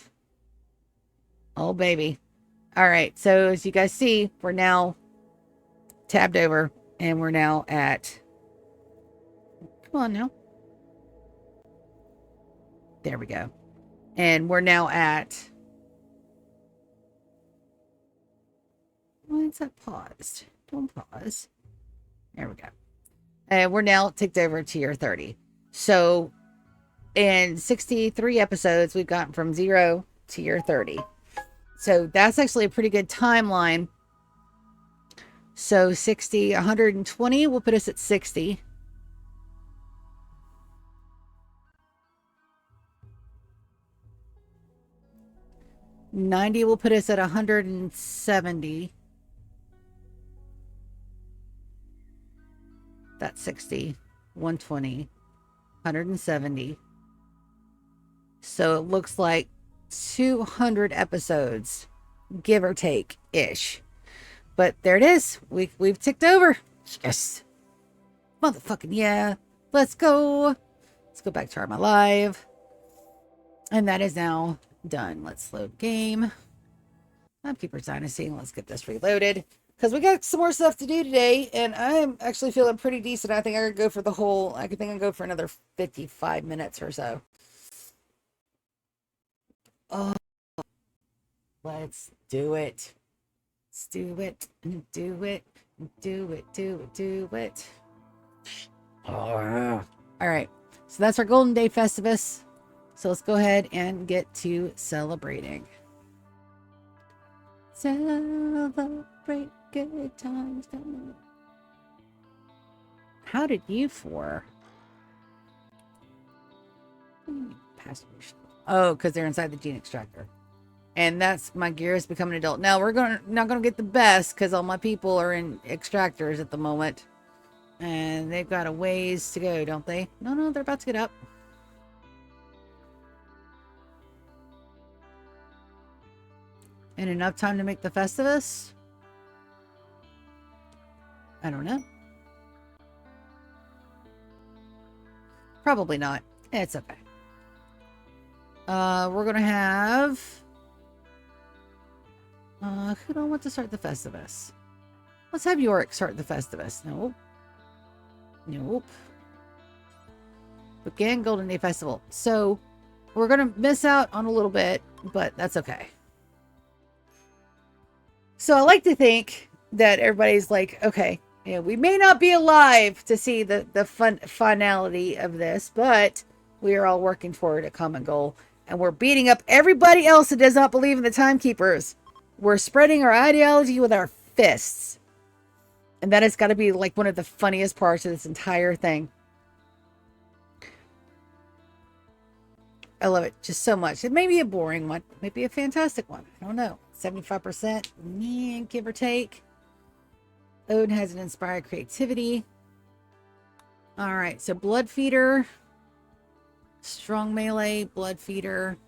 Oh, baby. All right. So as you guys see, we're now tabbed over and we're now at, come on now. There we go. And we're now at, why is that paused? Don't pause. There we go. And we're now ticked over to year 30. So in 63 episodes, we've gotten from 0 to year 30. So that's actually a pretty good timeline. So 120 will put us at 60. $90 will put us at 170. That's 60. 120. 170. So it looks like 200 episodes, give or take, ish. But there it is. We've ticked over. Yes. Motherfucking yeah. Let's go. Let's go back to our My Live. And that is now done. Let's load game. Timekeeper's Dynasty. Let's get this reloaded. Because we got some more stuff to do today. And I'm actually feeling pretty decent. I think I could go for the whole... I think I can go for another 55 minutes or so. Oh. Let's do it. Let's do it. Do it. Do it. Do it. Do it. Oh. All right. So that's our Golden Day Festivus. So let's go ahead and get to celebrating. Celebrate good times. How did you four? Passengers. Oh, because they're inside the gene extractor. And that's my gear is becoming an adult. Now we're not gonna get the best because all my people are in extractors at the moment. And they've got a ways to go, don't they? No, they're about to get up. And enough time to make the Festivus? I don't know. Probably not. It's okay. We're gonna have... who do I want to start the Festivus? Let's have Yorick start the Festivus. Nope. Nope. Begin Golden Day Festival. So, We're going to miss out on a little bit, but that's okay. So I like to think that everybody's like, okay, you know, we may not be alive to see the finality of this, but we are all working toward a common goal, and we're beating up everybody else that does not believe in the timekeepers. We're spreading our ideology with our fists. And that has got to be like one of the funniest parts of this entire thing. I love it just so much. It may be a boring one. It may be a fantastic one. I don't know. 75%, give or take. Odin has an inspired creativity. All right, so Blood Feeder. Strong melee, Blood Feeder.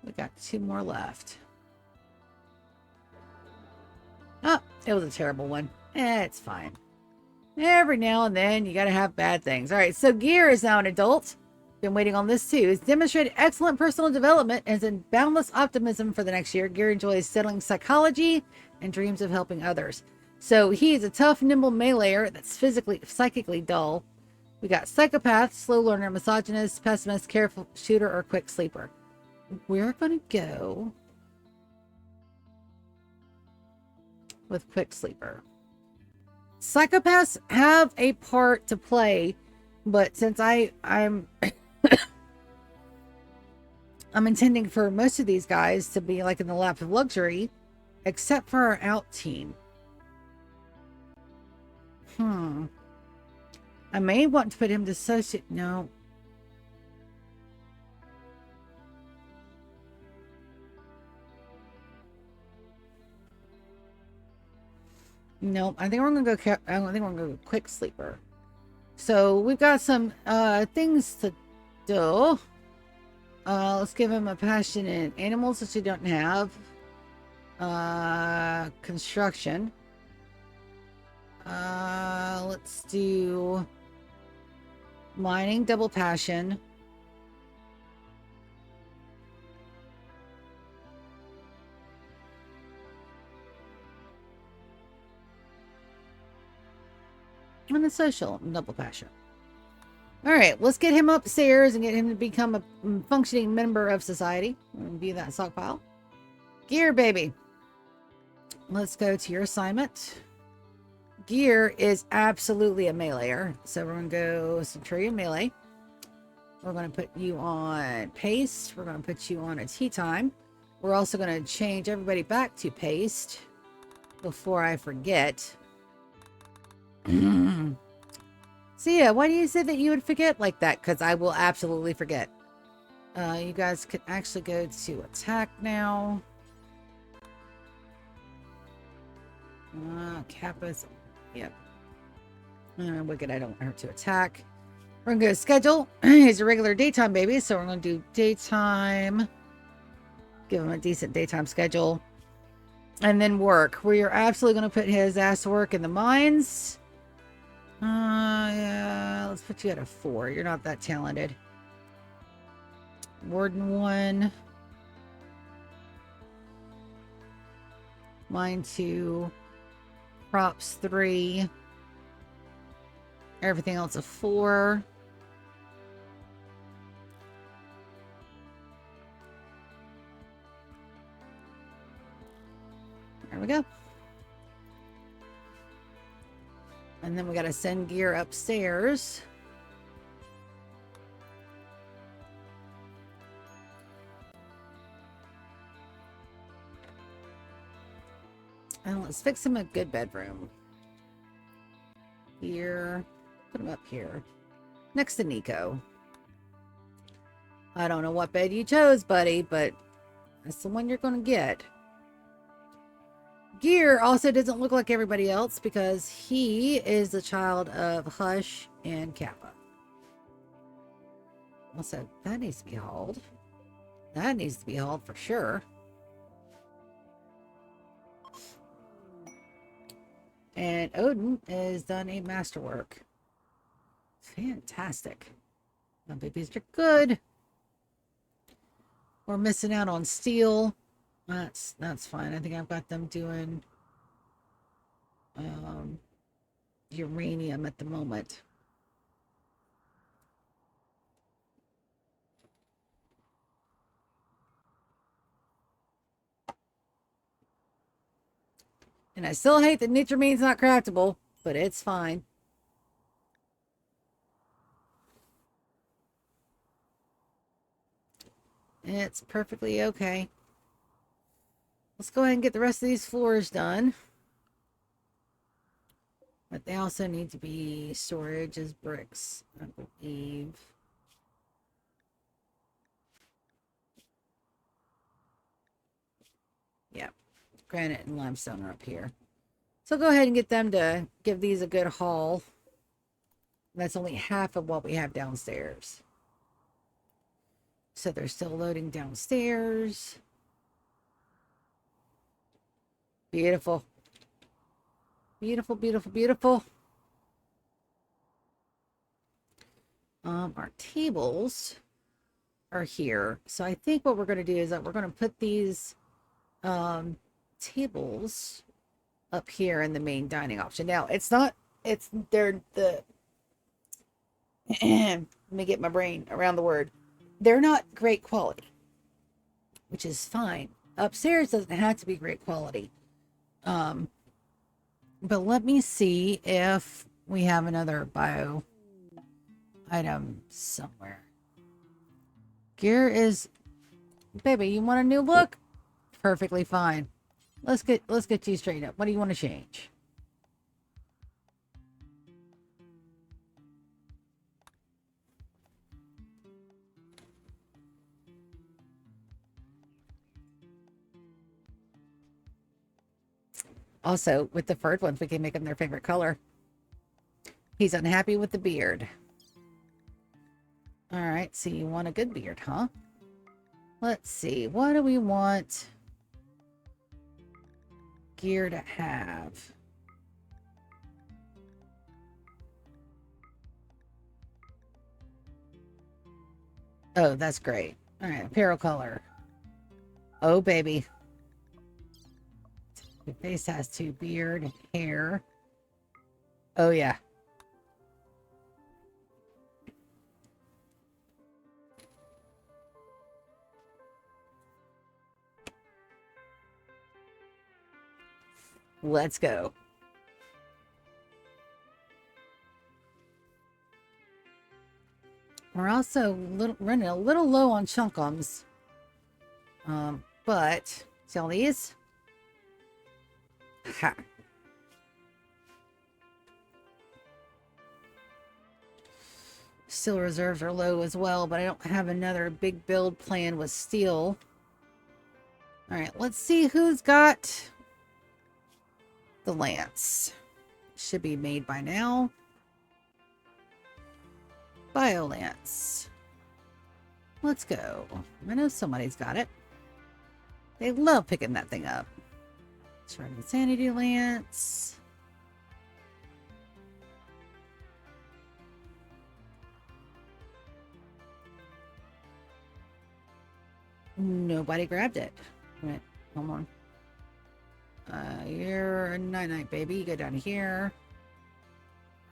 We got 2 more left. Oh, it was a terrible one. It's fine. Every now and then, you gotta have bad things. All right, so Gear is now an adult. Been waiting on this too. He's demonstrated excellent personal development and is in boundless optimism for the next year. Gear enjoys settling psychology and dreams of helping others. So he is a tough, nimble meleeer that's psychically dull. We got psychopath, slow learner, misogynist, pessimist, careful shooter, or quick sleeper. We're gonna go with quick sleeper. Psychopaths have a part to play, but since I'm I'm intending for most of these guys to be like in the lap of luxury, except for our out team. I may want to put him to associate. No. No, I think we're gonna go. I think we're gonna go quick sleeper. So we've got some things to do. Let's give him a passion in animals that you don't have. Construction. Let's do mining, double passion. And the social, double passion. All right, let's get him upstairs and get him to become a functioning member of society. We'll view that stockpile. Gear, baby. Let's go to your assignment. Gear is absolutely a meleeer. So we're going to go Centurion Melee. We're going to put you on Paste. We're going to put you on a tea time. We're also going to change everybody back to Paste before I forget. So yeah, why do you say that you would forget like that? Because I will absolutely forget. You guys can actually go to attack now. Kappa's, yep. Wicked, I don't want her to attack. We're gonna go to schedule. He's a regular daytime baby, so we're gonna do daytime. Give him a decent daytime schedule. And then work. We are absolutely gonna put his ass to work in the mines. Yeah, let's put you at a 4. You're not that talented. Warden 1. Mine 2. Props 3. Everything else a 4. There we go. And then we got to send Gear upstairs. And let's fix him a good bedroom. Here. Put him up here. Next to Nico. I don't know what bed you chose, buddy, but that's the one you're going to get. Gear also doesn't look like everybody else because he is the child of Hush and Kappa. Also, that needs to be hauled. That needs to be hauled for sure. And Odin has done a masterwork. Fantastic. My babies are good. We're missing out on steel. That's fine. I think I've got them doing um, uranium at the moment. And I still hate that nitramine's not craftable, but it's fine. It's perfectly okay. Let's go ahead and get the rest of these floors done. But they also need to be storage as bricks, I believe. Yeah, granite and limestone are up here. So go ahead and get them to give these a good haul. That's only half of what we have downstairs. So they're still loading downstairs. Beautiful. Beautiful, beautiful, beautiful. Our tables are here. So I think what we're going to do is that we're going to put these tables up here in the main dining option. Now, they're the, let me get my brain around the word. They're not great quality, which is fine. Upstairs doesn't have to be great quality. But let me see if we have another bio item somewhere. Gear is, baby, you want a new look? Perfectly fine. Let's get you straight up. What do you want to change? Also, with the furred ones, we can make them their favorite color. He's unhappy with the beard. All right, so you want a good beard, huh? Let's see. What do we want gear to have? Oh, that's great. All right, apparel color. Oh, baby. The face has to beard, hair. Oh, yeah. Let's go. We're also running a little low on chunkums. But see all these? Ha. Steel reserves are low as well, but I don't have another big build plan with steel. All right, let's see who's got the lance. Should be made by now. Biolance. Let's go. I know somebody's got it. They love picking that thing up. Shard Insanity Lance. Nobody grabbed it. Wait, hold on. You're a night-night, baby. You go down here.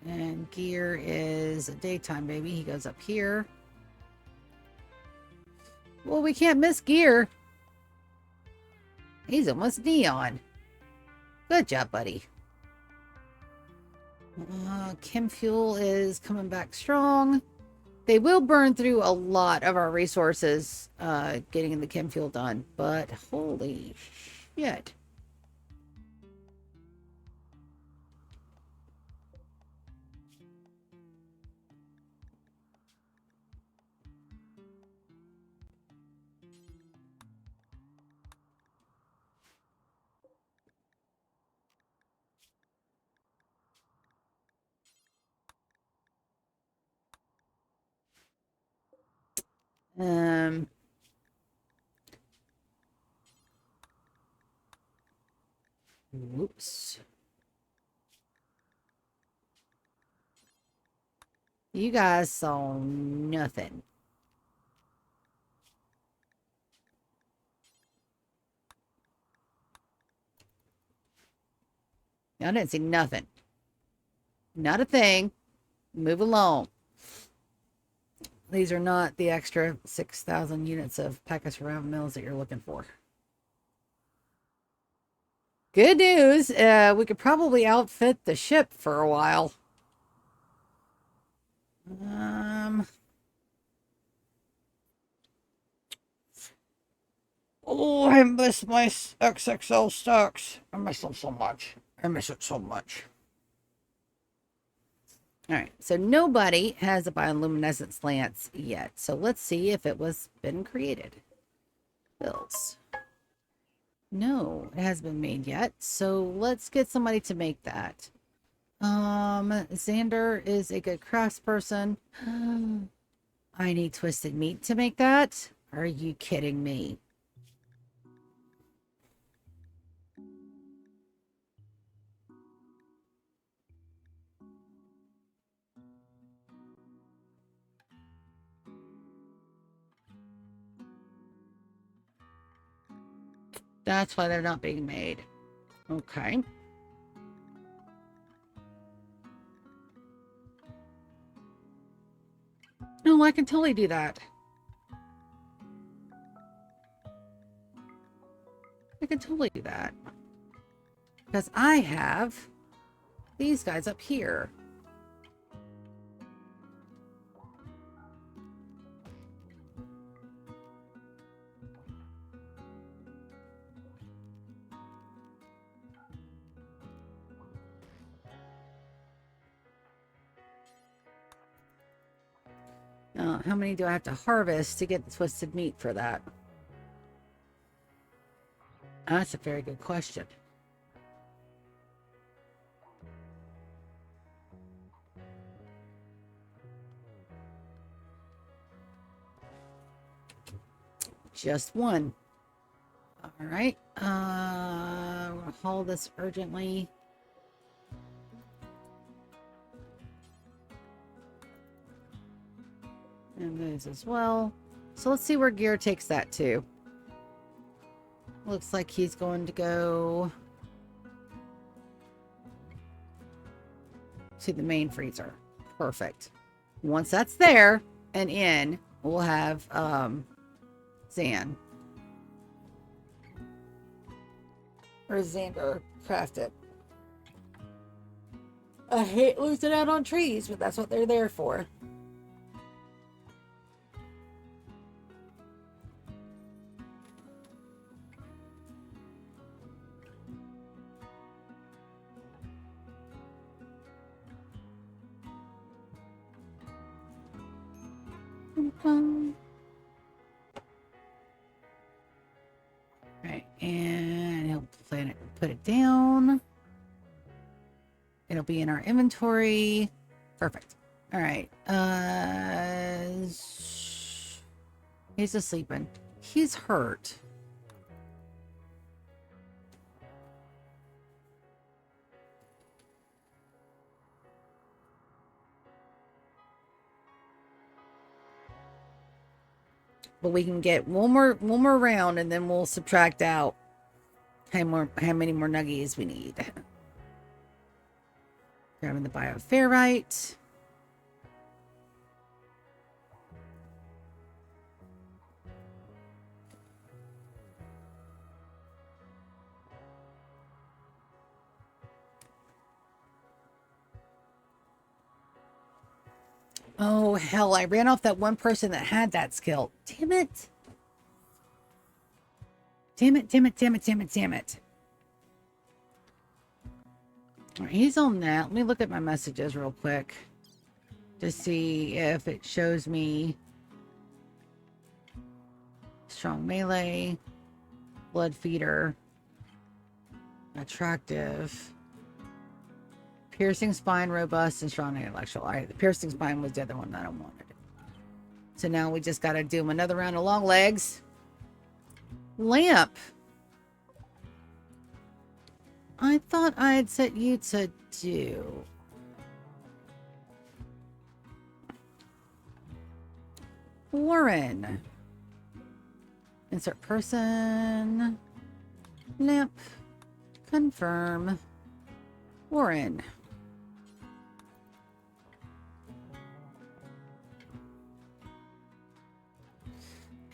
And gear is a daytime, baby. He goes up here. Well, we can't miss gear. He's almost neon. Good job, buddy. Chem fuel is coming back strong. They will burn through a lot of our resources getting the chem fuel done, but holy shit. Whoops. You guys saw nothing. I didn't see nothing. Not a thing. Move along. These are not the extra 6,000 units of Pecos Round Mills that you're looking for. Good news. We could probably outfit the ship for a while. Oh, I miss my XXL stocks. I miss them so much. I miss it so much. All right, so nobody has a bioluminescence lance yet. So let's see if it was been created. Bills. No, it hasn't been made yet. So let's get somebody to make that. Xander is a good craftsperson. I need twisted meat to make that. Are you kidding me? That's why they're not being made. Okay. No, I can totally do that. I can totally do that. Because I have these guys up here. How many do I have to harvest to get the twisted meat for that? That's a very good question. Just one. All right. We'll haul this urgently. And those as well. So let's see where Gear takes that to. Looks like he's going to go to the main freezer. Perfect. Once that's there and in, we'll have Zan or Xander craft it. I hate losing out on trees, but that's what they're there for. Right, and he'll plan it, put it down. It'll be in our inventory. Perfect. All right. He's just sleeping. He's hurt. But we can get one more round, and then we'll subtract out how many more nuggies we need. Grabbing the bioferrite. Oh, hell, I ran off that one person that had that skill. Damn it. Damn it, damn it, damn it, damn it, damn it. All right, he's on that. Let me look at my messages real quick to see if it shows me strong melee, blood feeder, attractive, piercing spine, robust, and strong intellectual. All right, the piercing spine was the other one that I wanted. So now we just got to do another round of long legs. Lamp. I thought I had set you to do. Warren. Insert person. Lamp. Confirm. Warren.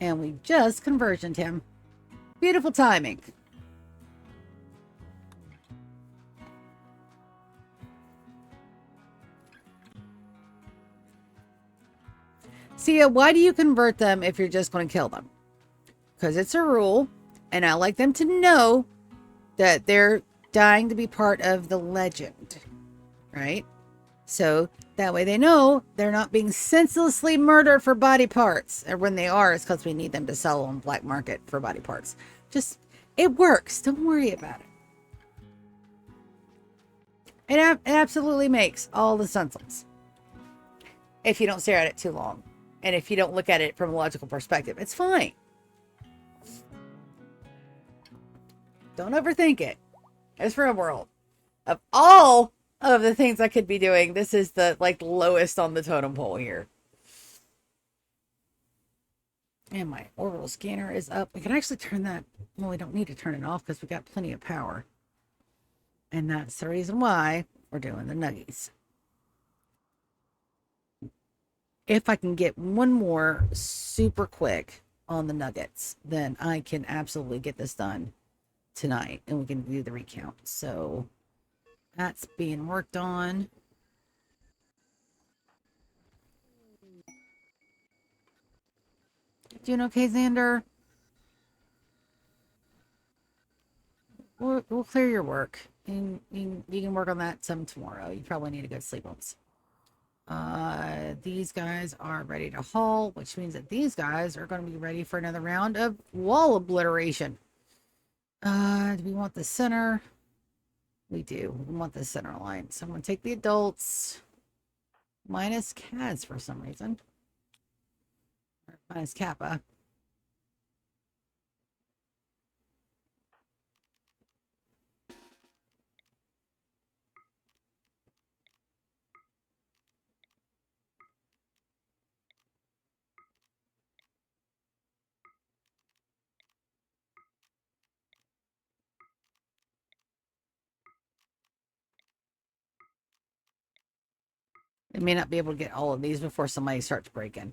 And we just conversioned him. Beautiful timing. See, why do you convert them if you're just going to kill them? Because it's a rule, and I like them to know that they're dying to be part of the legend, right? So that way they know they're not being senselessly murdered for body parts. Or when they are, it's because we need them to sell on black market for body parts. Just, it works. Don't worry about it. It absolutely makes all the sense if you don't stare at it too long. And if you don't look at it from a logical perspective, it's fine. Don't overthink it. It's Rimworld. Of all of the things I could be doing, this is the lowest on the totem pole here. And my orbital scanner is up. We can actually turn that. Well, we don't need to turn it off because we got plenty of power. And that's the reason why we're doing the nuggies. If I can get one more super quick on the nuggets, then I can absolutely get this done tonight and we can do the recount. So that's being worked on. Doing okay, Xander? We'll clear your work. And you can work on that some tomorrow. You probably need a good sleep once. These guys are ready to haul, which means that these guys are going to be ready for another round of wall obliteration. Do we want the center? We do. We want the center line. So I'm going to take the adults minus Kaz for some reason. Or minus Kappa. I may not be able to get all of these before somebody starts breaking.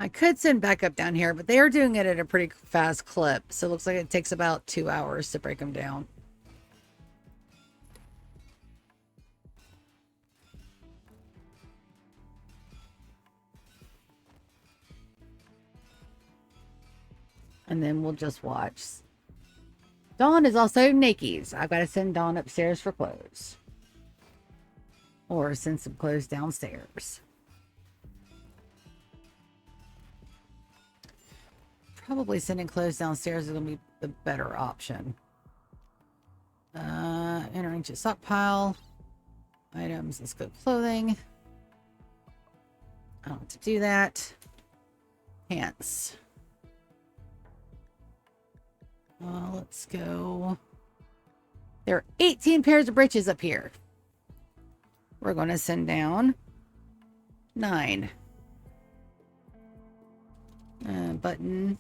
I could send backup down here, but they are doing it at a pretty fast clip. So it looks like it takes about 2 hours to break them down. And then we'll just watch. Dawn is also Nikki's. I've got to send Dawn upstairs for clothes. Or send some clothes downstairs. Probably sending clothes downstairs is going to be the better option. Entering to stockpile. Items. Let's go clothing. I don't want to do that. Pants. Let's go. There are 18 pairs of breeches up here. We're going to send down 9. Button.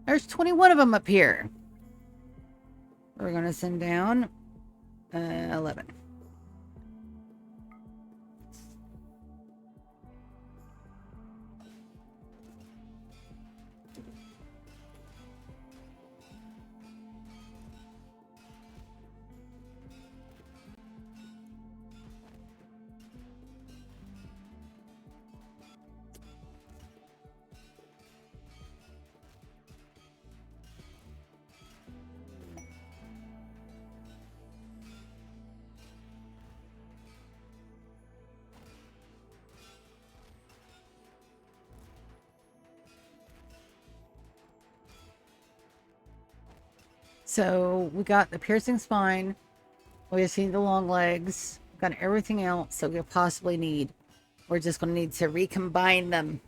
There's 21 of them up here. We're going to send down 11. So we got the piercing spine. We just need the long legs. Got everything else that we possibly need. We're just going to need to recombine them.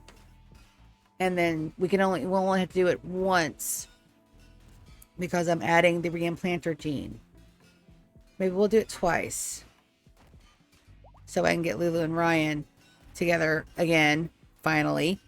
And then we'll only have to do it once. Because I'm adding the reimplanter gene. Maybe we'll do it twice. So I can get Lulu and Ryan together again, finally.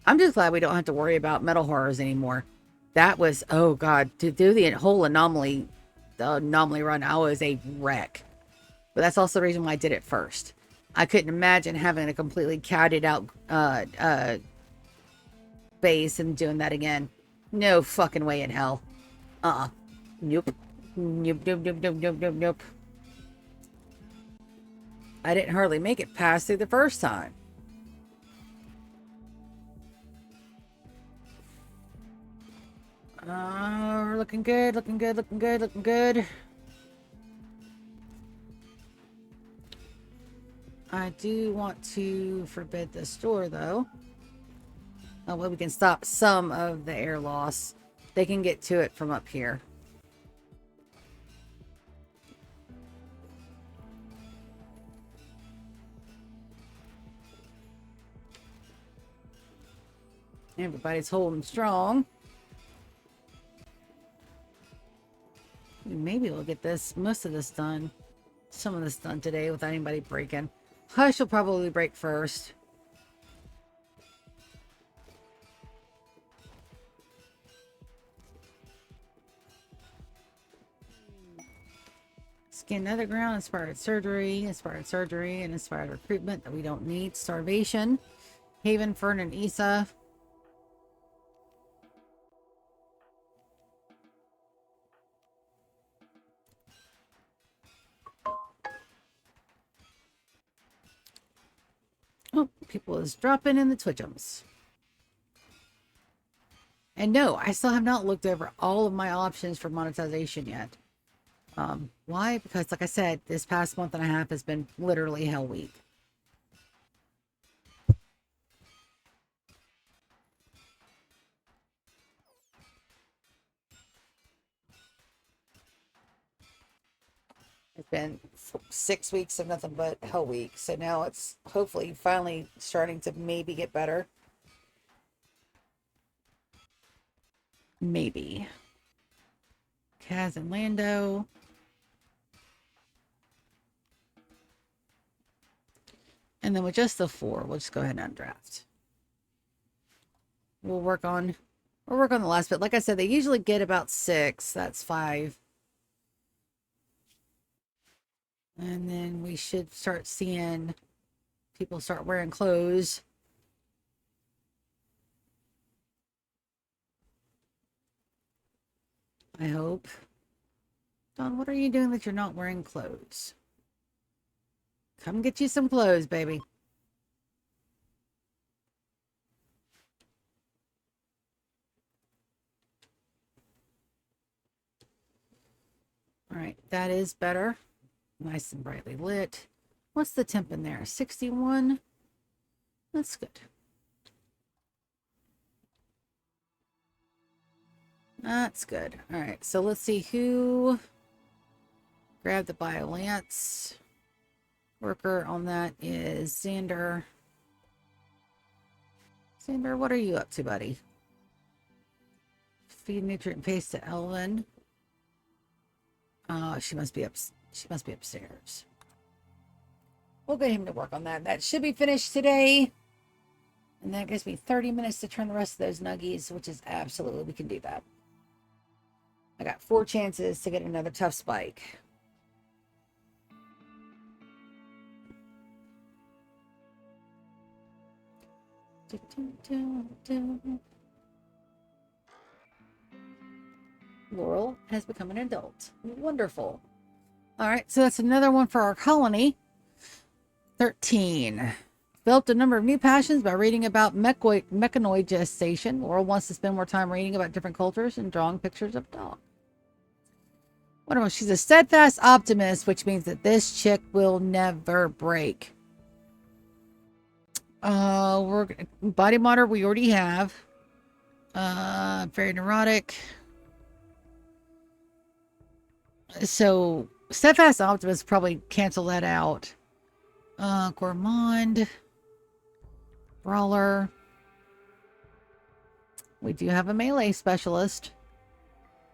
I'm just glad we don't have to worry about metal horrors anymore. That was, oh god, to do the whole anomaly run, I was a wreck. But that's also the reason why I did it first. I couldn't imagine having a completely catted out base and doing that again. No fucking way in hell. Nope. Nope, nope, nope, nope, nope, nope, nope. I didn't hardly make it past through the first time. We're looking good, looking good, looking good, looking good. I do want to forbid this door, though. Well, we can stop some of the air loss. They can get to it from up here. Everybody's holding strong. Maybe we'll get most of this done. Some of this done today without anybody breaking. Hush will probably break first. Skin Netherground, inspired surgery, and inspired recruitment that we don't need. Starvation. Haven, Fern, and Issa. Oh, people is dropping in the Twitchums. And no, I still have not looked over all of my options for monetization yet. Why? Because, like I said, this past month and a half has been literally hell week. It's been 6 weeks of nothing but hell week. So now it's hopefully finally starting to maybe get better. Maybe. Kaz and Lando. And then with just the 4, we'll just go ahead and undraft. We'll work on the last bit. Like I said, they usually get about 6. That's 5. And then we should start seeing people start wearing clothes. I hope. Don, what are you doing that you're not wearing clothes? Come get you some clothes, baby. All right, that is better. Nice and brightly lit. What's the temp in there? 61? That's good. That's good. All right, so let's see who grabbed the Biolance. Worker on that is Xander. Xander, what are you up to, buddy? Feed nutrient paste to Elvin. She must be upstairs. We'll get him to work on that. That should be finished today. And that gives me 30 minutes to turn the rest of those nuggies, which is absolutely, we can do that. I got 4 chances to get another tough spike. Laurel has become an adult. Wonderful. All right, so that's another one for our colony. 13. Developed a number of new passions by reading about mechanoid gestation. Laurel wants to spend more time reading about different cultures and drawing pictures of dogs. Wonderful. She's a steadfast optimist, which means that this chick will never break. We're body modder we already have. Very neurotic. So steadfast optimist probably cancel that out. Gourmand. Brawler. We do have a melee specialist.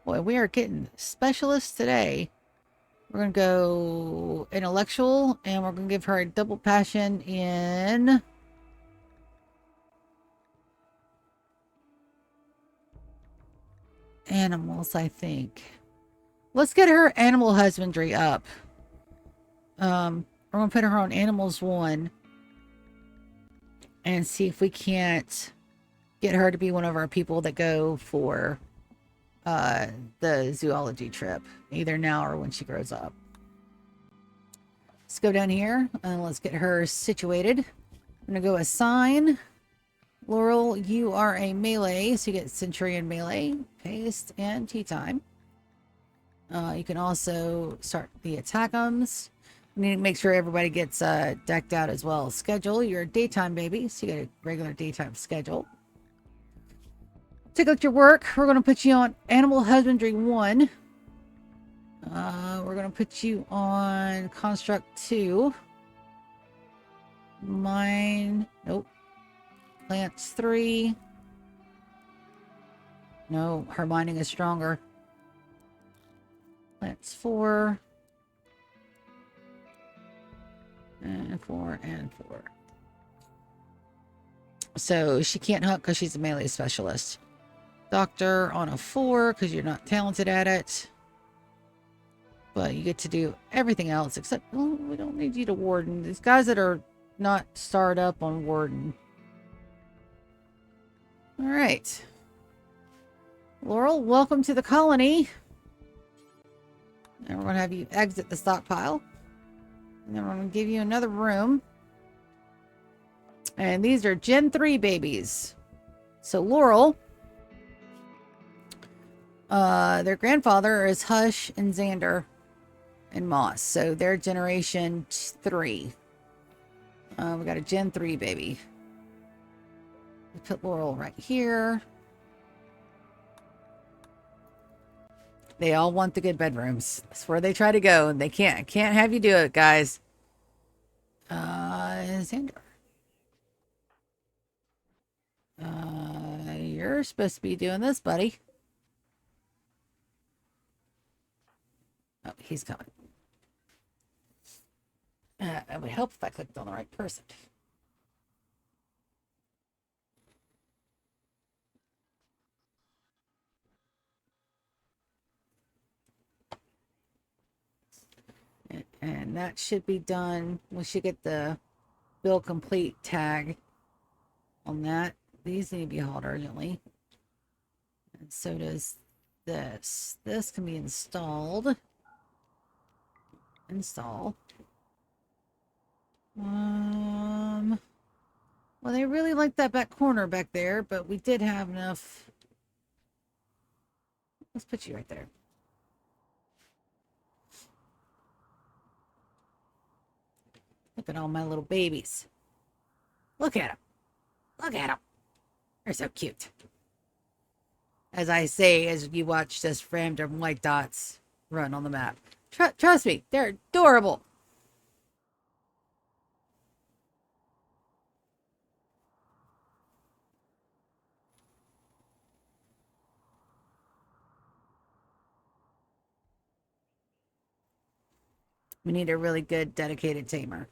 Boy, we are getting specialists today. We're going to go intellectual, and we're going to give her a double passion in animals, I think. Let's get her animal husbandry up. We're going to put her on animals 1 and see if we can't get her to be one of our people that go for the zoology trip, either now or when she grows up. Let's go down here and let's get her situated. I'm going to go assign. Laurel, you are a melee, so you get Centurion melee, paste, and tea time. You can also start the attackums. We need to make sure everybody gets decked out as well. Schedule, you're a daytime baby, so you get a regular daytime schedule. Take a look at your work. We're going to put you on Animal Husbandry 1. We're going to put you on Construct 2. Mine, nope. Plants 3. No, her mining is stronger. Plants 4. And 4 and 4. So she can't hunt because she's a melee specialist. Doctor on a 4 because you're not talented at it. But you get to do everything else except, well, we don't need you to warden. These guys that are not starred up on warden. All right. Laurel, welcome to the colony. And we're going to have you exit the stockpile. And then we're going to give you another room. And these are Gen 3 babies. So Laurel, their grandfather is Hush and Xander and Moss. So they're generation 3. We got a Gen 3 baby. We put Laurel right here. They all want the good bedrooms. That's where they try to go, and they can't have you do it, guys. Xander. You're supposed to be doing this, buddy. Oh, he's coming. It would help if I clicked on the right person. And that should be done. We should get the bill complete tag on that. These need to be hauled urgently. And so does this. This can be installed. Install. Well, they really like that back corner back there, but we did have enough. Let's put you right there. Look at all my little babies. Look at them. Look at them. They're so cute. As I say, as you watch this random white dots run on the map. Trust me, they're adorable. We need a really good, dedicated tamer.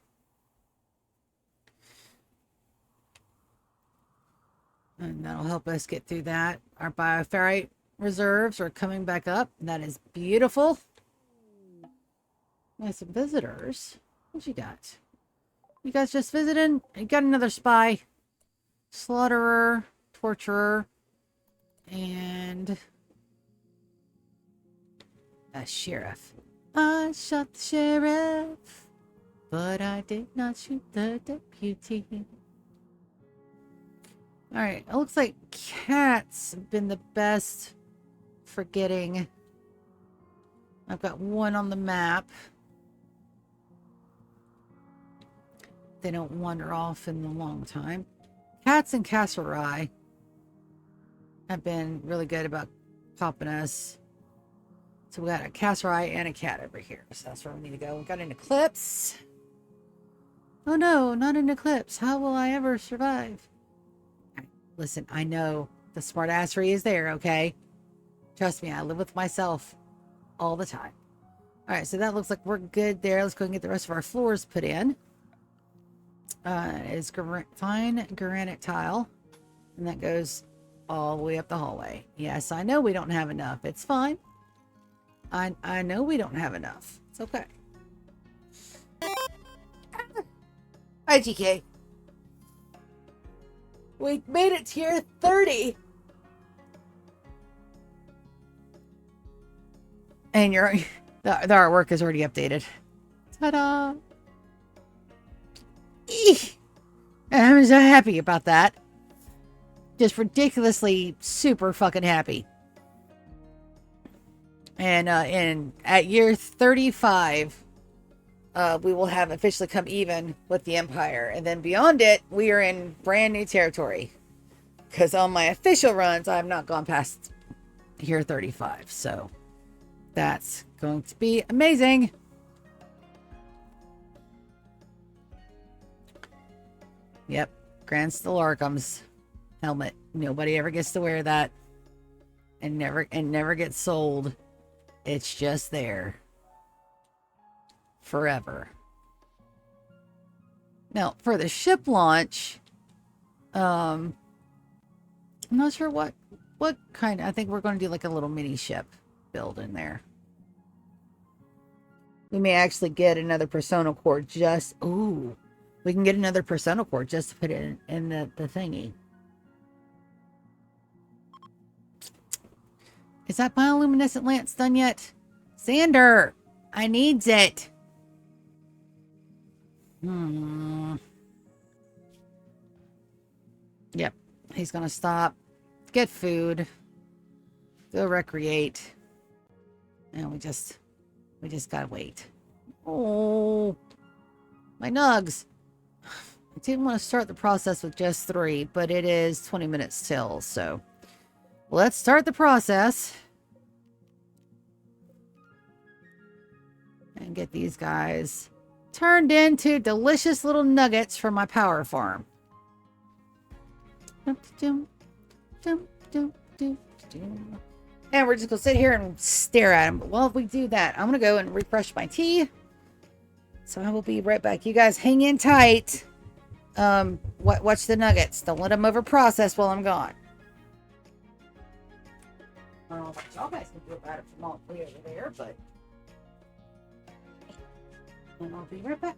And that'll help us get through that. Our bioferrite reserves are coming back up. That is beautiful. We have some visitors. What you got? You guys just visiting? You got another spy. Slaughterer, torturer, and a sheriff. I shot the sheriff. but I did not shoot the deputy. Alright, it looks like cats have been the best for getting. I've got one on the map. They don't wander off in a long time. Cats and Casserai have been really good about popping us. So we got a Casserai and a cat over here. So that's where we need to go. We got an eclipse. Oh no, not an eclipse. How will I ever survive? Listen, I know the smartassery is there, okay? Trust me, I live with myself all the time. All right, so that looks like we're good there. Let's go and get the rest of our floors put in. It's fine granite tile, and that goes all the way up the hallway. Yes, I know we don't have enough. It's fine. I know we don't have enough. It's okay. Hi, GK. We made it tier 30. And the artwork is already updated. Ta-da! I'm so happy about that. Just ridiculously super fucking happy. And at year 35, we will have officially come even with the Empire. And then beyond it, we are in brand new territory. Because on my official runs, I have not gone past year 35. So that's going to be amazing. Yep. Grand Stelarcum's helmet. Nobody ever gets to wear that. And never gets sold. It's just there. Forever. Now, for the ship launch, I'm not sure what kind. I think we're going to do like a little mini ship build in there. We may actually get another persona core just... Ooh. We can get another persona core just to put it in the thingy. Is that bioluminescent lance done yet? Xander! I needs it! Yep. He's gonna stop. Get food. Go recreate. And we just gotta wait. Oh, my nugs. I didn't want to start the process with just 3, but it is 20 minutes till, so let's start the process. And get these guys turned into delicious little nuggets for my power farm. And we're just going to sit here and stare at them. But while we do that, I'm going to go and refresh my tea. So I will be right back. You guys hang in tight. Watch the nuggets. Don't let them over process while I'm gone. I don't know what y'all guys can do about it from all 3 over there, but... And I'll be right back.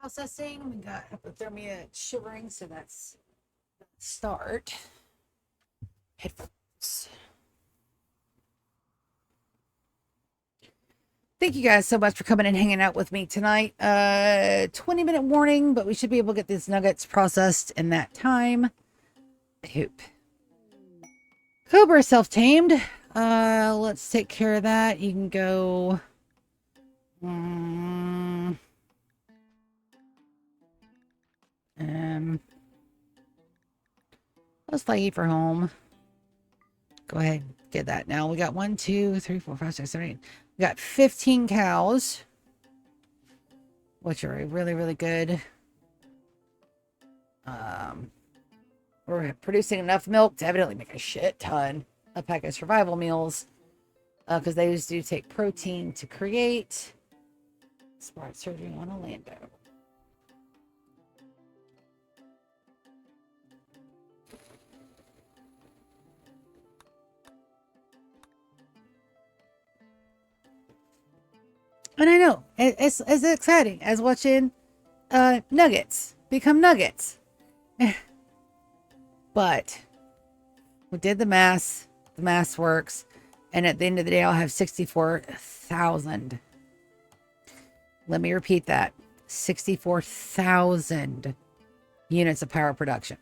processing. We got hypothermia shivering, so that's start. Headphones. Thank you guys so much for coming and hanging out with me tonight. 20-minute warning, but we should be able to get these nuggets processed in that time. I hope. Cobra self-tamed. Let's take care of that. You can go. Let's fly you for home. Go ahead, get that. Now we got 1, 2, 3, 4, 5, 6, 7, 8. We got 15 cows, which are really, really good. We're producing enough milk to evidently make a shit ton of pack of survival meals, because they do take protein to create. Smart surgery on Orlando. And I know it's as exciting as watching nuggets become nuggets. But we did the math. The math works. And at the end of the day, I'll have 64,000. Let me repeat that. 64,000 units of power production.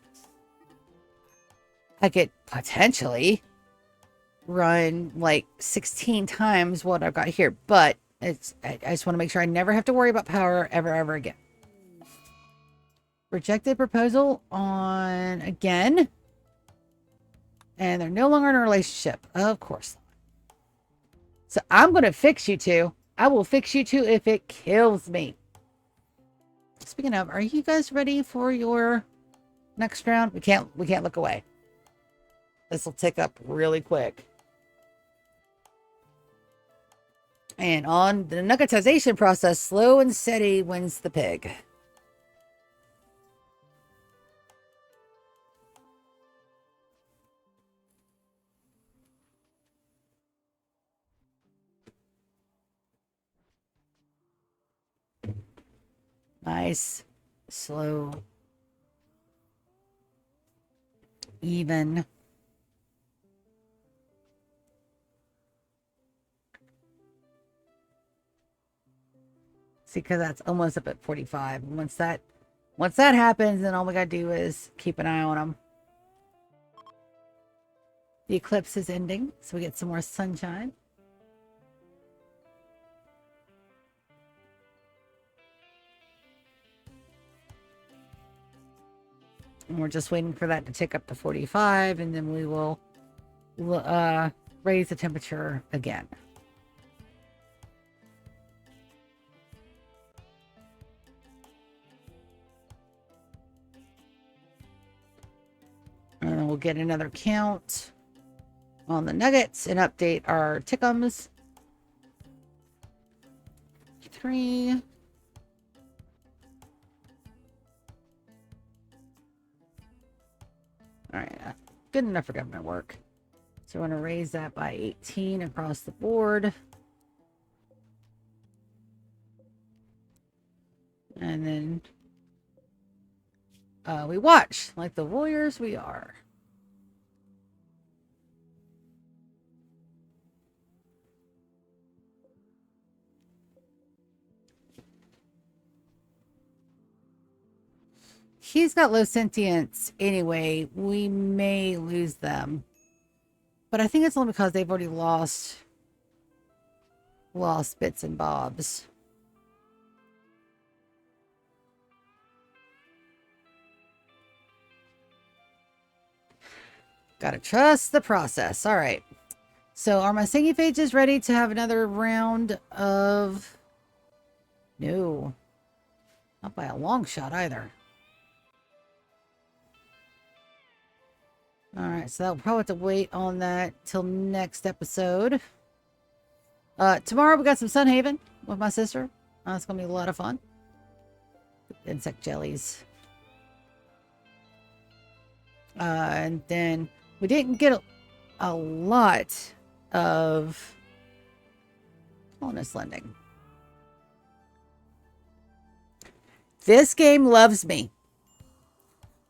I could potentially run like 16 times what I've got here. But I just want to make sure I never have to worry about power ever again. Rejected proposal on again. And they're no longer in a relationship. Of course not. So I'm going to fix you two. I will fix you two if it kills me. Speaking of, are you guys ready for your next round? We can't look away. This will tick up really quick. And on the nuggetization process, slow and steady wins the pig. Nice, slow, even. See, because that's almost up at 45. Once that happens, then all we gotta do is keep an eye on them. The eclipse is ending, so we get some more sunshine. And we're just waiting for that to tick up to 45, and then we will raise the temperature again. And then we'll get another count on the nuggets and update our tickums. 3. All right, good enough for government work. So we're going to raise that by 18 across the board. And then we watch like the warriors we are. He's got low sentience anyway. We may lose them. But I think it's only because they've already lost bits and bobs. Gotta trust the process. All right. So are my singing phages ready to have another round of... No. Not by a long shot either. All right, so I'll probably have to wait on that till next episode. Tomorrow we got some Sunhaven with my sister. It's gonna be a lot of fun. Insect jellies. And then we didn't get a lot of colonist lending. This game loves me.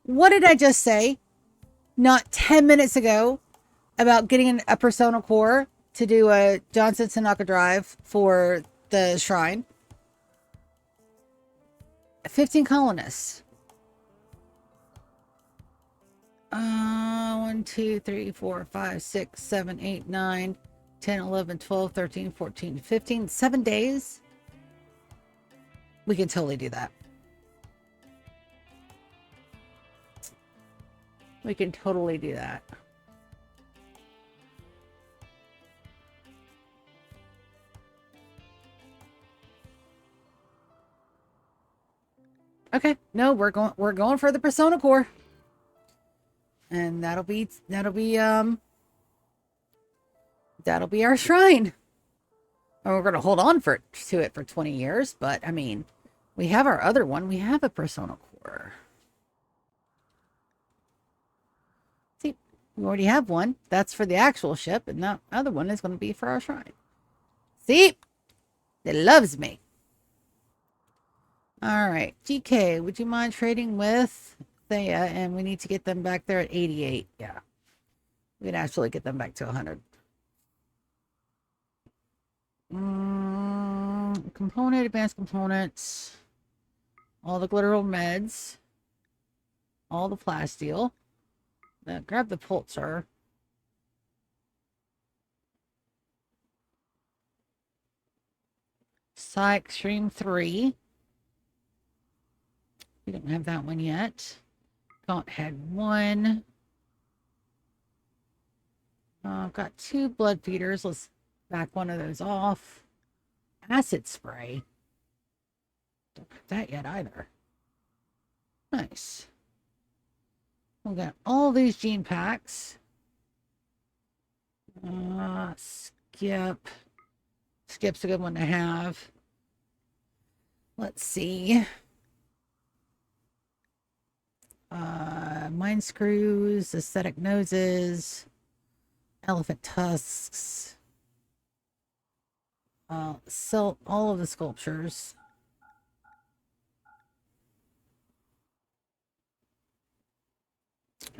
What did I just say? Not 10 minutes ago about getting a Persona Core to do a Johnson Tanaka drive for the shrine. 15 colonists. 1, 2, 3, 4, 5, 6, 7, 8, 9, 10, 11, 12, 13, 14, 15, 7 days. We can totally do that. We can totally do that. Okay, no, we're going for the Persona Core. And that'll be our shrine. And we're going to hold on to it for 20 years, but I mean, we have our other one. We have a Persona Core. See, we already have one. That's for the actual ship, and that other one is going to be for our shrine. See? It loves me. All right, GK, would you mind trading with Thea? And we need to get them back there at 88. Yeah. We can actually get them back to 100. Component, advanced components, all the glitteral meds, all the plasteel. Now grab the pulsar. Psych Stream 3. We don't have that one yet. Gaunt Head 1. I've got 2 blood feeders. Let's back one of those off. Acid spray. Don't have that yet either. Nice. We got all these gene packs. Skip. Skip's a good one to have. Let's see. Mind screws, aesthetic noses, elephant tusks. Sell all of the sculptures.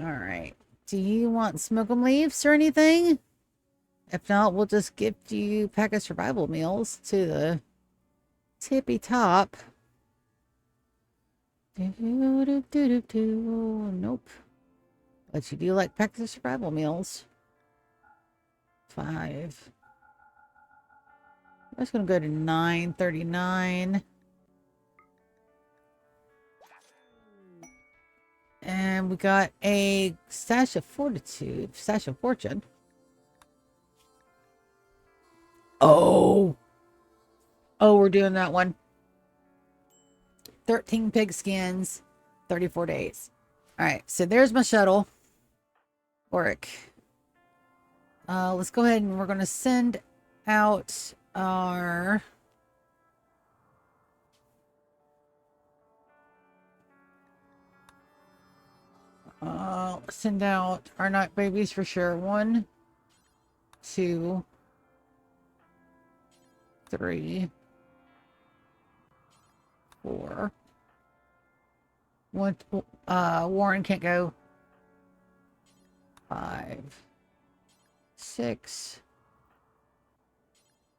All right. Do you want smoke 'em leaves or anything? If not, we'll just gift you a pack of survival meals to the tippy top. Nope. But you do like packs of survival meals. 5. That's going to go to 939. And we got a stash of fortitude, stash of fortune. Oh, we're doing that one. 13 pig skins, 34 days. All right, so there's my shuttle. Oric. Let's go ahead and we're going to send out our... send out our night babies for sure. 1, 2, 3, 4. Warren can't go. 5, 6,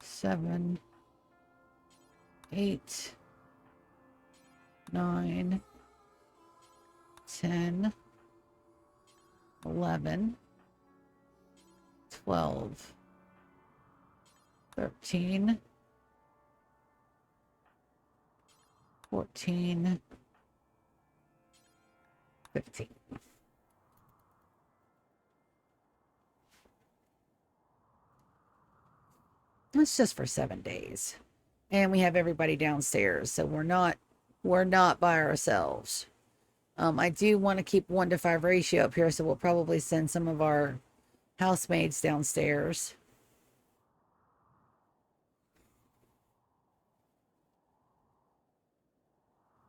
7, 8, 9, 10, 11, 12, 13, 14, 15. That's just for 7 days. And we have everybody downstairs, so we're not by ourselves. I do want to keep 1-to-5 ratio up here, so we'll probably send some of our housemaids downstairs.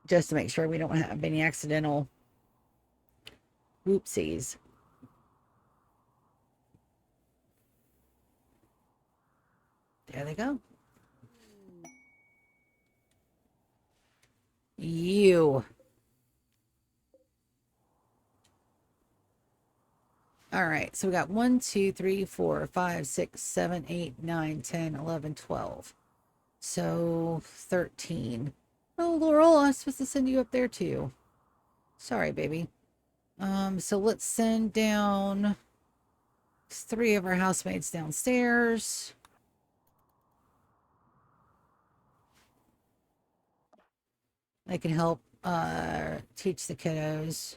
Just to make sure we don't have any accidental whoopsies. There they go. You. All right, so we got 1, 2, 3, 4, 5, 6, 7, 8, 9, 10, 11, 12. So 13. Oh, Laurel, I was supposed to send you up there too. Sorry, baby. So let's send down 3 of our housemates downstairs. They can help teach the kiddos.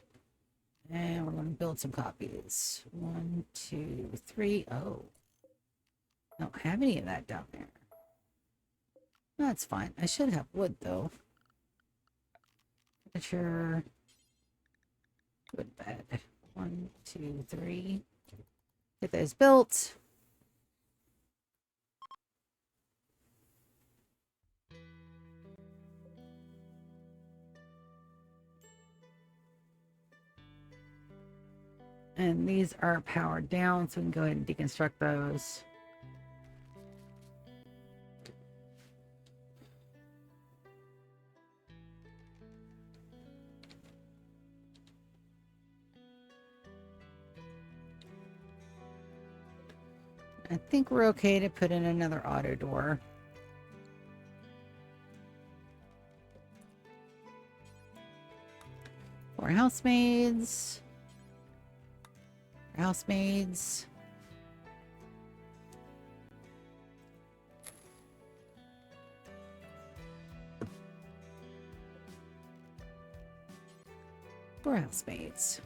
And we're going to build some copies. 1, 2, 3. Oh, I don't have any of that down there. That's fine. I should have wood though. Furniture. Wood bed. 1, 2, 3. Get those built. And these are powered down, so we can go ahead and deconstruct those. I think we're okay to put in another auto door. For housemaids. Housemaids. For housemaids.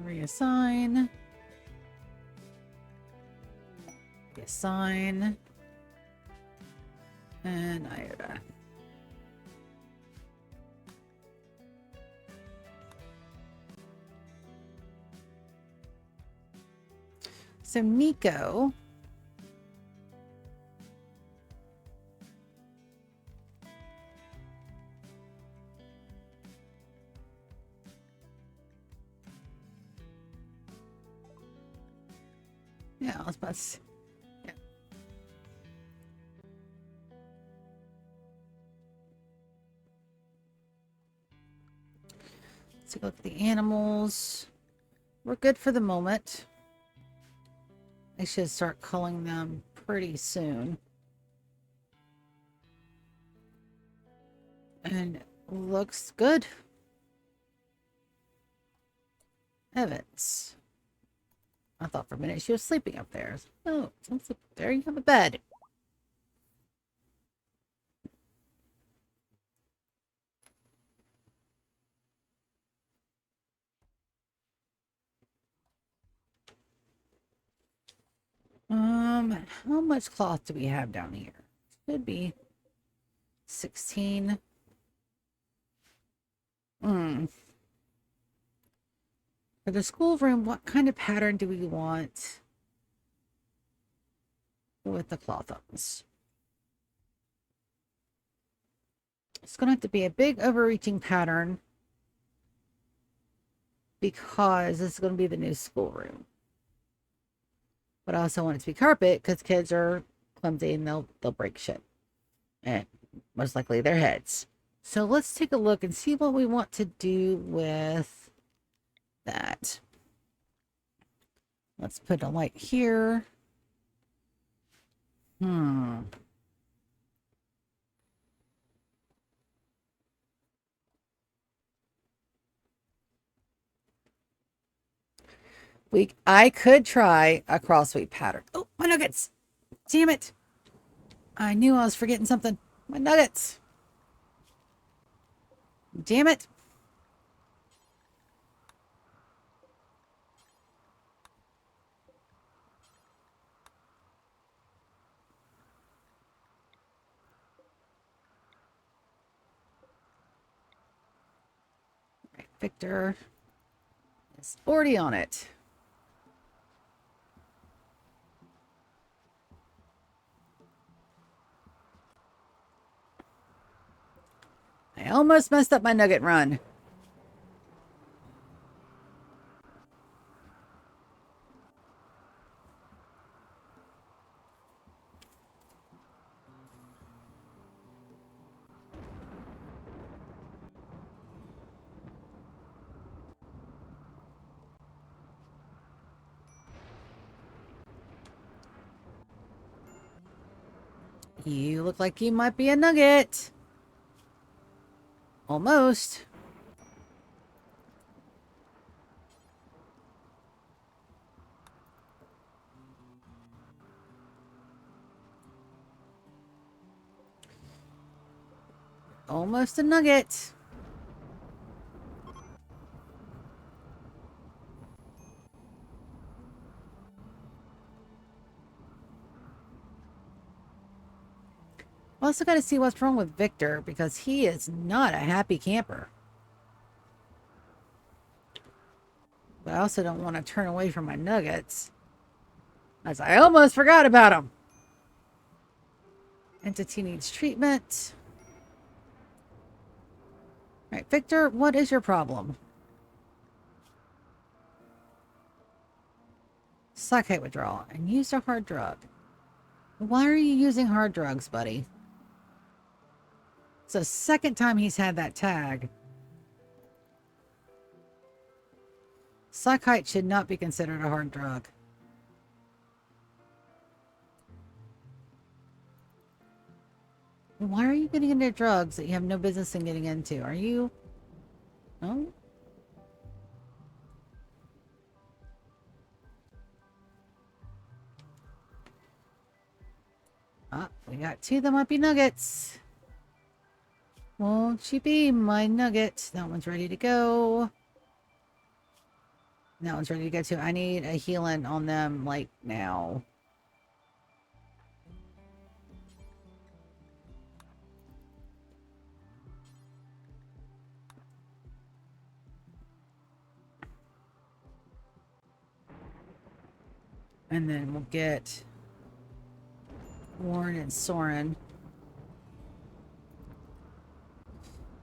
Reassign. Reassign. And iota. So Nico. Yeah, I was about to say, yeah. Let's take a look at the animals. We're good for the moment. I should start culling them pretty soon. And looks good. Evans. I thought for a minute she was sleeping up there. Oh, there you have a bed. How much cloth do we have down here? Should be 16. For the schoolroom, what kind of pattern do we want with the cloths? It's going to have to be a big overreaching pattern because this is going to be the new schoolroom. But I also want it to be carpet because kids are clumsy and they'll break shit. And most likely their heads. So let's take a look and see what we want to do with that. Let's put a light here. I could try a cross-sweep pattern. Oh, my nuggets! Damn it! I knew I was forgetting something. My nuggets! Damn it! Right, Victor is already on it. I almost messed up my nugget run. You look like you might be a nugget. Almost. Almost a nugget. I also got to see what's wrong with Victor because he is not a happy camper. But I also don't want to turn away from my nuggets, as I almost forgot about them. Entity needs treatment. All right, Victor, what is your problem? Psychite withdrawal and used a hard drug. Why are you using hard drugs, buddy? It's the second time he's had that tag. Psychite should not be considered a hard drug. Why are you getting into drugs that you have no business in getting into? Are you... No? Ah, we got two that might be nuggets. Won't you be my nugget? That one's ready to go. That one's ready to go too. I need a healing on them, like, now. And then we'll get Warren and Soren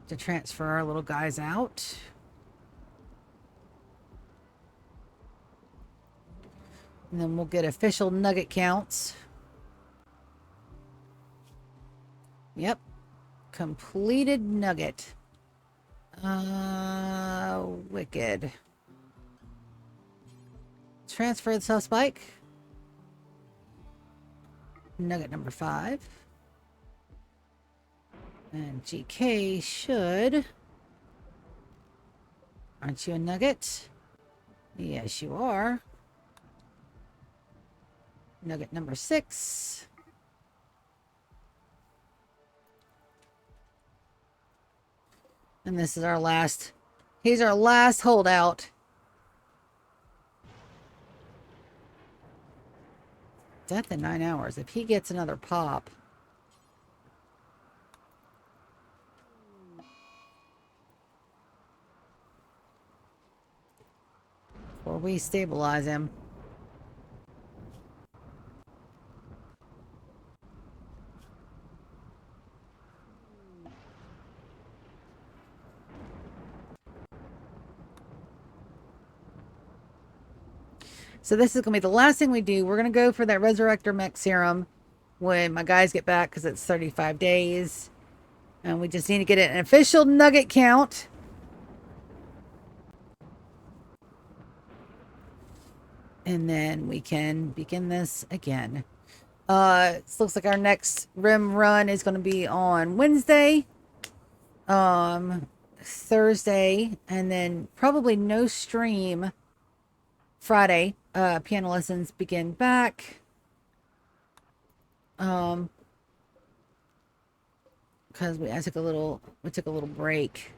to transfer our little guys out. And then we'll get official nugget counts. Yep. Completed nugget. Wicked. Transfer the self-spike. Nugget number 5. And GK should... Aren't you a nugget? Yes, you are. Nugget number 6. And this is our last... He's our last holdout. Death in 9 hours. If he gets another pop... Or we stabilize him. So this is going to be the last thing we do. We're going to go for that Resurrector Mech Serum when my guys get back because it's 35 days. And we just need to get an official nugget count. And then we can begin this again. This looks like our next Rim run is going to be on Wednesday. Thursday. And then probably no stream Friday. Piano lessons begin back. Because we took a little break.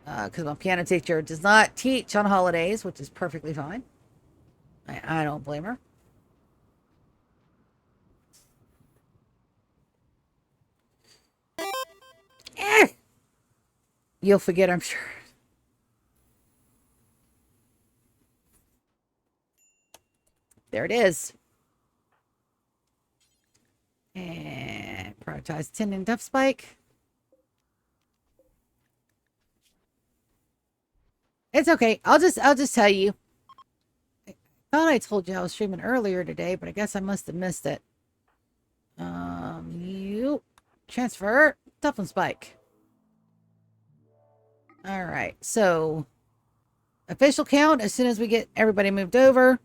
Because my piano teacher does not teach on holidays, which is perfectly fine. I don't blame her. You'll forget, I'm sure. There it is. And prioritize tendon duff spike. It's okay. I'll just tell you. I thought I told you I was streaming earlier today, but I guess I must have missed it. You transfer toughen spike. All right. So official count as soon as we get everybody moved over.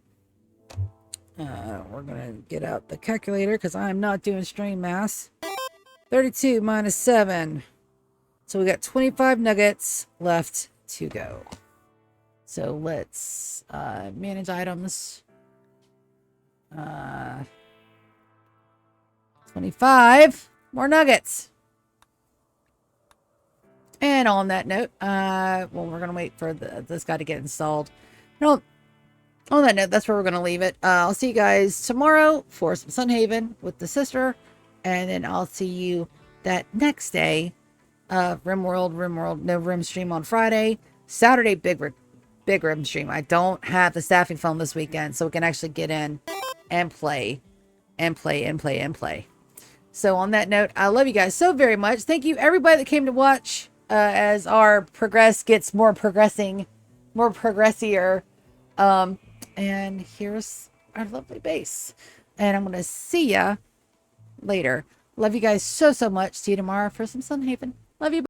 We're gonna get out the calculator because I'm not doing stream math. 32 minus 7. So we got 25 nuggets left to go. So let's manage items. 25 more nuggets. And on that note, well, we're gonna wait for this guy to get installed. No, on that note, that's where we're gonna leave it. I'll see you guys tomorrow for some Sunhaven with the sister, and then I'll see you that next day. Rimworld, no Rim stream on Friday. Saturday, big Rim stream. I don't have the staffing phone this weekend, so we can actually get in and play. So on that note, I love you guys so very much. Thank you everybody that came to watch as our progress gets more progressier. And here's our lovely base. And I'm going to see ya later. Love you guys so much. See you tomorrow for some Sunhaven. Love you.